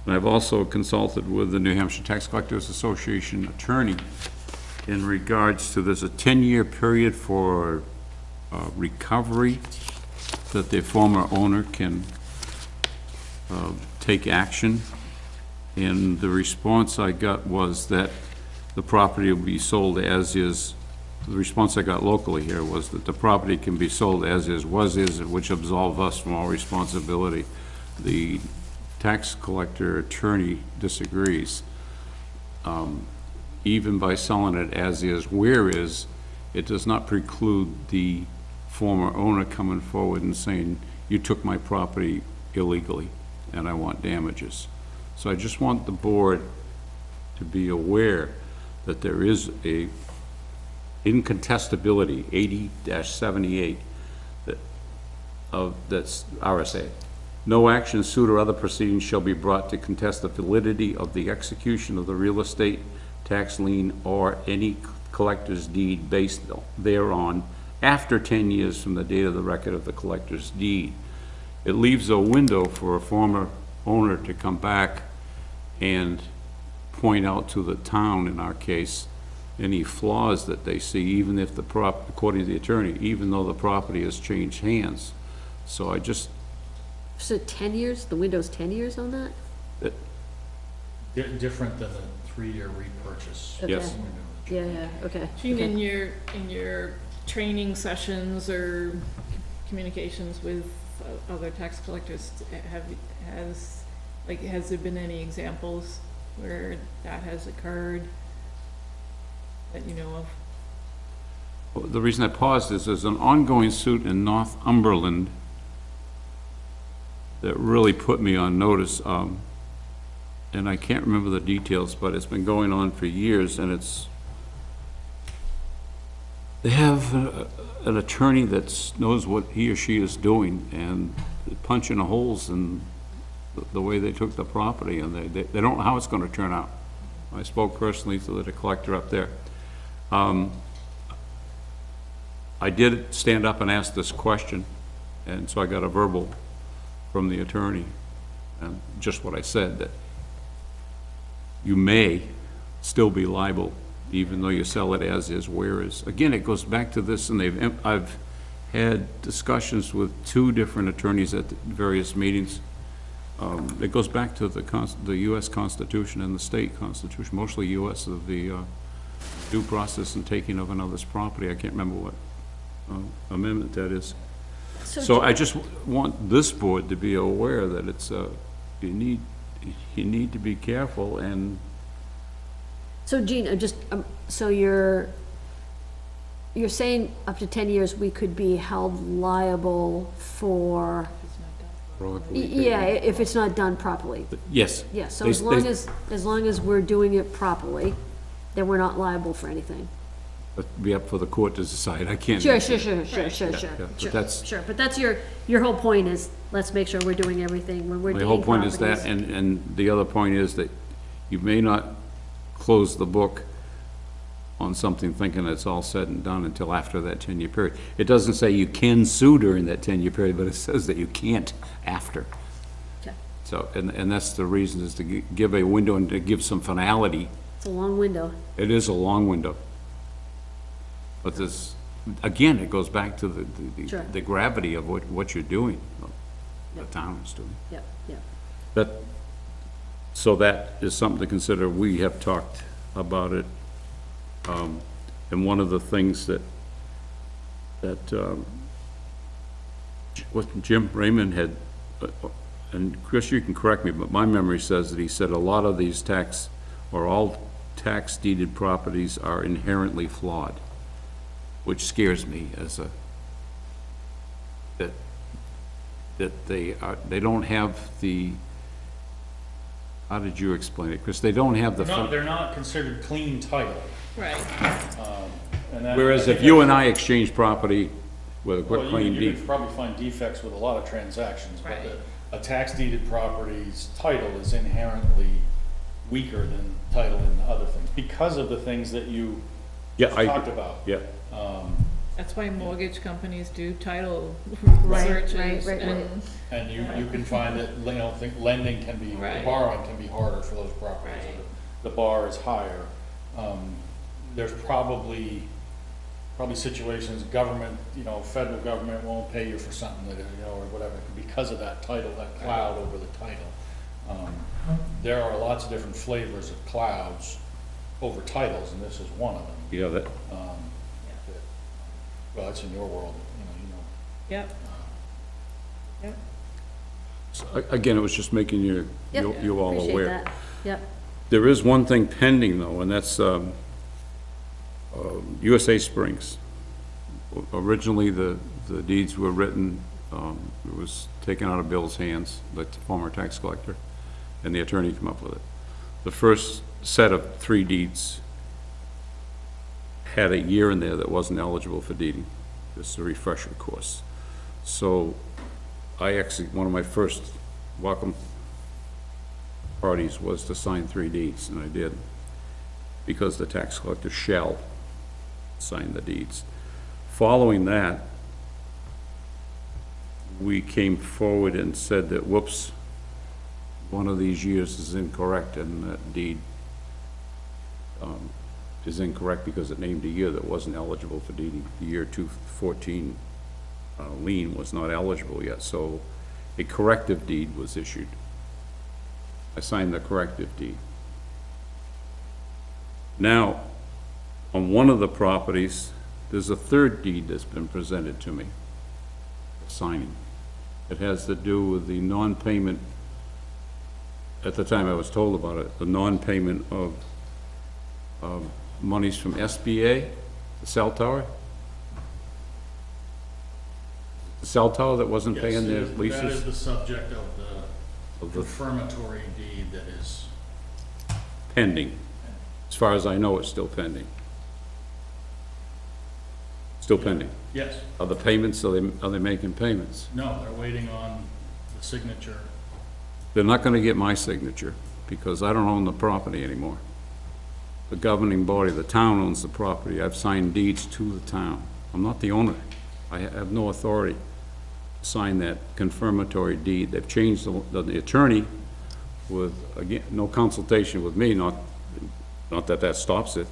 L: and I've also consulted with the New Hampshire Tax Collectors Association attorney in regards to, there's a 10-year period for recovery that the former owner can take action. And the response I got was that the property will be sold as is. The response I got locally here was that the property can be sold as is, was is, which absolve us from all responsibility. The tax collector attorney disagrees. Even by selling it as is, where is, it does not preclude the former owner coming forward and saying, you took my property illegally and I want damages. So I just want the board to be aware that there is a incontestability, 80-78, that's RSA. No action, suit, or other proceedings shall be brought to contest the validity of the execution of the real estate tax lien or any collector's deed based thereon after 10 years from the date of the record of the collector's deed. It leaves a window for a former owner to come back and point out to the town, in our case, any flaws that they see, even if according to the attorney, even though the property has changed hands. So I just,
A: So 10 years, the window's 10 years on that?
F: Different than the 3-year repurchase.
A: Okay.
L: Yes.
A: Yeah, okay.
D: Gene,
A: okay.
D: in your training sessions or communications with other tax collectors, has there been any examples where that has occurred that you know of?
L: the reason I paused is there's an ongoing suit in Northumberland that really put me on notice, and I can't remember the details, but it's been going on for years, and they have an attorney that knows what he or she is doing, and punching the holes in the way they took the property, and they don't know how it's gonna turn out. I spoke personally to the collector up there. I did stand up and ask this question, and so I got a verbal from the attorney, and just what I said, that you may still be liable even though you sell it as is, whereas, again, it goes back to this, and I've had discussions with 2 different attorneys at various meetings. It goes back to the U.S. Constitution and the state constitution, mostly U.S., of the due process and taking of another's property. I can't remember what amendment that is. So I just want this board to be aware that it's, you need to be careful. And
A: So Gene, so you're saying up to 10 years, we could be held liable for, yeah, if it's not done properly.
L: yes.
A: Yeah, so
L: They-
A: as long as we're doing it properly, then we're not liable for anything.
L: It'd be up for the court to decide. I can't.
A: Sure, but that's your whole point is, let's make sure we're doing everything when we're
L: My
A: doing
L: whole point is that,
A: properties.
L: and the other point is that you may not close the book on something thinking it's all said and done until after that 10-year period. It doesn't say you can sue during that 10-year period, but it says that you can't after.
A: Okay.
L: So, and that's the reason, is to give a window and to give some finality.
A: It's a long window.
L: It is a long window. But this, again, it goes back to
A: Sure.
L: the gravity of what you're doing, the town is doing.
A: Yep.
L: So that is something to consider. We have talked about it. And one of the things that what Jim Raymond had, and Chris, you can correct me, but my memory says that he said a lot of these all tax deeded properties are inherently flawed, which scares me that they don't have the, how did you explain it, Chris? They don't have the.
F: They're not considered clean title.
D: Right.
L: Whereas if you and I exchange property with a quick
F: Well,
L: claim
F: you
L: deed.
F: could probably find defects with a lot of transactions, but
D: Right.
F: a tax deeded property's title is inherently weaker than title in other things, because of the things that you just talked about.
L: Yeah,
D: That's why mortgage companies do title
A: Right,
D: searches
A: right.
F: And you can find that, lending can be,
D: Right.
F: borrowing can be harder for those properties.
D: Right.
F: The bar is higher. There's probably situations, government, federal government won't pay you for something that, or whatever, because of that title, that cloud over the title. There are lots of different flavors of clouds over titles, and this is one of them.
L: yeah, that,
F: Well, it's in your world,
D: Yep. Yep.
L: again, it was just making you all
A: Appreciate
L: aware.
A: that. Yep.
L: There is one thing pending though, and that's, USA Springs. Originally, the deeds were written, it was taken out of Bill's hands, the former tax collector, and the attorney came up with it. The first set of 3 deeds had a year in there that wasn't eligible for deeding, just a refresher course. So I actually, one of my first welcome parties was to sign 3 deeds, and I did, because the tax collector shall sign the deeds. Following that, we came forward and said that, whoops, one of these years is incorrect, and that deed is incorrect because it named a year that wasn't eligible for deeding. The year 2014 lien was not eligible yet, so a corrective deed was issued. I signed the corrective deed. Now, on one of the properties, there's a third deed that's been presented to me, signing. It has to do with the non-payment, at the time I was told about it, the non-payment of monies from SBA, the cell tower. The cell tower that wasn't
F: Yes,
L: paying their
F: that
L: leases.
F: is the subject of the confirmatory deed that is,
L: Pending. As far as I know, it's still pending. Still pending.
F: yes,
L: Are the payments, are they making payments?
F: no, they're waiting on the signature.
L: They're not gonna get my signature, because I don't own the property anymore. The governing body, the town owns the property. I've signed deeds to the town. I'm not the owner. I have no authority to sign that confirmatory deed. They've changed the attorney with, again, no consultation with me, not that that stops it,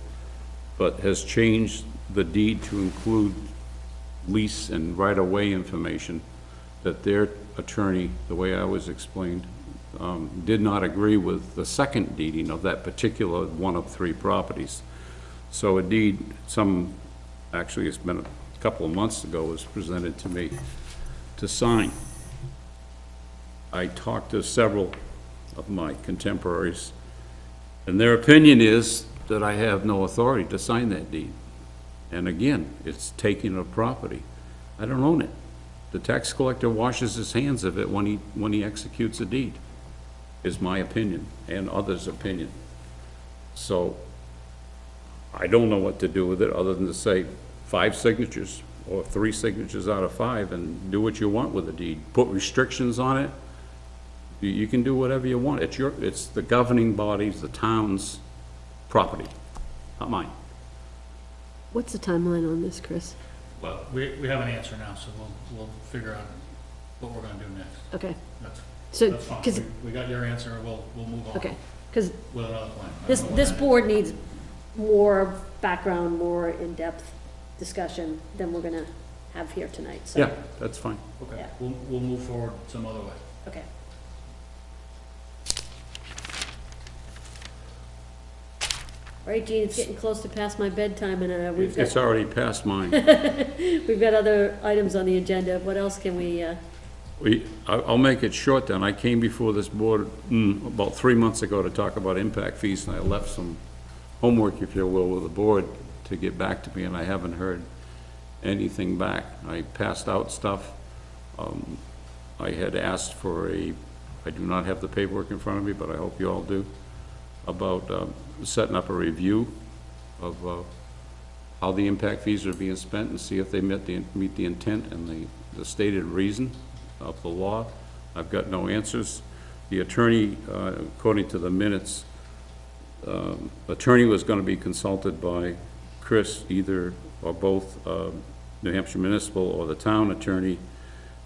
L: but has changed the deed to include lease and right-of-way information that their attorney, the way I was explained, did not agree with the second deeding of that particular one of three properties. So a deed, actually it's been a couple of months ago, was presented to me to sign. I talked to several of my contemporaries, and their opinion is that I have no authority to sign that deed. And again, it's taking of property. I don't own it. The tax collector washes his hands of it when he executes a deed, is my opinion and others' opinion. So I don't know what to do with it other than to say 5 signatures or 3 signatures out of 5 and do what you want with the deed. Put restrictions on it. You can do whatever you want. It's the governing bodies, the town's property, not mine.
A: What's the timeline on this, Chris?
F: Well, we have an answer now, so we'll figure out what we're gonna do next.
A: Okay,
F: That's
A: so,
F: fine.
A: because,
F: We got your answer, we'll move on.
A: okay, because
F: With another plan. I
A: this,
F: don't know
A: this
F: what that
A: board needs more background, more in-depth discussion than we're gonna have here tonight, so.
L: Yeah, that's fine.
F: is. Okay,
A: yeah.
F: we'll move forward some other way.
A: Okay. All right, Gene, it's getting close to past my bedtime, and we've
L: It's
A: got,
L: already past mine.
A: we've got other items on the agenda. What else can we,
L: I'll make it short then. I came before this board about 3 months ago to talk about impact fees, and I left some homework, if you will, with the board to get back to me, and I haven't heard anything back. I passed out stuff. I had asked for I do not have the paperwork in front of me, but I hope you all do, about setting up a review of how the impact fees are being spent and see if they meet the intent and the stated reason of the law. I've got no answers. The attorney, according to the minutes, attorney was going to be consulted by Chris, either or both New Hampshire Municipal or the town attorney,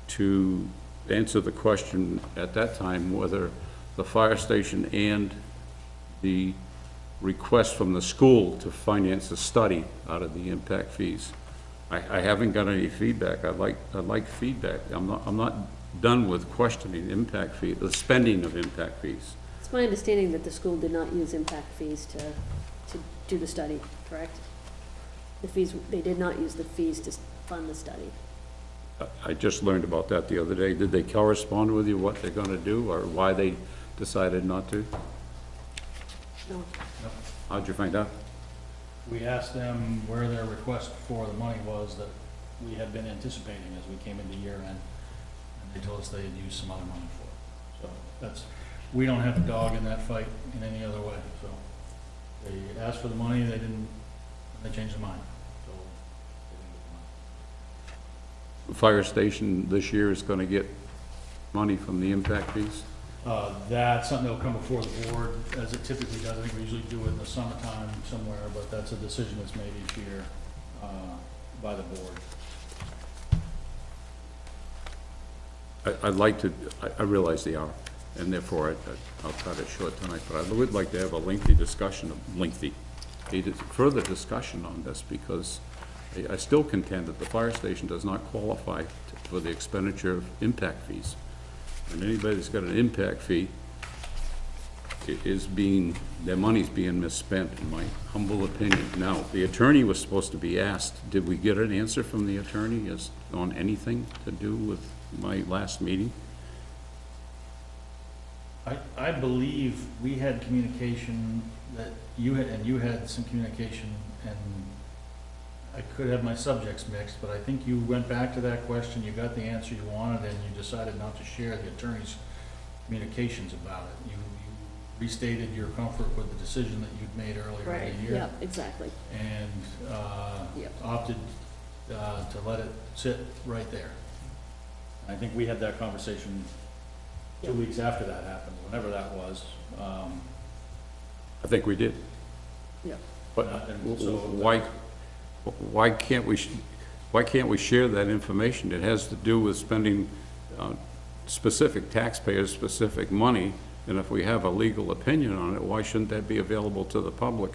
L: to answer the question at that time whether the fire station and the request from the school to finance a study out of the impact fees. I haven't got any feedback. I'd like feedback. I'm not done with questioning impact fee, the spending of impact fees.
A: it's my understanding that the school did not use impact fees to do the study, correct? The fees, they did not use the fees to fund the study.
L: I just learned about that the other day. Did they correspond with you what they're gonna do or why they decided not to?
A: No.
L: How'd you find out?
F: We asked them where their request for the money was that we had been anticipating as we came into year end, and they told us they had used some other money for it. So we don't have a dog in that fight in any other way, so they asked for the money, they changed their mind, so they didn't get the money.
L: The fire station this year is gonna get money from the impact fees?
F: That's something that'll come before the board, as it typically does. I think we usually do it in the summertime somewhere, but that's a decision that's made each year by the board.
L: I'd like to, I realize they are. and therefore I'll cut it short tonight, but I would like to have a lengthy discussion, further discussion on this, because I still contend that the fire station does not qualify for the expenditure of impact fees. And anybody that's got an impact fee their money's being misspent, in my humble opinion. Now, the attorney was supposed to be asked, did we get an answer from the attorney on anything to do with my last meeting?
F: I believe we had communication that you had some communication, and I could have my subjects mixed, but I think you went back to that question, you got the answer you wanted, and you decided not to share the attorney's communications about it. You restated your comfort with the decision that you'd made earlier in the year.
A: Yeah, exactly.
F: And
A: Yep.
F: opted to let it sit right there. I think we had that conversation 2 weeks after that happened, whenever that was.
L: I think we did.
A: Yeah.
L: But
F: And so
L: why can't we share that information? It has to do with spending specific taxpayers, specific money, and if we have a legal opinion on it, why shouldn't that be available to the public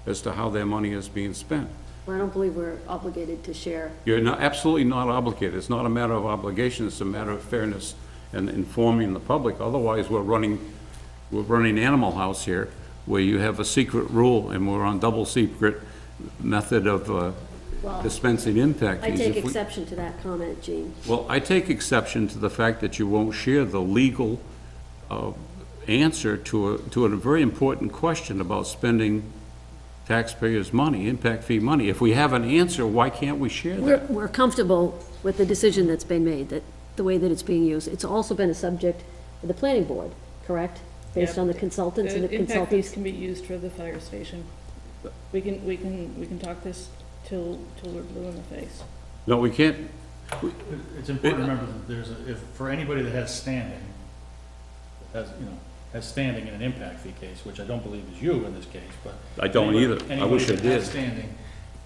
L: as to how their money is being spent?
A: Well, I don't believe we're obligated to share.
L: You're not, absolutely not obligated. It's not a matter of obligation, it's a matter of fairness and informing the public. Otherwise, we're running Animal House here, where you have a secret rule, and we're on double secret method of
A: Well,
L: dispensing impact
A: I
L: fees.
A: take
L: If we-
A: exception to that comment, Gene.
L: Well, I take exception to the fact that you won't share the legal answer to a very important question about spending taxpayers' money, impact fee money. If we have an answer, why can't we share that?
A: We're comfortable with the decision that's been made, that the way that it's being used. It's also been a subject for the planning board, correct? Based
D: Yeah,
A: on the consultants and the
D: impact fees
A: consultants.
D: can be used for the fire station. We can talk this till we're blue in the face.
L: No, we can't.
F: it's important to remember that for anybody that has standing, has standing in an impact fee case, which I don't believe is you in this case, but.
L: I don't either. I wish I
F: Anybody that has
L: did.
F: standing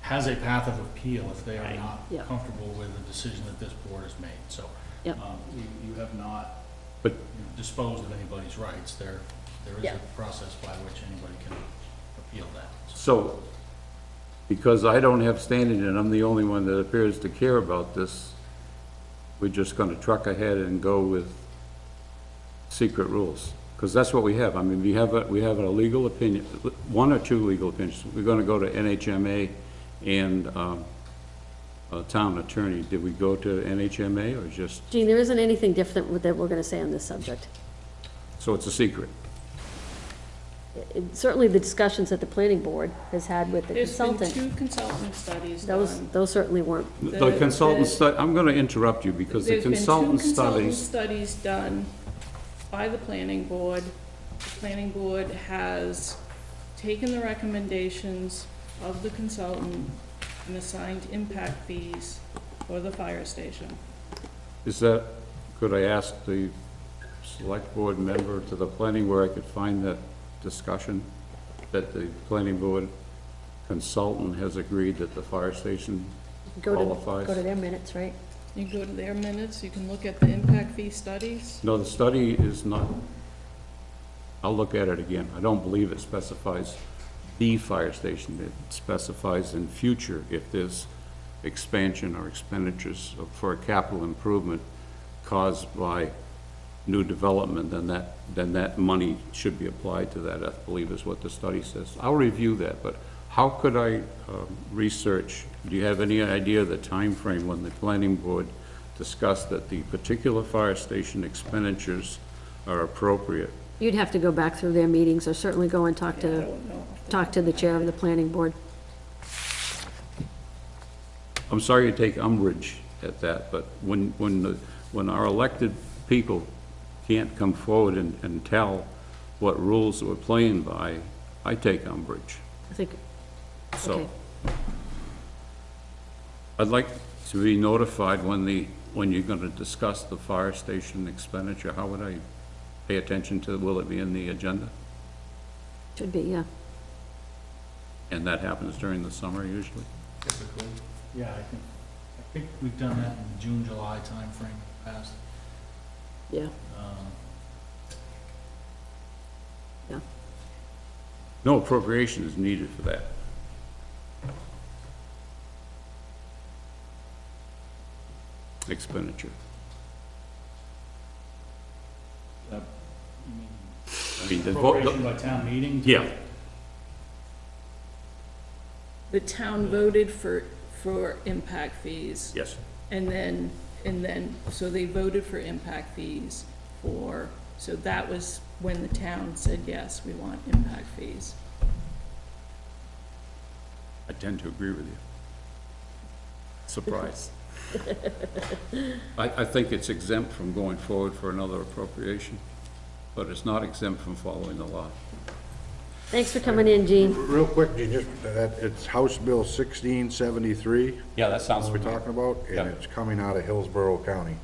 F: has a path of appeal if they are not
A: Yeah.
F: comfortable with the decision that this board has made. So,
A: Yep.
F: you have not
L: But
F: disposed of anybody's rights. There is
A: Yeah.
F: a process by which anybody can appeal that.
L: So, because I don't have standing and I'm the only one that appears to care about this, we're just gonna truck ahead and go with secret rules. Because that's what we have. I mean, we have a legal opinion, one or two legal opinions. We're gonna go to NHMA and, a town attorney. Did we go to NHMA or just,
A: Gene, there isn't anything different that we're gonna say on this subject.
L: so it's a secret?
A: Certainly the discussions that the planning board has had with the
D: There's been
A: consultant,
D: 2 consultant studies
A: those,
D: done.
A: those certainly weren't.
L: The consultant study, I'm gonna interrupt you because the consultant
D: There's been 2 consultant
L: studies,
D: studies done by the planning board. The planning board has taken the recommendations of the consultant and assigned impact fees for the fire station.
L: is that, could I ask the select board member to the planning where I could find that discussion? That the planning board consultant has agreed that the fire station qualifies?
A: Go to their minutes, right?
D: You can go to their minutes, you can look at the impact fee studies.
L: No, the study is not, I'll look at it again. I don't believe it specifies the fire station. It specifies in future if there's expansion or expenditures for a capital improvement caused by new development, then that money should be applied to that, I believe is what the study says. I'll review that, but how could I research? Do you have any idea of the time frame when the planning board discussed that the particular fire station expenditures are appropriate?
A: You'd have to go back through their meetings, or certainly go and talk
D: I
A: to,
D: don't know.
A: talk to the chair of the planning board.
L: I'm sorry to take umbrage at that, but when our elected people can't come forward and tell what rules we're playing by, I take umbrage.
A: I think,
L: So,
A: okay.
L: I'd like to be notified when you're gonna discuss the fire station expenditure. How would I pay attention to, will it be in the agenda?
A: Should be, yeah.
L: And that happens during the summer usually?
F: Typically, yeah, I think we've done that in the June, July timeframe past.
A: Yeah. Yeah.
L: No appropriation is needed for that. Expenditure.
F: You mean
L: I mean, the vote,
F: appropriation by town meeting?
L: yeah,
D: The town voted for impact fees,
L: yes.
D: and then, so they voted for impact fees so that was when the town said, yes, we want impact fees.
L: I tend to agree with you. Surprise. I think it's exempt from going forward for another appropriation, but it's not exempt from following the law.
A: Thanks for coming in, Gene.
C: Real quick, you just, it's House Bill 1673
L: Yeah, that sounds
C: we're talking about,
L: Yeah.
C: and it's coming out of Hillsborough County.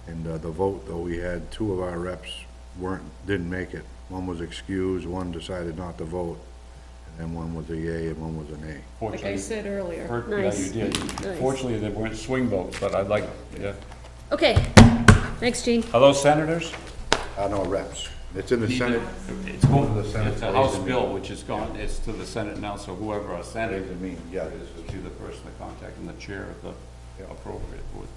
C: And the vote, though, we had two of our reps didn't make it. One was excused, one decided not to vote, and then one was a yay and one was an A.
D: Like I said earlier.
L: Yeah,
A: Nice.
L: you did.
A: Nice.
L: Fortunately, they weren't swing votes, but I like, yeah.
A: Okay, thanks, Gene.
L: Are those senators?
C: No, reps. It's in the Senate.
L: It's going,
C: The Senate
L: it's a
C: plays
L: House
C: in
L: bill, which is gone, it's to the Senate now, so whoever our Senate
C: I mean, yeah,
L: is, be the person to contact and the chair of the appropriate board.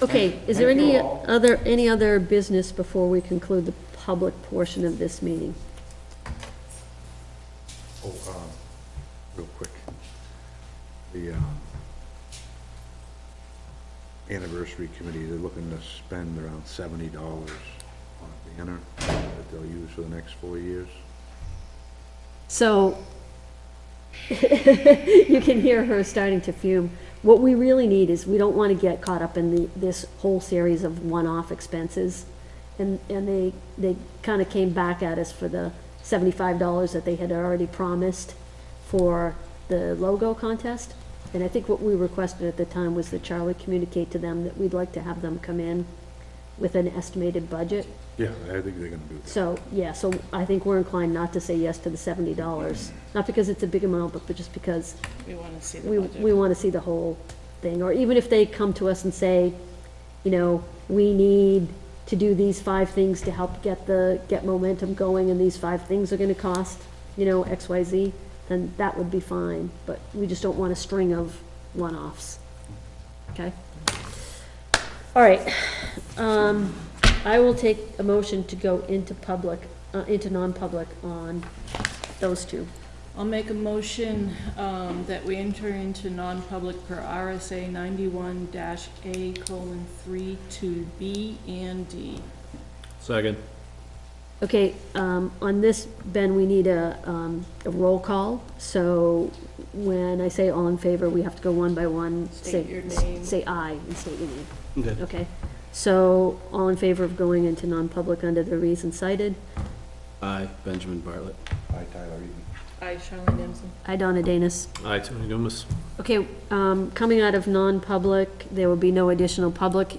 A: Okay, is there any other business before we conclude the public portion of this meeting?
C: Oh, real quick. The anniversary committee, they're looking to spend around $70 on a banner that they'll use for the next 4 years.
A: So, you can hear her starting to fume. What we really need is, we don't want to get caught up in this whole series of one-off expenses. And they kind of came back at us for the $75 that they had already promised for the logo contest. And I think what we requested at the time was that Charlie communicate to them that we'd like to have them come in with an estimated budget.
C: Yeah, I think they're gonna do that.
A: So, yeah, so I think we're inclined not to say yes to the $70. Not because it's a big amount, but just because
D: We want to see the
A: we
D: budget.
A: want to see the whole thing. Or even if they come to us and say, you know, we need to do these 5 things to help get momentum going, and these 5 things are gonna cost, you know, X, Y, Z, then that would be fine. But we just don't want a string of one-offs. Okay? All right. I will take a motion to go into into non-public on those two.
D: I'll make a motion that we enter into non-public per RSA 91-A:3 to B and D.
B: Second.
A: Okay, on this, Ben, we need a roll call. So when I say all in favor, we have to go one by one.
D: State your name.
A: Say aye and state your name.
E: Okay.
A: Okay, so all in favor of going into non-public under the reason cited?
E: Aye, Benjamin Bartlett.
C: Hi, Tyler Eden.
D: Aye, Charlene Dennison.
A: Aye, Donna Danus.
B: Aye, Tony Dumas.
A: Okay, coming out of non-public, there will be no additional public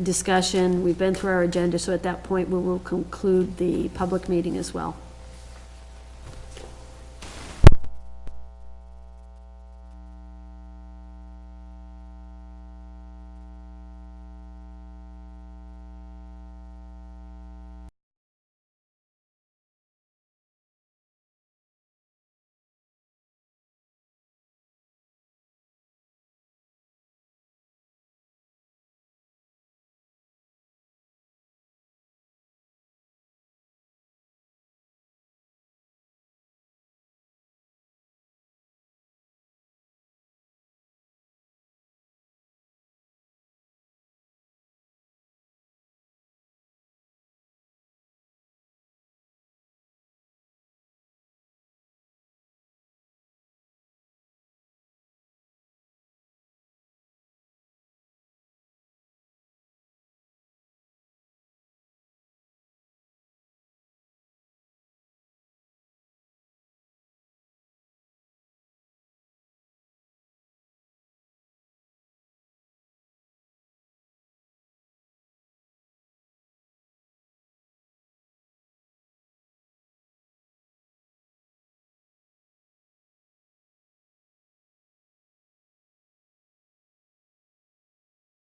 A: discussion. We've been through our agenda, so at that point, we will conclude the public meeting as well.